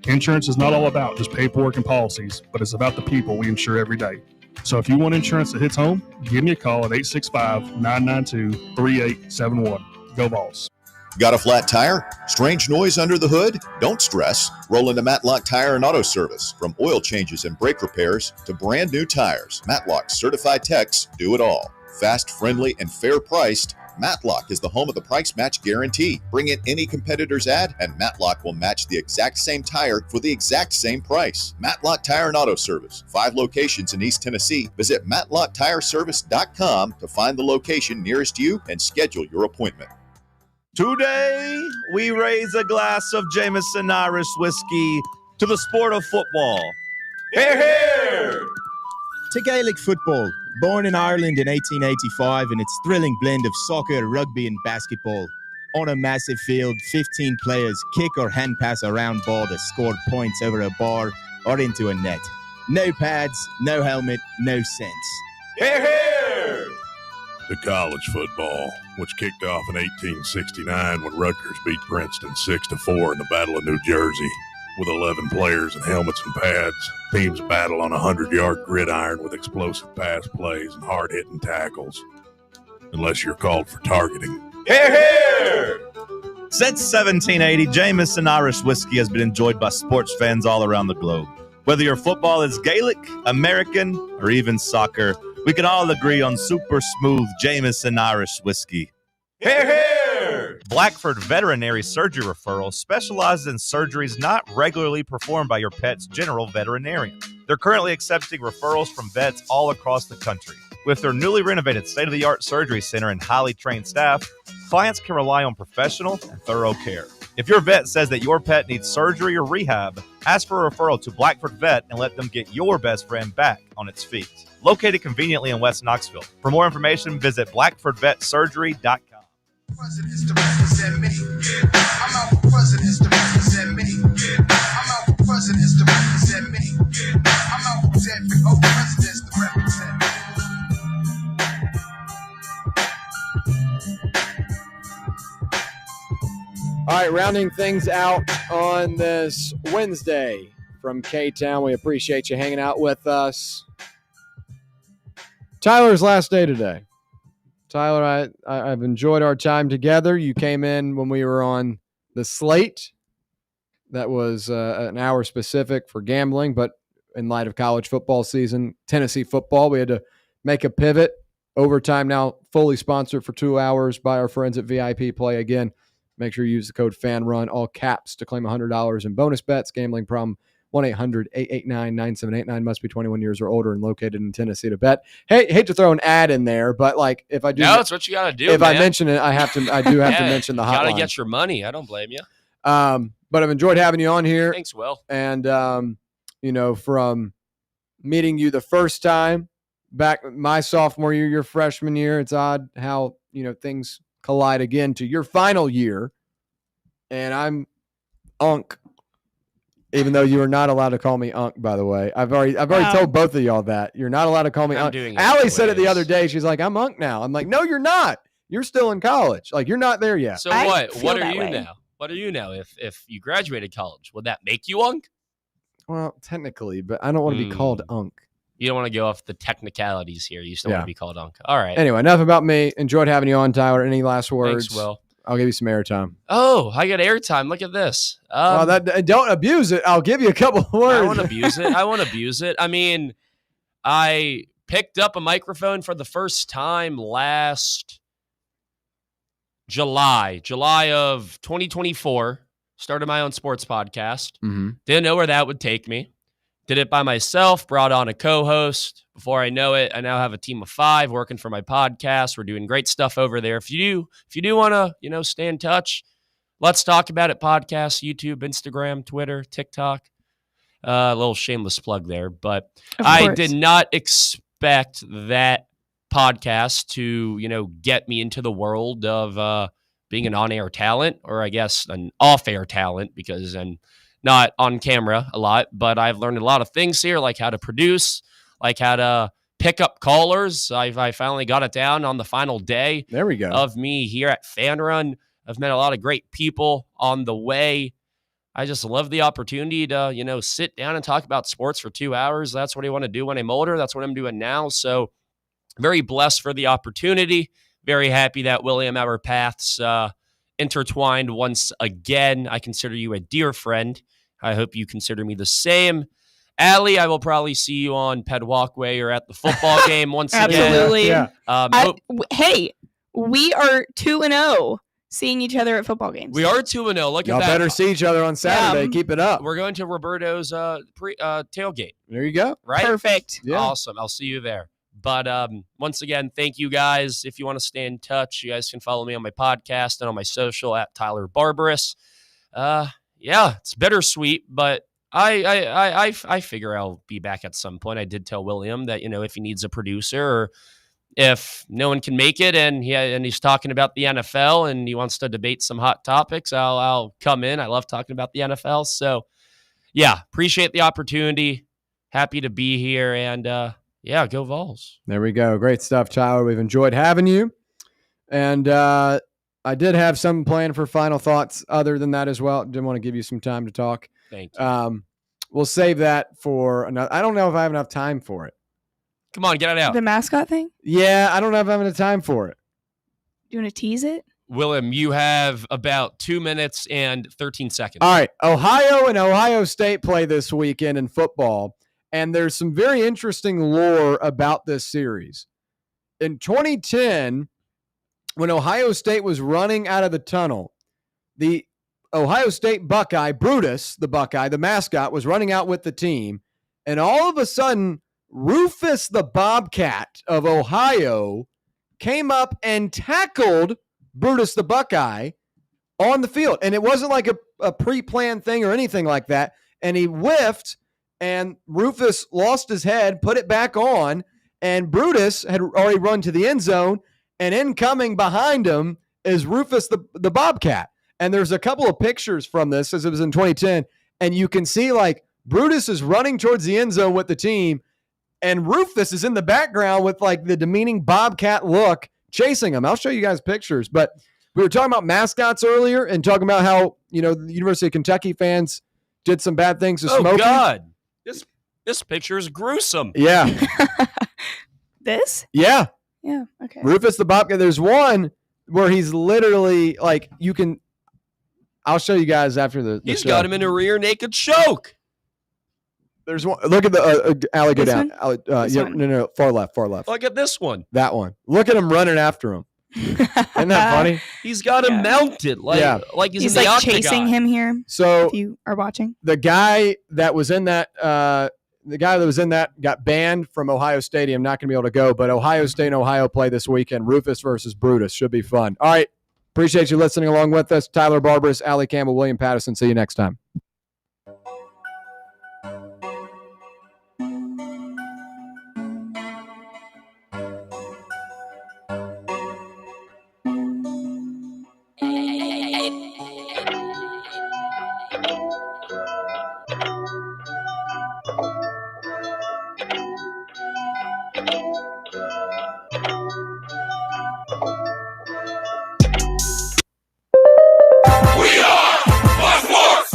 Insurance is not all about just paperwork and policies, but it's about the people we insure every day. So if you want insurance that hits home, give me a call at 865-992-3871. Go Vols. Got a flat tire? Strange noise under the hood? Don't stress. Roll into Matlock Tire and Auto Service. From oil changes and brake repairs to brand new tires, Matlock's certified techs do it all. Fast, friendly, and fair priced, Matlock is the home of the price match guarantee. Bring in any competitor's ad and Matlock will match the exact same tire for the exact same price. Matlock Tire and Auto Service. 5 locations in East Tennessee. Visit MatlockTireService.com to find the location nearest you and schedule your appointment. Today, we raise a glass of Jameson Irish whiskey to the sport of football. Hear, hear! To Gaelic football, born in Ireland in 1885 in its thrilling blend of soccer, rugby and basketball. On a massive field, 15 players kick or hand pass a round ball that scored points over a bar or into a net. No pads, no helmet, no sense. Hear, hear! To college football, which kicked off in 1869 when Rutgers beat Princeton 6-4 in the Battle of New Jersey. With 11 players and helmets and pads, teams battle on a 100-yard gridiron with explosive pass plays and hard-hitting tackles. Unless you're called for targeting. Hear, hear! Since 1780, Jameson Irish whiskey has been enjoyed by sports fans all around the globe. Whether your football is Gaelic, American, or even soccer, we can all agree on super smooth Jameson Irish whiskey. Hear, hear! Blackford Veterinary Surgery Referral specializes in surgeries not regularly performed by your pet's general veterinarian. They're currently accepting referrals from vets all across the country. With their newly renovated state-of-the-art surgery center and highly trained staff, clients can rely on professional and thorough care. If your vet says that your pet needs surgery or rehab, ask for a referral to Blackford Vet and let them get your best friend back on its feet. Located conveniently in West Knoxville. For more information, visit blackfordvetsurgery.com. Presidents to represent me. I'm out for presidents to represent me. I'm out for presidents to represent me. I'm out for presidents to represent me. All right, rounding things out on this Wednesday from K-Town. We appreciate you hanging out with us. Tyler's last day today. Tyler, I've enjoyed our time together. You came in when we were on the slate. That was an hour specific for gambling, but in light of college football season, Tennessee football, we had to make a pivot. Overtime now fully sponsored for 2 hours by our friends at VIP Play. Again, make sure you use the code FANRUN, all caps, to claim $100 in bonus bets. Gambling problem, 1-800-889-9789. Must be 21 years or older and located in Tennessee to bet. Hey, hate to throw an ad in there, but like if I do, no, that's what you gotta do. If man. I mention it, I do have to mention the hotline. Gotta get your money. I don't blame you. But I've enjoyed having you on here. Thanks, Will. And from meeting you the first time back my sophomore year, your freshman year, it's odd how things collide again to your final year. And I'm Unc. Even though you are not allowed to call me Unc, by the way. I've already told both of y'all that. You're not allowed to call me Unc. Allie said it the other day. She's like, I'm Unc now. I'm like, no, you're not. You're still in college. Like, you're not there yet. So what? What are you now? What are you now? If you graduated college, would that make you Unc? Well, technically, but I don't want to be called Unc. You don't want to go off the technicalities here. You still want to be called Unc. All right. Anyway, enough about me. Enjoyed having you on, Tyler. Any last words? Thanks, Will. I'll give you some airtime. Oh, I got airtime. Look at this. Don't abuse it. I'll give you a couple of words. I won't abuse it. I mean, I picked up a microphone for the first time last July of 2024. Started my own sports podcast. Mm-hmm. Didn't know where that would take me. Did it by myself, brought on a co-host. Before I know it, I now have a team of 5 working for my podcast. We're doing great stuff over there. If you do want to, stay in touch, let's talk about it. Podcast, YouTube, Instagram, Twitter, TikTok. A little shameless plug there, but I did not expect that podcast to, get me into the world of being an on-air talent, or I guess an off-air talent, because I'm not on camera a lot, but I've learned a lot of things here, like how to produce, like how to pick up callers. I finally got it down on the final day there we go. Of me here at Fan Run. I've met a lot of great people on the way. I just love the opportunity to, sit down and talk about sports for 2 hours. That's what I want to do when I'm older. That's what I'm doing now. So very blessed for the opportunity. Very happy that William, our paths intertwined once again. I consider you a dear friend. I hope you consider me the same. Allie, I will probably see you on Ped Walkway or at the football game once again. Absolutely. Yeah. Hey, we are 2-0 seeing each other at football games. We are 2-0. Look Y'all at that. better see each other on Saturday. Keep it up. We're going to Roberto's tailgate. There you go. Right? Perfect. Yeah. Awesome. I'll see you there. But once again, thank you guys. If you want to stay in touch, you guys can follow me on my podcast and on my social at Tyler Barbarous. Yeah, it's bittersweet, but I figure I'll be back at some point. I did tell William that, if he needs a producer, or if no one can make it and he's talking about the NFL and he wants to debate some hot topics, I'll come in. I love talking about the NFL. So yeah, appreciate the opportunity. Happy to be here, and yeah, go Vols. There we go. Great stuff, Tyler. We've enjoyed having you. And I did have some planned for final thoughts other than that as well. Didn't want to give you some time to talk. Thank you. We'll save that for another. I don't know if I have enough time for it. Come on, get it out. The mascot thing? Yeah, I don't know if I have enough time for it. Do you want to tease it? Willem, you have about 2 minutes and 13 seconds. All right. Ohio and Ohio State play this weekend in football. And there's some very interesting lore about this series. In 2010, when Ohio State was running out of the tunnel, the Ohio State Buckeye, Brutus, the Buckeye, the mascot, was running out with the team. And all of a sudden, Rufus the Bobcat of Ohio came up and tackled Brutus the Buckeye on the field. And it wasn't like a pre-planned thing or anything like that. And he whiffed, and Rufus lost his head, put it back on, and Brutus had already run to the end zone, and incoming behind him is Rufus the Bobcat. And there's a couple of pictures from this, as it was in 2010, and you can see, like, Brutus is running towards the end zone with the team, and Rufus is in the background with, like, the demeaning Bobcat look chasing him. I'll show you guys pictures, but we were talking about mascots earlier and talking about how, the University of Kentucky fans did some bad things to Smokey. Oh, God. This picture is gruesome. Yeah. This? Yeah. Yeah, okay. Rufus the Bobcat. There's one where he's literally, like, I'll show you guys after the He's show. got him in a rear naked choke. There's one. Look at the alley go down. No, far left. Look at this one. That one. Look at him running after him. Isn't that funny? He's got him mounted, like he's in the like octagon. chasing him here. So if you are watching, the guy that was in that, got banned from Ohio Stadium. Not going to be able to go. But Ohio State and Ohio play this weekend. Rufus versus Brutus should be fun. All right, appreciate you listening along with us. Tyler Barbarous, Allie Campbell, William Patterson. See you next time.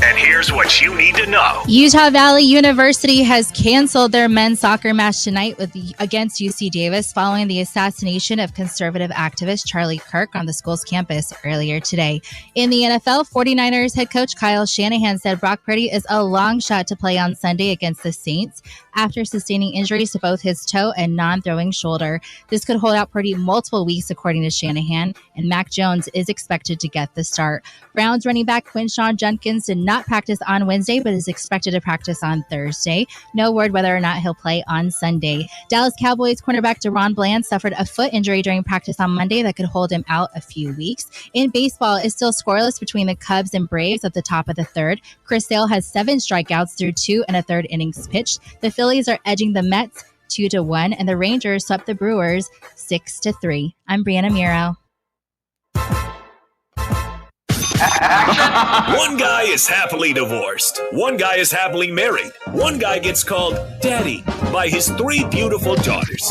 And here's what you need to know. Utah Valley University has canceled their men's soccer match tonight against UC Davis following the assassination of conservative activist Charlie Kirk on the school's campus earlier today. In the NFL, 49ers head coach Kyle Shanahan said Brock Purdy is a long shot to play on Sunday against the Saints after sustaining injuries to both his toe and non-throwing shoulder. This could hold out Purdy multiple weeks, according to Shanahan, and Mac Jones is expected to get the start. Browns running back Quinshon Judkins did not practice practice on Wednesday, but is expected to practice on Thursday. No word whether or not he'll play on Sunday. Dallas Cowboys cornerback Deron Bland suffered a foot injury during practice on Monday that could hold him out a few weeks. In baseball, it's still scoreless between the Cubs and Braves at the top of the third. Chris Sale has 7 strikeouts through 2 1/3 innings pitched. The Phillies are edging the Mets 2-1, and the Rangers swept the Brewers 6-3. I'm Brianna Muro. One guy is happily divorced. One guy is happily married. One guy gets called daddy by his 3 beautiful daughters.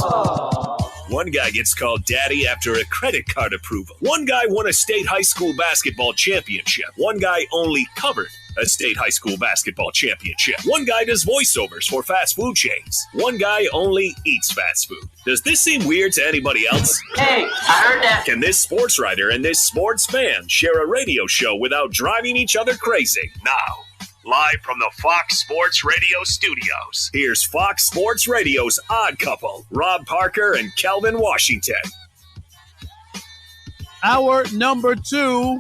One guy gets called daddy after a credit card approval. One guy won a state high school basketball championship. One guy only covered a state high school basketball championship. One guy does voiceovers for fast food chains. One guy only eats fast food. Does this seem weird to anybody else? Hey, I heard that. Can this sports writer and this sports fan share a radio show without driving each other crazy? Now, live from the Fox Sports Radio studios, here's Fox Sports Radio's Odd Couple, Rob Parker and Kelvin Washington. Hour number 2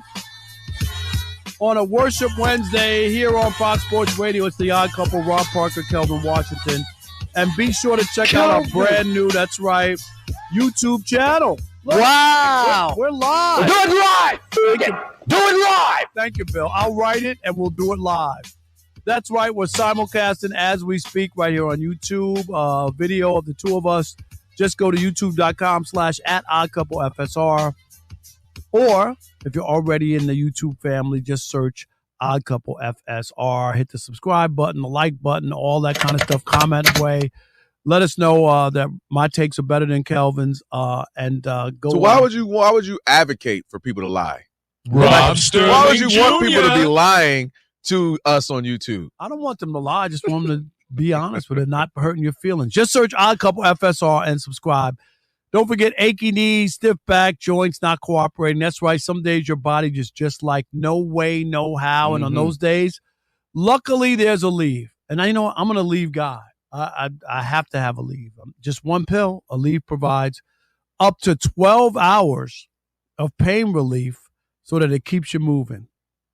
on a Worship Wednesday here on Fox Sports Radio. It's the Odd Couple, Rob Parker, Kelvin Washington. And be sure to check out our brand new, that's right, YouTube channel. Look, Wow. We're live. We're doing it live. Do it live. Thank you, Bill. I'll write it and we'll do it live. That's right. We're simulcasting as we speak right here on YouTube. Video of the two of us. Just go to youtube.com/@oddcouplefsr. Or if you're already in the YouTube family, just search Odd Couple FSR. Hit the subscribe button, the like button, all that kind of stuff. Comment away. Let us know that my takes are better than Kelvin's. Go. So why would you advocate for people to lie? Rob Sterling Why would you want people to be Jr.? lying to us on YouTube? I don't want them to lie. I just want them to be honest with it, not hurting your feelings. Just search Odd Couple FSR and subscribe. Don't forget achy knees, stiff back, joints not cooperating. That's right. Some days your body just like no way, no how. And on those days, luckily there's a leave. And I know I'm going to leave guy. I have to have a leave. Just one pill. A leave provides up to 12 hours of pain relief so that it keeps you moving.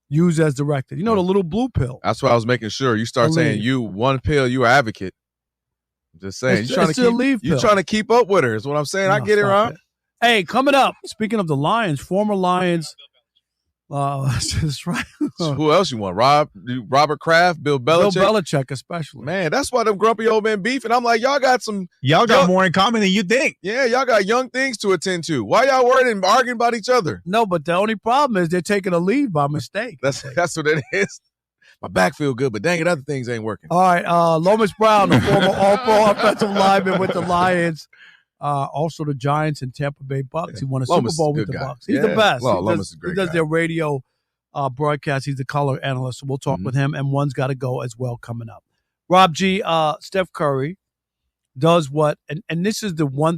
Use as directed. You know, the little blue pill. That's why I was making sure. You start saying you one pill, you an advocate. I'm just saying. You're trying to keep up with her is what I'm saying. I get it, Rob. Hey, coming up, speaking of the Lions, former Lions. That's right. Who else you want? Robert Kraft, Bill Belichick? Bill Belichick especially. Man, that's why them grumpy old men beefing. I'm like, y'all got more in common than you think. Yeah, y'all got young things to attend to. Why y'all worried and arguing about each other? No, but the only problem is they're taking a leave by mistake. That's what it is. My back feel good, but dang it, other things ain't working. All right, Lomas Brown, the former All-Pro offensive lineman with the Lions. Also the Giants and Tampa Bay Bucks. He won a Lomas Super Bowl is a with good the guy. Bucks. He's the best. Lomas is a great He does guy. their radio broadcast. He's the color analyst. So we'll talk with him, and one's got to go as well coming up. Rob G, Steph Curry does what, and this is the one thing